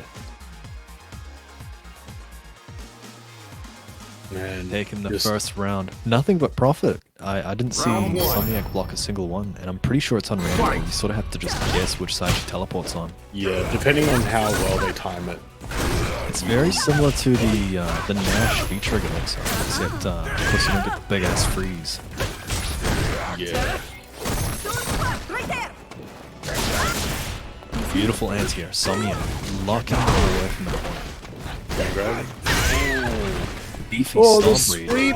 man. Taking the Just- first round. Nothing but profit. I didn't see Round one. Somniac block a single one, and I'm pretty sure it's unrandom. You sort of have to just guess which side she teleports on. Yeah, depending on how well they time it. It's very similar to the Nash V-Trigger mix, except of course you don't get the big ass freeze. Yeah. Right there. Beautiful anti-air. Somniac locking her away from the corner. Beefy Oh, the stomp read. sweep!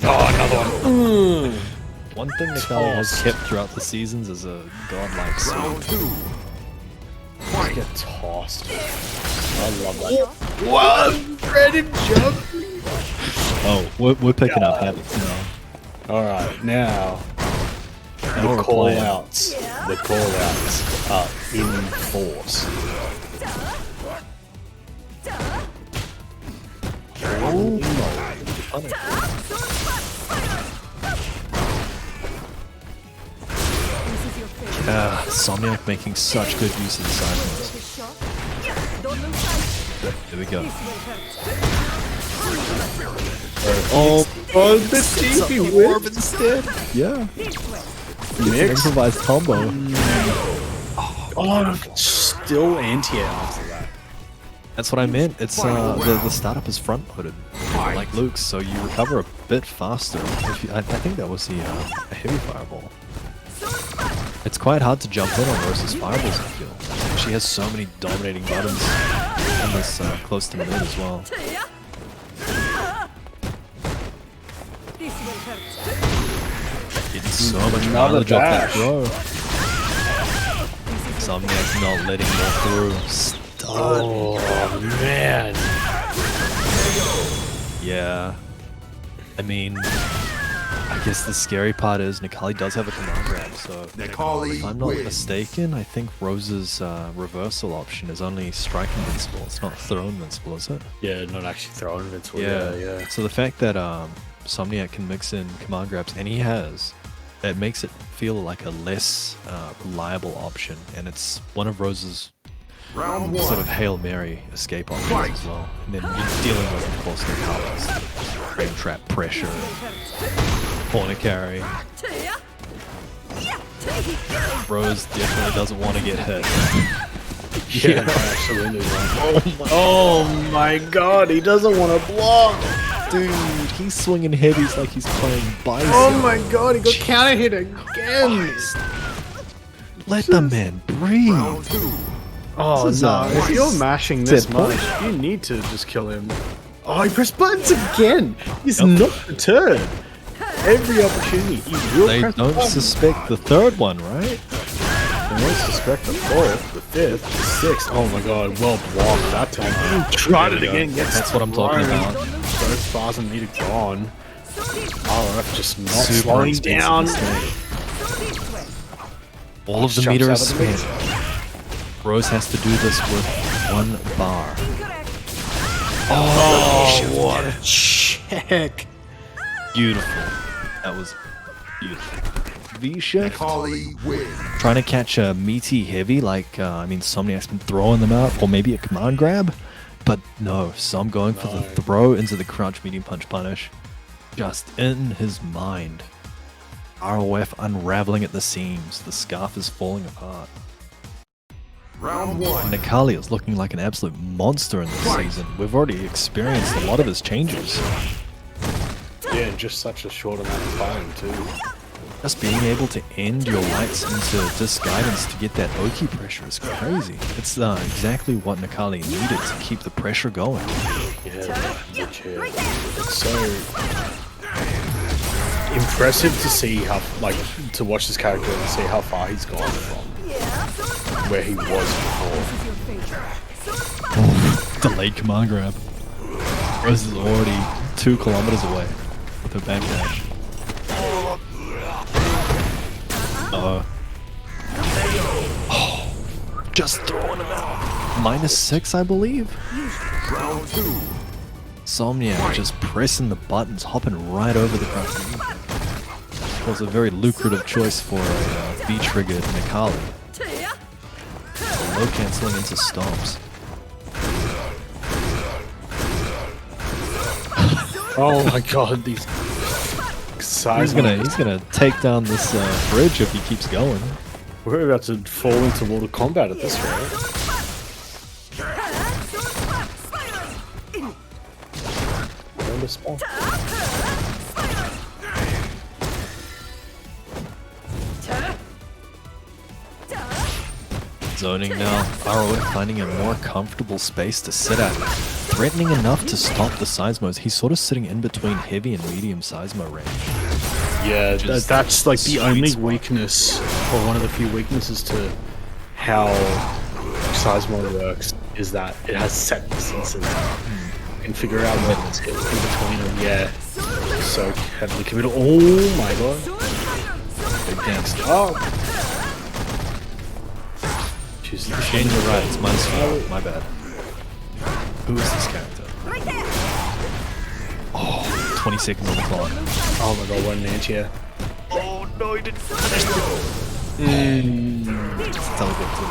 Oh, another one. One thing Necalli has kept throughout the seasons is a godlike Round sweep. two. get tossed. I love that. What? Random jump. Oh, we're picking up habits now. Alright, now Now the we're call playing. outs. The call outs are in force. Oh Somniac making such good use of the sideways. There we go. Oh, the TV whip instead. Yeah. mix. Improvised combo. Oh, still anti-air after that. That's what I meant. It's the startup is front loaded, like Luke's, so you recover a bit faster. If you, I think that was the a heavy fireball. It's quite hard to jump in on Rose's fireballs, I feel. She has so many dominating buttons in this close to mid as well. Getting so much mileage off that throw. Somniac's not letting more through. Oh man. Yeah. I mean, I guess the scary part is Necalli does have a command grab, so Necalli if I'm not wins. mistaken, I think Rose's reversal option is only strike invincible. It's not throw invincible, is it? Yeah, not actually throwing invincible. Yeah. So the fact that Somniac can mix in command grabs, and he has, it makes it feel like a less reliable option, and it's one of Rose's Round sort one. of Hail Mary escape options as well. And then you're dealing with, of course, the colors, frame trap pressure, corner carry. Rose definitely doesn't want to get hit. Yeah, no, absolutely. Oh my god, he doesn't want to block. Dude, he's swinging heavies like he's playing Bison. Oh my god, he got counter hit again. Let the man breathe. Round two. Oh This is, no, if you're this is mashing this tip much, point. you need to just kill him. Oh, he pressed buttons again. He's not deterred. Every opportunity, he will They press don't buttons. suspect the third one, right? They won't suspect the fourth, the fifth, the sixth. Oh my god, well blocked that time. Tried it again. Gets That's what I'm talking thrown. about. Both bars and meter gone. RF just not Super slowing expensive down. mistake. All of the Jumps meter out is of the spent. Rose has to do this with one bar. Oh, what a check. Beautiful. That was beautiful. V-shift. Necalli wins. Trying to catch a meaty heavy like, I mean, Somniac's been throwing them out, or maybe a command grab. But no, Som going for the throw into the crouch medium punch punish. Just in his mind. ROF unraveling at the seams. The scarf is falling apart. Round one. Necalli is looking like an absolute monster in this season. We've already experienced a lot of his changes. Yeah, in just such a short amount of time, too. Just being able to end your lights into disguidance to get that Oki pressure is crazy. It's exactly what Necalli needed to keep the pressure going. Yeah, legit. It's so impressive to see how, like, to watch this character and see how far he's gone from where he was before. Delayed command grab. Rose is already 2 kilometers away with her backdash. Oh, just throwing him out. -6, I believe. Round two. Somniac just pressing the buttons, hopping right over the crouch. It was a very lucrative choice for a V-triggered Necalli. Low cancelling into stomps. Oh my god, these He's gonna take down this bridge if he keeps going. We're about to fall into Mortal Kombat at this rate. On the spot. Zoning now. ROF finding a more comfortable space to sit at. Threatening enough to stop the Seismos. He's sort of sitting in between heavy and medium Seismo range. Yeah, Just that's like the sweet only spot. weakness, or one of the few weaknesses to how Sizemore works is that it has set distances. You can figure out what it's in between them. Yeah. So heavily committed. Oh my god. Big gangster. Oh. She's Shane, you're right. It's -4. My bad. Who is this character? Right there. Oh, 20 seconds on the clock. Oh my god, what an anti-air. Oh no, he didn't finish It's telegraph too.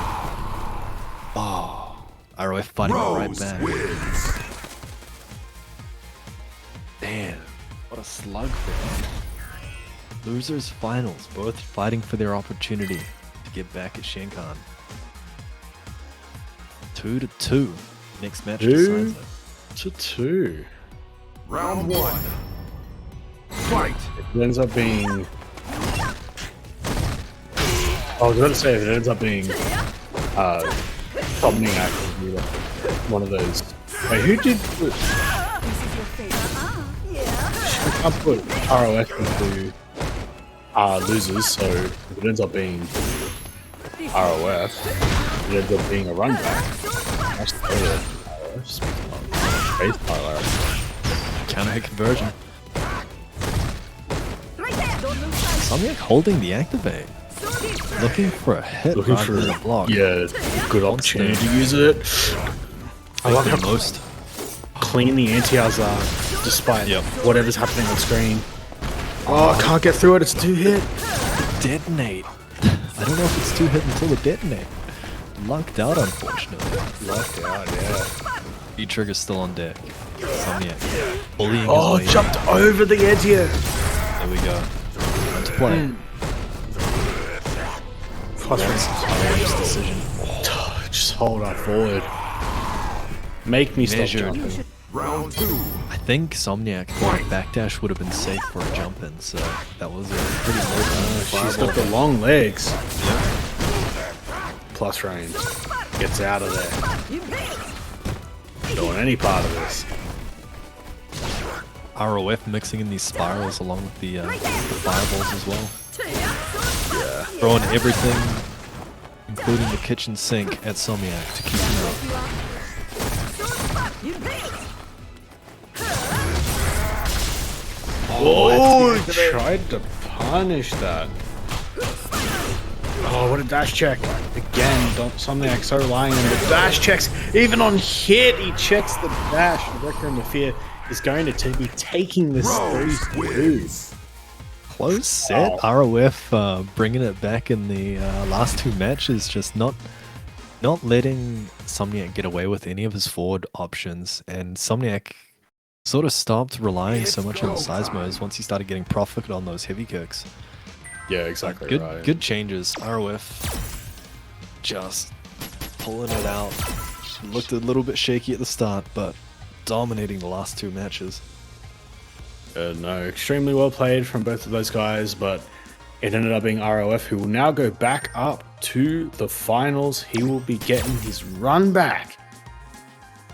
Oh, ROF fighting right Rose back. wins. Damn, what a slugfest. Losers finals, both fighting for their opportunity to get back at Schenkhan. 2-2. Next match decides it. 2-2. Round 1. Fight. It ends up being. I was going to say if it ends up being Somniac would be like one of those. Wait, who did put? I put ROF into losers, so if it ends up being ROF, it ends up being a run back. That's the ROF. Speaking of base pile Counter hit conversion. Somniac holding the activate. Looking for a hit looking rather for than a block. Yeah, good opportunity to use it. I love how most. clean the anti-airs are, despite Yep. whatever's happening on screen. Oh, I can't get through it. It's 2 hit. Detonate. I don't know if it's 2 hit until it detonate. Lucked out, unfortunately. Lucked out, yeah. E-trigger's still on deck. Somniac. Bullying Oh, his way. jumped over the anti-air. There we go. Time to play. Plus ROF's decision. just hold on forward. Make me stop Measured. jumping. Round 2. I think Somniac thought backdash would have been safe for a jump in, so that was a pretty low She's got the long legs. Plus range. Gets out of there. Don't want any part of this. ROF mixing in these spirals along with the fireballs as well. Yeah. Throwing everything, including the kitchen sink, at Somniac to keep him out. Oh, he tried to punish that. Oh, what a dash check. Again, Somniac so relying on the dash checks. Even on hit, he checks the dash. The Wrecker and the Fear is going to be taking this 3-2. Close set. ROF bringing it back in the last 2 matches, just not letting Somniac get away with any of his forward options, and Somniac sort of stopped relying so much on the Seismos once he started getting profit on those heavy kicks. Yeah, exactly Good, right. good changes. ROF just pulling it out. Looked a little bit shaky at the start, but dominating the last 2 matches. No, extremely well played from both of those guys, but it ended up being ROF who will now go back up to the finals. He will be getting his run back.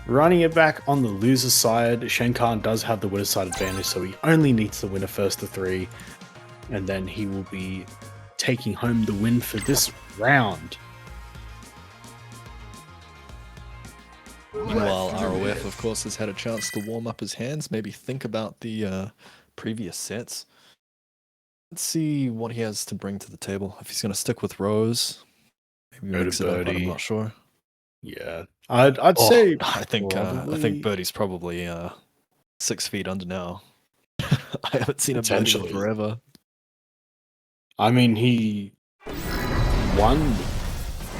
Running it back on the loser side. Schenkhan does have the winner side advantage, so he only needs to win a first to 3. And then he will be taking home the win for this round. Meanwhile, ROF, of course, has had a chance to warm up his hands, maybe think about the previous sets. Let's see what he has to bring to the table. If he's going to stick with Rose, maybe Go to mix it up, but I'm Birdie. not sure. Yeah, I'd say I think probably- Birdie's probably 6 feet under now. I haven't seen a Birdie in Potentially. forever. I mean, he won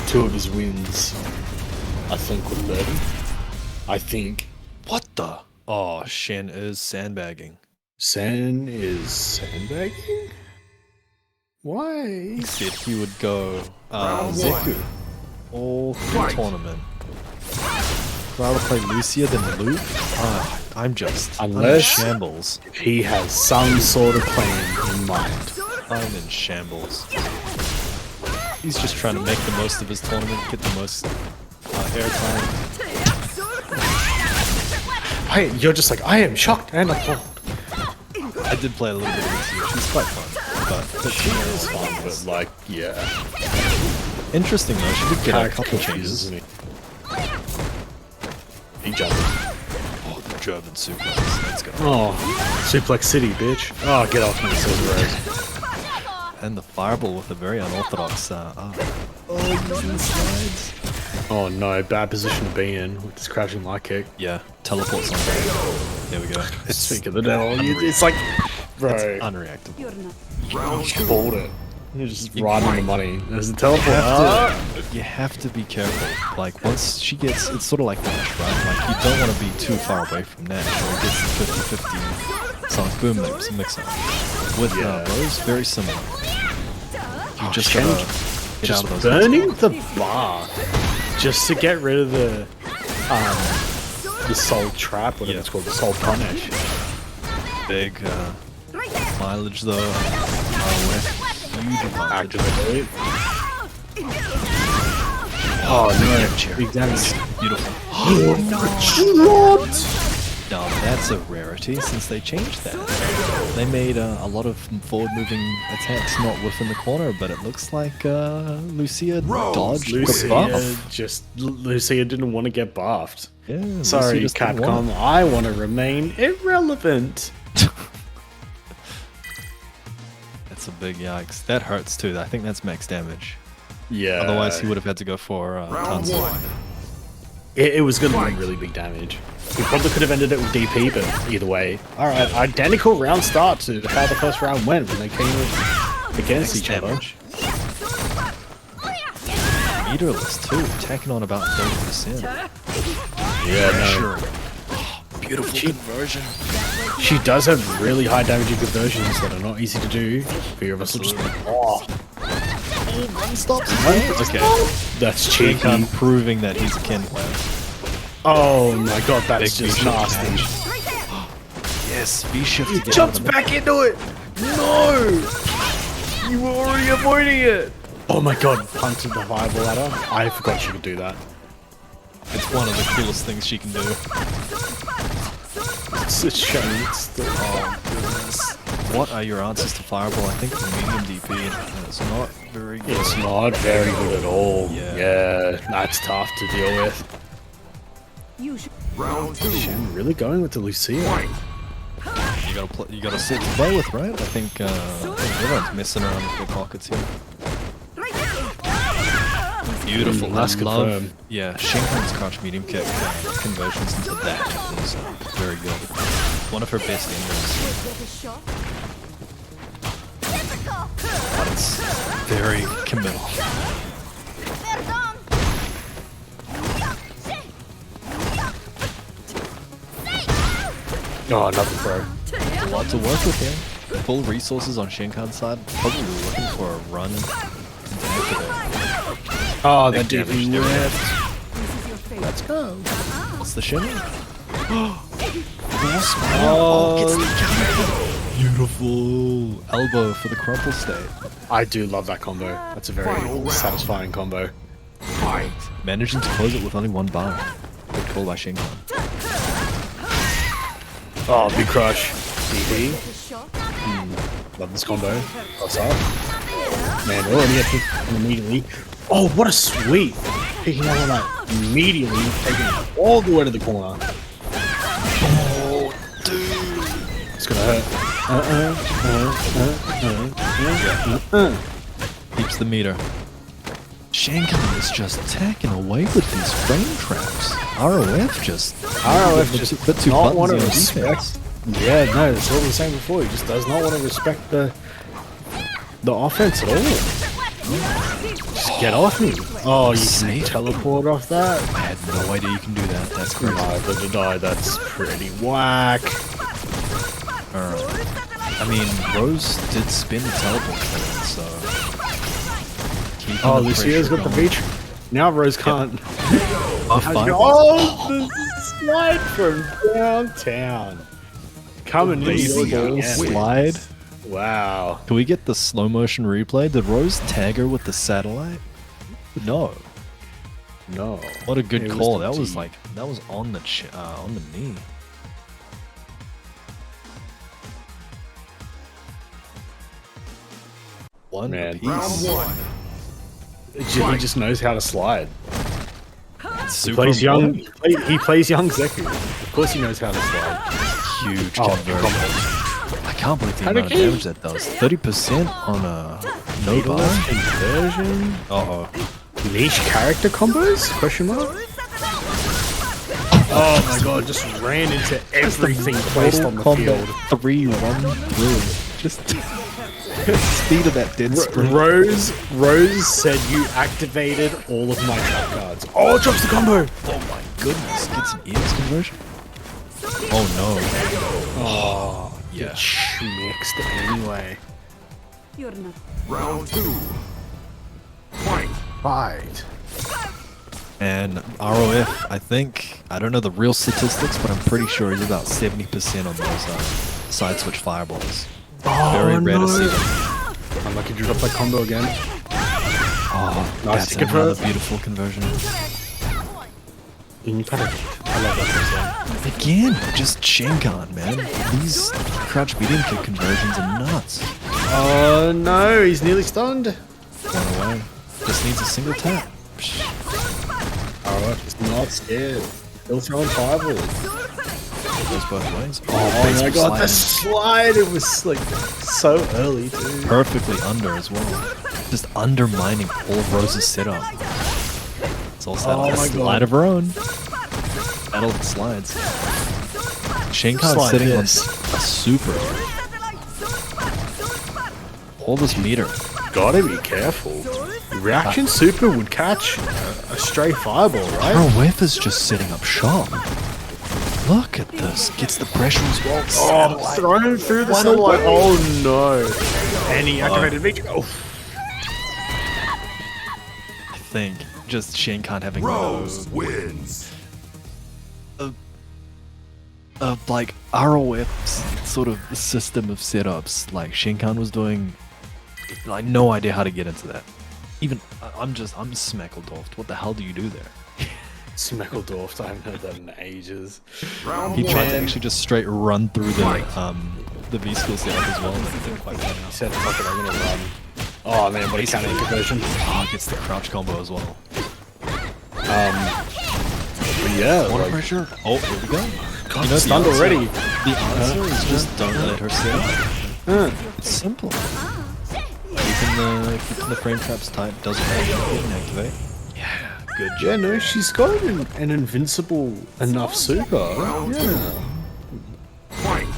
2 of his wins, I think, with Birdie. I think What the? Oh, Shen is sandbagging. Sen is sandbagging? Why? He said he would go Round Zeku all through Fight. tournament. Rather play Lucia than Luke? I'm just I'm in Unless- shambles. He has some sort of plan in mind. I'm in shambles. He's just trying to make the most of his tournament, get the most airtime. Hey, you're just like, I am shocked and appalled. I did play a little bit of Lucia. She's quite fun, but She is fun, but like, yeah. Interesting though, she did get a Character couple changes, changes. isn't he? He jumped. Oh, the German suplex. Let's go. Oh, Suplex City, bitch. Oh, get off me, says Rose. And the fireball with a very unorthodox. Using slides. Oh no, bad position to be in with this crouching light kick. Yeah, teleports on. There we go. Speak of the devil, it's like, bro, Unreactable. You're not. Round two. bought it. You're just right on the money. There's a teleport. You have to be careful. Like once she gets, it's sort of like Nash, right? Like you don't want to be too far away from Nash, or it gets the 50-50 Sonic Boom mix up. With Rose, very similar. You just gotta get out of those. Burning the bar just to get rid of the soul trap, whatever it's called, the soul punish. Big mileage though. Huge advantage. Activate. Oh no, big damage. Beautiful. Now that's a rarity since they changed that. They made a lot of forward-moving attacks not within the corner, but it looks like Lucia dodged the buff. Lucia didn't want to get buffed. Yeah, Sorry, Lucia just didn't want Capcom. I want to remain irrelevant. That's a big yikes. That hurts too. I think that's max damage. Yeah. Otherwise, he would have had to go for Round tons. one. It was going to be really big damage. We probably could have ended it with DP, but either way. Alright, identical round start to how the first round went when they came against each other. Meterless too, tacking on about 30%. Yeah, no. Beautiful conversion. She does have really high damaging conversions that are not easy to do. Fear of us will just One stops. Okay. That's cheeky. Schenkhan proving that he's a Ken player. Oh my god, that's Big just V-shift nasty. Yes, V-shift. He jumps back into it! No! You were already avoiding it! Oh my god, punted the fireball at her. I forgot she could do that. It's one of the coolest things she can do. It's a shame. Oh goodness. What are your answers to fireball? I think the medium DP is not very good. It's not very good at all. Yeah. Yeah, that's tough to deal with. Round two. Shen really going with the Lucia. You gotta sit to play with, right? I think everyone's messing around with their pockets here. Beautiful. That's I love, confirmed. yeah, Schenkhan's crouch medium kick conversions into that is very good. One of her best endings. But it's very committal. Oh, another throw. A lot to work with here. Full resources on Schenkhan's side. Probably looking for a run into Necalli. Oh, Big that damage DP there. whipped. Let's go. What's the shimmy? Beautiful elbow for the crumple state. I do love that combo. That's a very satisfying combo. Fight. Managing to close it with only one bar. Good call by Schenkhan. Oh, big crush. DP. Love this combo. What's up? Man, we're already at it immediately. Oh, what a sweep! Picking up on that immediately, taking it all the way to the corner. Oh, dude! It's gonna hurt. Keeps the meter. Schenkhan is just attacking away with these frame traps. ROF just just put two not want to buttons on defense. respect. Yeah, no, that's what we were saying before. He just does not want to respect the offense at all. Just get off me. Oh, you can teleport off that? I had no idea you can do that. That's crazy. Neither did I. That's pretty whack. Alright. I mean, Rose did spin the teleport for it, so... Oh, Lucia's got the beach. Now Rose can't. Oh, the slide from downtown. Coming in your slide. Wow. Can we get the slow motion replay? Did Rose tag her with the satellite? No. No. What a good It was call. the That was T. like on the knee. One Man. apiece. Round one. He just knows how to slide. He Super plays young. important. He plays young Zeku. Of course, he knows how to slide. Huge Oh, conversion. I can't believe the How amount of did he- damage that does. 30% on a no bar. Conversion. Uh-oh. Niche character combos? Question mark. Oh my god! Just ran into everything placed on the field. 3-1 through. Just speed of that dead sprint. Rose said you activated all of my trap cards. Oh, it drops the combo. Oh my goodness. Gets an EX conversion. Oh no. Oh, Yeah. get schmixed anyway. You're not. Round 2. Fight. Fight. And ROF, I think, I don't know the real statistics, but I'm pretty sure he's about 70% on those side switch fireballs. Oh, Very rare to see them. Unlucky to drop that combo again. Oh, Nice that's to another convert. beautiful conversion. Impact. I love that. Again, just Schenkhan, man. These crouch medium kick conversions are nuts. Oh no, he's nearly stunned. One away. Just needs a single tap. Psh. RF is not scared. Still throwing fireballs. Goes both ways. Oh base my for god, the sliding. slide! It was like so early, too. Perfectly under as well. Just undermining all of Rose's setup. It's also Oh a my slide God. of her own. Battle of the slides. Schenkhan's Slide sitting this. on a super. All this meter. Gotta be careful. Reaction super would catch a stray fireball, right? ROF is just setting up shop. Look at this. Gets the pressure as well. Oh, thrown through the satellite. Oh no. And he activated Reach. Oh. I think just Schenkhan having Rose wins. like ROF's sort of system of setups. Like Schenkhan was doing, like no idea how to get into that. Even I'm Smeckledorf. What the hell do you do there? Smeckledorf, I haven't heard that in ages. Round He 1. tried to actually just straight run through the V skill setup as well, but it didn't quite pan He out. said, fuck it, I'm gonna run. Oh man, what a counter conversion. Oh, gets the crouch combo as well. But yeah, Water like, pressure. Oh, here we go. God, You know, the stunned answer- already. The answer is just don't let her sit. It's simple. Keeping the frame traps tight doesn't hit and activate. Yeah, good job. Yeah, no, she's got an invincible enough super. Yeah. Fight.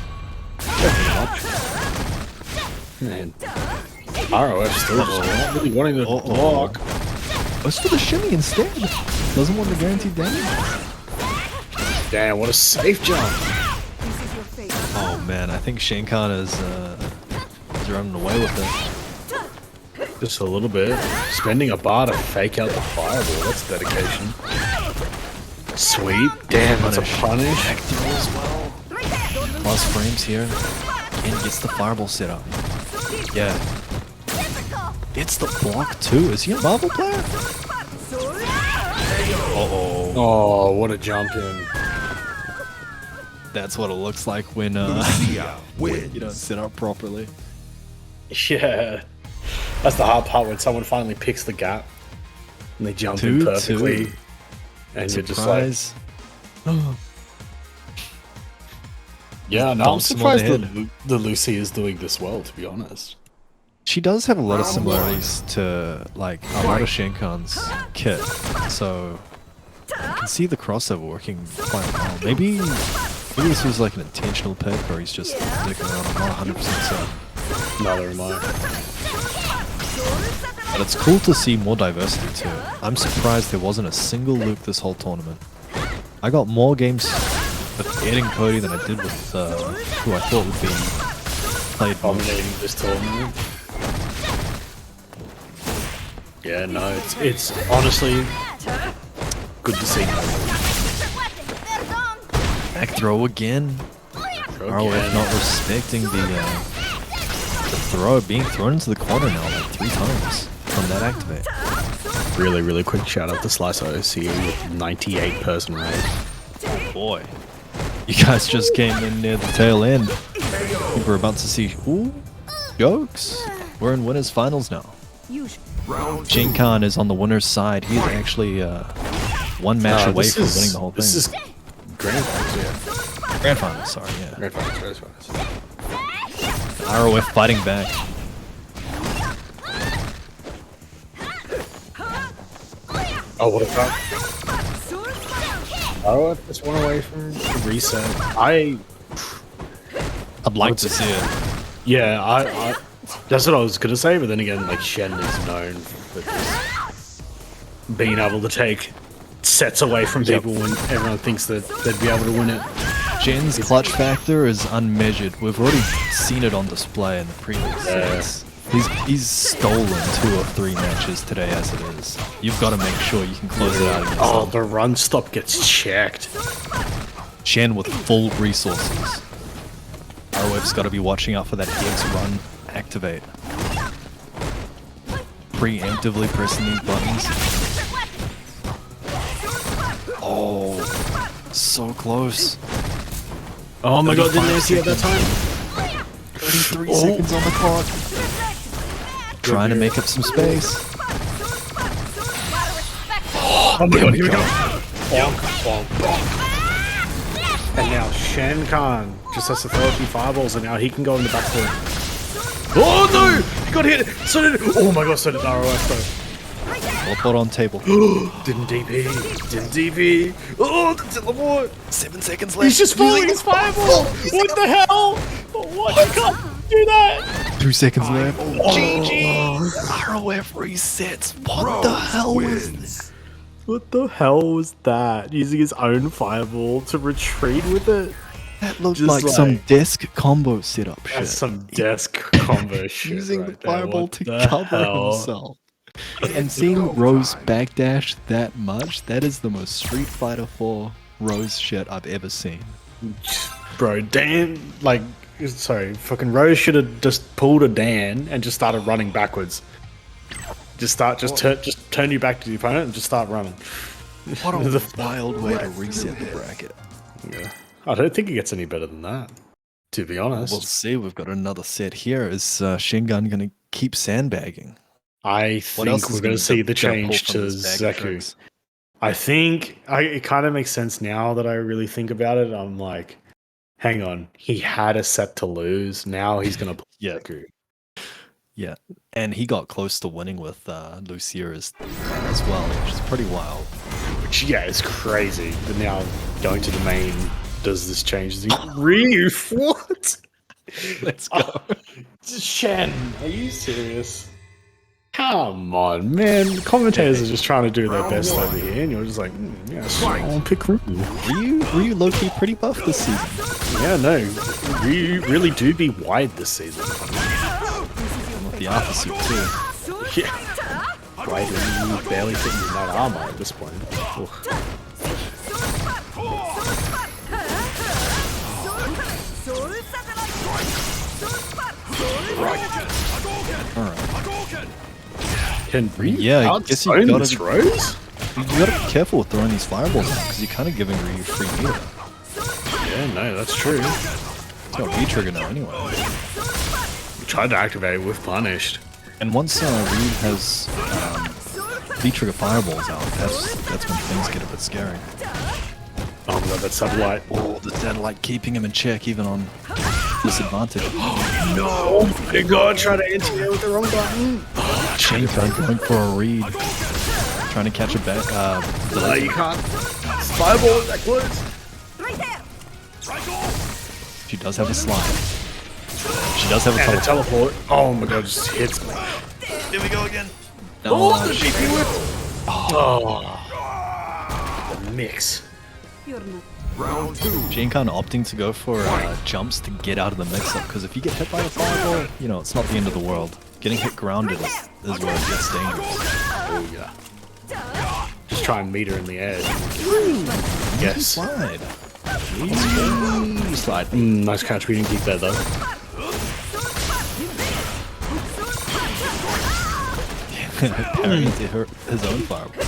Man. ROF still just not really wanting to block. Goes for the shimmy instead. Doesn't want the guaranteed damage. Damn, what a safe jump. Oh man, I think Schenkhan is running away with it. Just a little bit. Spending a bar to fake out the fireball. That's dedication. Sweep. Damn, that's a punish. Back throw as well. Plus frames here. And gets the fireball set up. Yeah. It's the block too. Is he a Marvel player? Uh-oh. Oh, what a jump in. That's what it looks like when Lucia wins. you don't set up properly. Yeah. That's the hard part when someone finally picks the gap and they jump in 2-2. perfectly. And you're just like, Surprise. yeah, no, I'm Bumps him on the surprised head. the Lucy is doing this well, to be honest. She does have a lot of similarities to like a lot of Schenkhan's kit, so you can see the crossover working quite well. Maybe this was like an intentional pick, or he's just dicking around. I'm not 100% certain. Neither am I. But it's cool to see more diversity too. I'm surprised there wasn't a single Luke this whole tournament. I got more games with Ed and Cody than I did with who I thought would be played more. Dominating this tournament. Yeah, no, it's honestly good to see. Back throw again. ROF not respecting the throw, being thrown into the corner now like 3 times from that activate. Really, really quick shout out to Slice OC with 98 person rate. Oh boy. You guys just came in near the tail end. I think we're about to see, ooh, jokes. We're in winners finals now. Round two. Schenkhan is on the winner's side. He's actually one match away from winning the whole thing. This is grand finals, yeah. Grand final, sorry, yeah. Grand finals. ROF fighting back. Oh, what a fuck. Oh, just one away from the reset. I'd like to see it. Yeah, I that's what I was gonna say, but then again, like Shen is known for just being able to take sets away from people when everyone thinks that they'd be able to win it. Shen's clutch factor is unmeasured. We've already seen it on display in the previous sets. He's stolen 2 or 3 matches today as it is. You've got to make sure you can close it out against Oh, them. the run stop gets checked. Shen with full resources. ROF's got to be watching out for that EX run activate. Preemptively pressing these buttons. Oh, so close. Oh my god, didn't I see at that time? 33 seconds on the clock. Trying to make up some space. Oh my god, here we go. Bonk, bonk, bonk. And now Schenkhan just has to throw a few fireballs and now he can go in the back door. Oh no! He got hit! So did... Oh my god, so did ROF though. Teleport on table. Didn't DP. Didn't DP. Oh, the teleport. 7 seconds left. He's just following his fireball. What the hell? What? You can't do that. 2 seconds left. GG. ROF resets. What the hell was this? What the hell was that? Using his own fireball to retreat with it? That looked Just like some desk combo setup shit. That's some desk combo shit. Using right the fireball there. to What the cover hell? himself. And seeing Rose backdash that much, that is the most Street Fighter 4 Rose shit I've ever seen. Bro, Dan, like, sorry, fucking Rose should have just pulled a Dan and just started running backwards. Just turn you back to the opponent and just start running. What a wild way to reset the bracket. Yeah. I don't think it gets any better than that, to be honest. We'll see. We've got another set here. Is Schenkhan going to keep sandbagging? I think we're going to see the change to Zeku. I think it kind of makes sense now that I really think about it. I'm like, hang on, he had a set to lose. Now he's going to play Zeku. Yeah, and he got close to winning with Lucia as well, which is pretty wild. Which, yeah, is crazy. But now going to the main, does this change? Ryu, what? Let's go. Shen, are you serious? Come on, man. The commentators are just trying to do their best over here, and you're just like, yeah, I'll pick Ryu. Ryu low-key pretty buff this season. Yeah, no. Ryu really do be wide this season. With the alpha suit, too. Yeah. Why do you barely fit in that armor at this point? Oof. Can Ryu Yeah, I guess you gotta this Rose? You gotta be careful with throwing these fireballs out, because you're kind of giving Ryu free meter. Yeah, no, that's true. It's got V-trigger now anyway. We tried to activate with punished. And once Ryu has V-trigger fireballs out, that's when things get a bit scary. Oh my god, that satellite. Oh, the satellite keeping him in check even on disadvantage. No! Oh my god, trying to anti-air with the wrong button. Schenkhan going for a read. Trying to catch a back. No, you can't. Fireball is that close. Right there. She does have a slide. She does have a And a teleport. teleport. Oh my god, just hits me. Here we go again. Oh, the GP whip! Oh. The mix. You're not. Round two. Schenkhan opting to go for jumps to get out of the mix-up, because if you get hit by a fireball, you know, it's not the end of the world. Getting hit grounded is where it gets dangerous. Oh yeah. Just try and meet her in the air. Yes. Slide. Slide. Nice catch, we didn't keep that though. Parrying into his own fireball.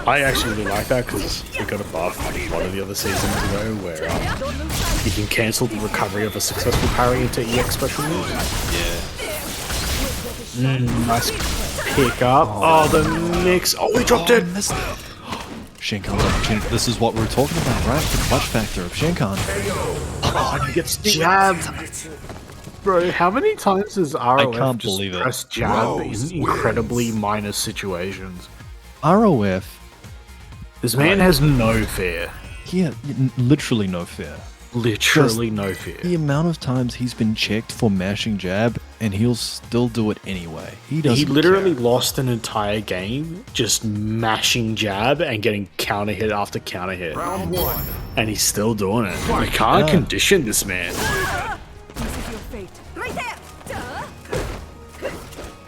I actually really like that because we got a buff one of the other seasons ago where you can cancel the recovery of a successful parry into EX special moves. Yeah. Nice pick up. Oh, the mix. Oh, we dropped it. Schenkhan's opportunity. This is what we're talking about, right? The clutch factor of Schenkhan. Oh, he gets jabbed. Bro, how many times has ROF can't just believe it. pressed jab in incredibly minor situations? ROF, This man has no fear. yeah, literally no fear. Literally no fear. The amount of times he's been checked for mashing jab, and he'll still do it anyway. He doesn't He literally care. lost an entire game just mashing jab and getting counter hit after counter hit. Round 1. And he's still doing it. We can't Yeah. condition this man. This is your fate. Right there.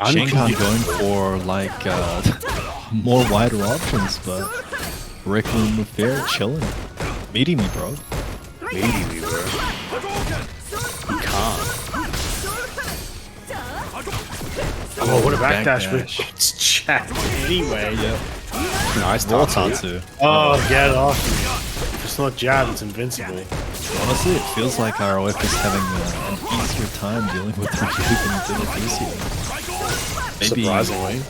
Schenkhan going for like more wider options, but Rec Room with Fair chilling. Meeting me, bro. Meeting me, bro. He can't. Oh, what a backdash, but Backdash. it's jab anyway. Yep. Nice Raw Tatsu. Tatsu. Oh, get off me. If it's not jab, it's invincible. Honestly, it feels like ROF is having an easier time dealing with Ryu than he did at DCU. Maybe Surprisingly.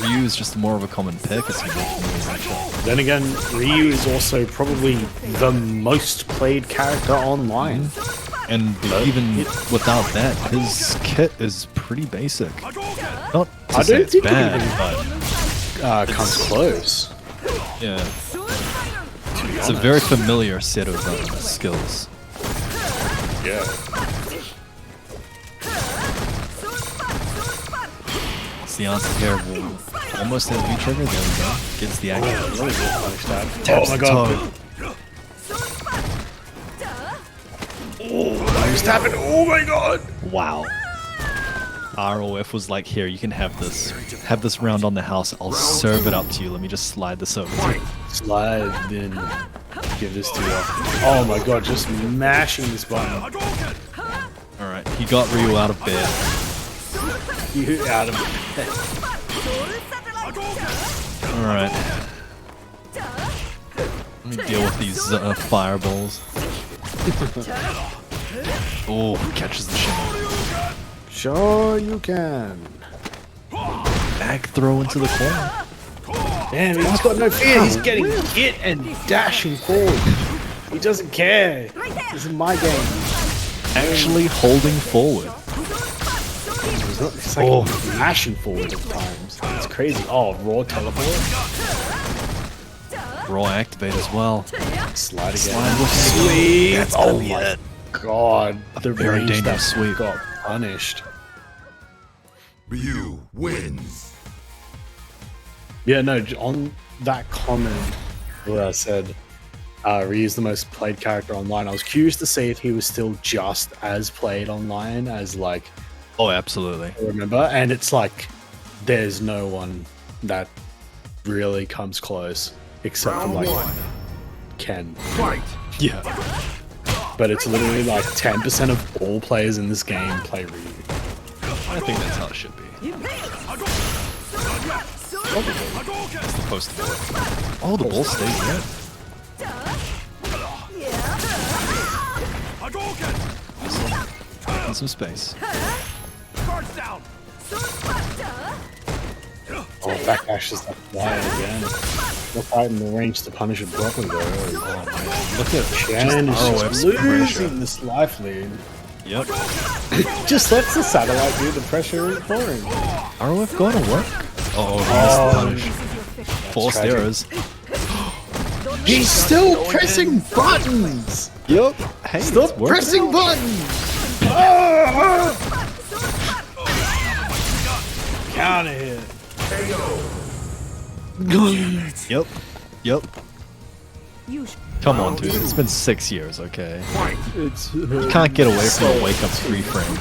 Ryu is just more of a common pick as he goes from the matchup. Then again, Ryu is also probably the most played character online. And even without that, his kit is pretty basic. Not to I say don't it's think it bad, even but comes close. yeah. It's a very familiar set of skills. Yeah. It's the answer here. We'll almost have V-trigger. There we go. Gets the action. Oh Taps my the god. toe. Oh, he's tapping. Oh my god. Wow. ROF was like, here, you can have this. Have this round on the house. I'll serve it up to you. Let me just slide this over to you. Slide, then give this to you. Oh my god, just mashing this button. Alright, he got Ryu out of bed. You out of bed. Alright. Let me deal with these fireballs. Oh, catches the shimmer. Sure you can. Back throw into the corner. Damn, he's got no fear. He's getting hit and dashing forward. He doesn't care. This is my game. Actually holding forward. It's like mashing forward at times. It's crazy. Oh, raw teleport. Raw activate as well. Slide again. Slide with Sweep. That's Oh gonna be my it. god. The very range that dangerous sweep. got punished. Ryu wins. Yeah, no, on that comment where I said Ryu's the most played character online, I was curious to see if he was still just as played online as, like, Oh, absolutely. I remember. And it's like, there's no one that really comes close except for, Round like, 1. Ken. Fight. Yeah. But it's literally like 10% of all players in this game play Ryu. I think that's how it should be. It's supposed to work. Oh, the ball stays there. In some space. Oh, backdash is that flying again. Not quite in the range to punish it properly though. Oh man. Look at Shannon is ROF's just pressure. losing this life lead. Yep. Just lets the satellite do the pressure is pouring. ROF going to work? Oh, he missed the punish. Forced tragic. errors. He's still pressing buttons! Yep. Hey, Stop it's working. pressing buttons! Ah! Counter hit. Yep. Yep. You Come on, dude. It's been 6 years, okay? It's You can't get away from a wake-up free frame.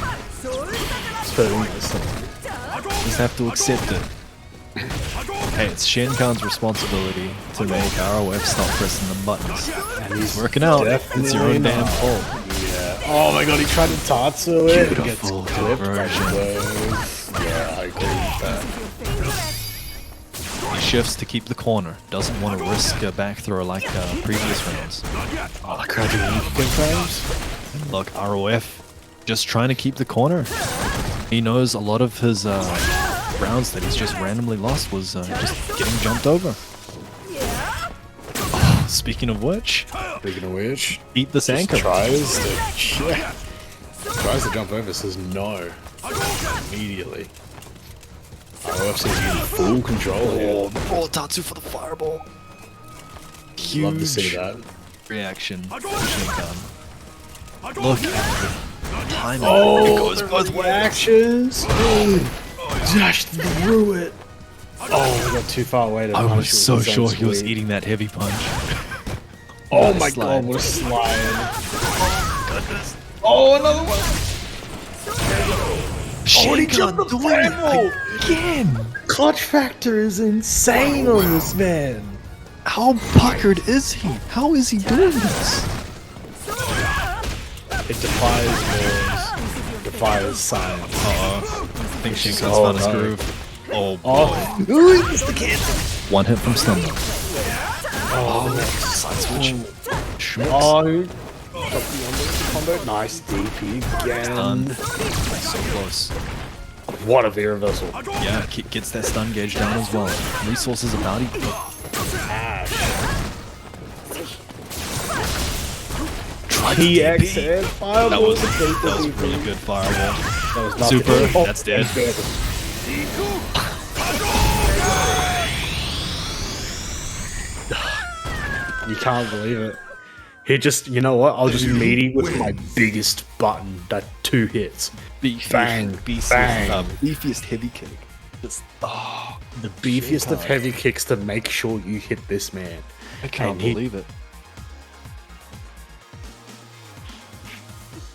hurting myself. You just have to accept it. Hey, it's Schenkhan's responsibility to make ROF stop pressing the buttons. And he's Working out. It's your own damn definitely fault. Yeah. Oh my god, he tried to Tatsu it. He gets Beautiful clipped. conversion. Yeah, I agree with that. He shifts to keep the corner. Doesn't want to risk a back throw like previous rounds. Oh, the cracking confirms. Look, ROF just trying to keep the corner. He knows a lot of his rounds that he's just randomly lost was just getting jumped over. Oh, speaking of which, eat this anchor. Tries to jump over, says no. Immediately. ROF seems to be in full control here. Oh, Tatsu for the fireball. Huge Love to see that. reaction to Schenkhan. Look at the timing. Oh, it goes both ways. Reactions. Dashed through it. Oh, we got too far away to I punish was it so with his own sure he was sweep. eating that heavy punch. Oh Nice my slide. god, what a slide. Oh, another one. Schenkhan doing it again. Clutch factor is insane on this man. How puckered is he? How is he doing this? It defies laws, defies science. I think Schenkhan's Oh, found his no. groove. Oh boy. Oh, ooh, he missed the kid. One hit from stun. Oh, Side switch. Schmicks. oh, got the combo. Nice DP again. Stun. So close. What a V reversal. Yeah, gets that stun gauge down as well. Resources about equal. Ash. Tried to PX DP. and fireball. That was to beat the really DP. good fireball. That was not Super. good. Oh, That's dead. You can't believe it. He just, you know what? I'll just meaty with my biggest button. That 2 hits. Bang, bang. Beefiest heavy kick. Just, oh, The beefiest of heavy kicks to make sure you hit this man. I can't And he- believe it.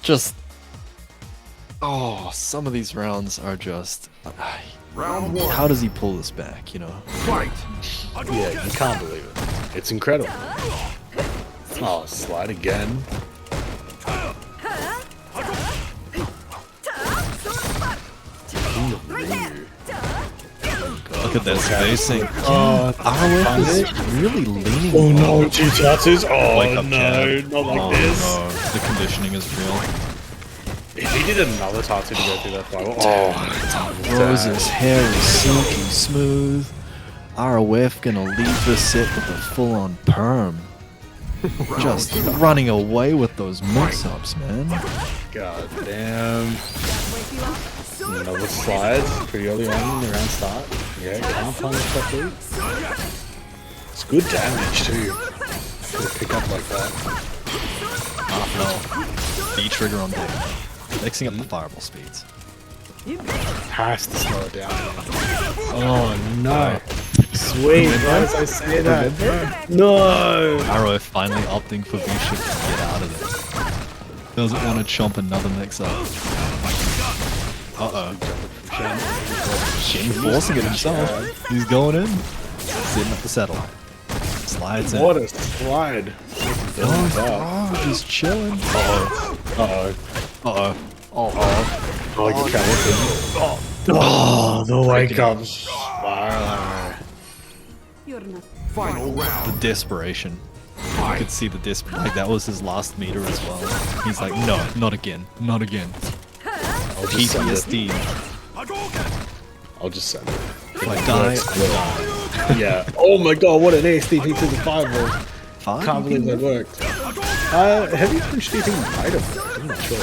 Just, oh, some of these rounds are just. Round 1. How does he pull this back? You know. Fight. Yeah, you can't believe it. It's incredible. Oh, slide again. Look at this spacing. Oh, ROF is really leaning. oh no, forward. 2 tattoos. Oh Wake up, no, Chad. not like Oh, this. no. The conditioning is real. If he did another tattoo to go through that fight, oh, Rose's hair is silky smooth. ROF gonna leave this set with a full-on perm. Just running away with those mix-ups, man. God damn. Another slide pretty early on in the round start. Yeah, can't punish properly. It's good damage too. To pick up like that. B trigger on deck. Mixing up the fireball speeds. Has to slow it down. Oh no. Sweet, why did I say that? No! ROF finally opting for V-shift to get out of there. Doesn't want to chomp another mix-up. Uh-oh. Shen forcing it himself. He's going in. Sitting up the satellite. Slides in. What a slide. Oh, just chilling. Uh-oh. Uh-oh. Uh-oh. Oh, you can't. Oh, the wake up. You're not. Final round. The desperation. You could see the like that was his last meter as well. He's like, no, not again, not again. I'll just send it. PTSD. I'll just send it. If I die, I die. Yeah. Oh my god, what an ASDP to the fireball. Fine. Can't believe that worked. Have you pushed anything item? I'm not sure.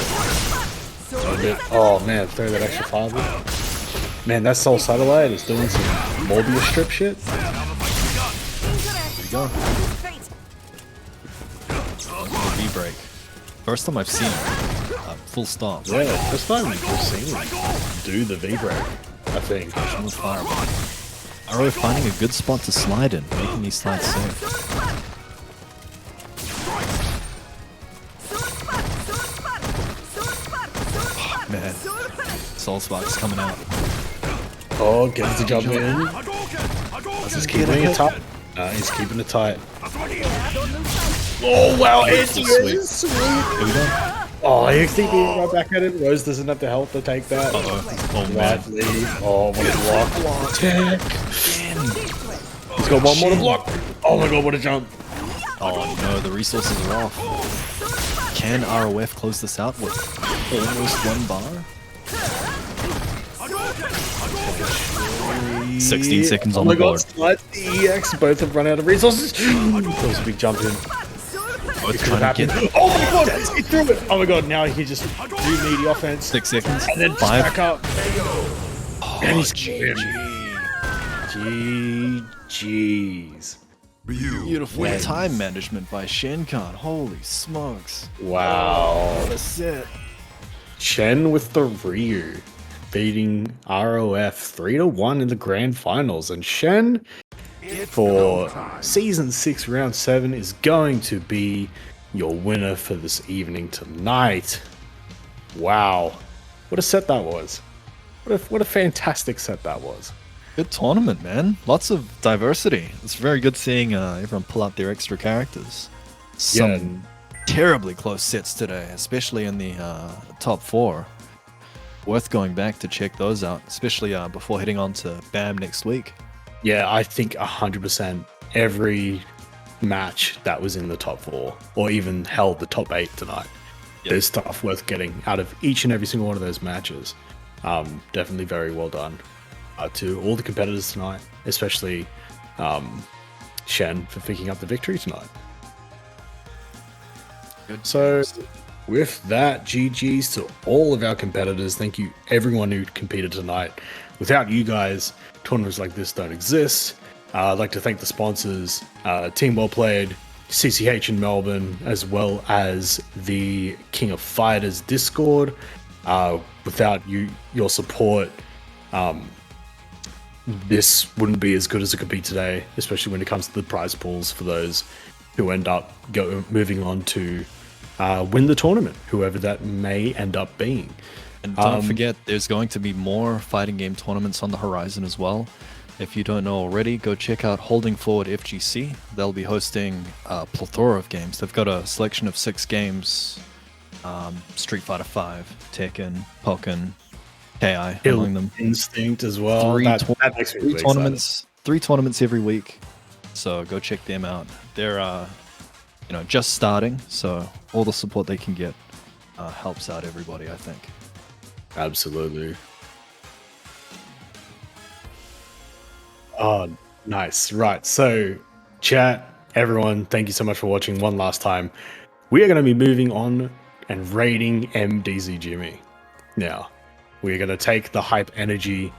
Oh man, throw that extra fireball. Man, that Soul Satellite is doing some Morbius strip shit. There you go. V-break. First time I've seen it. Full stop. Yeah, first time we've seen him do the V-break, I think. With fireball. RO finding a good spot to slide in, making these slides safe. Man, Soul Spark's coming out. Oh, gets the jump in. He's keeping it tight. He's keeping it tight. Oh wow, it's Sweet. sweet. Here we go. Oh, XDP right back at it. Rose doesn't have the health to take that. Oh man. Right lead. Oh, what a block. Tech. He's got one more to block. Oh my god, what a jump. Oh no, the resources are off. Can ROF close this out with almost one bar? 16 seconds Oh on my the god, board. Slides, EX, both have run out of resources. That was a big jump in. Both It could have trying to happened. get Oh my god, he threw it. Oh my god, now he just do meaty offense. 6 seconds. And then 5. back up. And he's GG's. Beautiful time management by Schenkhan. Holy smokes. Wow. What a set. Shen with the Ryu, beating ROF 3-1 in the grand finals. And Shen, for Season 6, Round 7, is going to be your winner for this evening tonight. Wow. What a set that was. What a fantastic set that was. Good tournament, man. Lots of diversity. It's very good seeing everyone pull out their extra characters. Some terribly close sets today, especially in the top 4. Worth going back to check those out, especially before heading on to BAM next week. Yeah, I think 100% every match that was in the top 4, or even held the top 8 tonight. Yep. There's stuff worth getting out of each and every single one of those matches. Definitely very well done to all the competitors tonight, especially Shen for picking up the victory tonight. Good. So with that, GG's to all of our competitors. Thank you everyone who competed tonight. Without you guys, tournaments like this don't exist. I'd like to thank the sponsors, Team Well Played, CCH in Melbourne, as well as the King of Fighters Discord. Without your support, this wouldn't be as good as it could be today, especially when it comes to the prize pools for those who end up moving on to win the tournament, whoever that may end up being. And don't forget, there's going to be more fighting game tournaments on the horizon as well. If you don't know already, go check out Holding Forward FGC. They'll be hosting a plethora of games. They've got a selection of 6 games. Street Fighter 5, Tekken, Pokken, KI among them. Instinct as well. That makes me really tournaments, 3 tournaments every week. So go check them out. They're just starting, so all the support they can get helps out everybody, I think. Absolutely. Oh, nice. Right. So, chat, everyone, thank you so much for watching one last time. We are going to be moving on and raiding MDZ Jimmy. Now, we're going to take the hype energy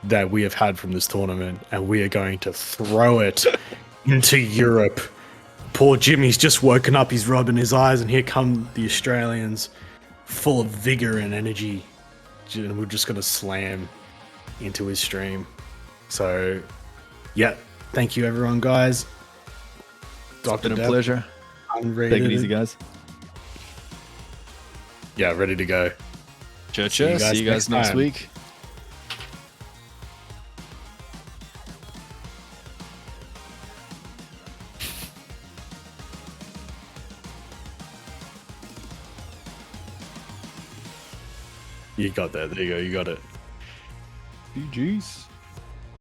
that we have had from this tournament and we are going to throw it into Europe. Poor Jimmy's just woken up, he's rubbing his eyes, and here come the Australians full of vigor and energy. And we're just going to slam into his stream. So, yeah, thank you everyone, guys. It's been a pleasure. Unrated. Take it easy, guys. Yeah, ready to go. Ciao, ciao. See you guys next week. You got that. There you go. You got it. GG's.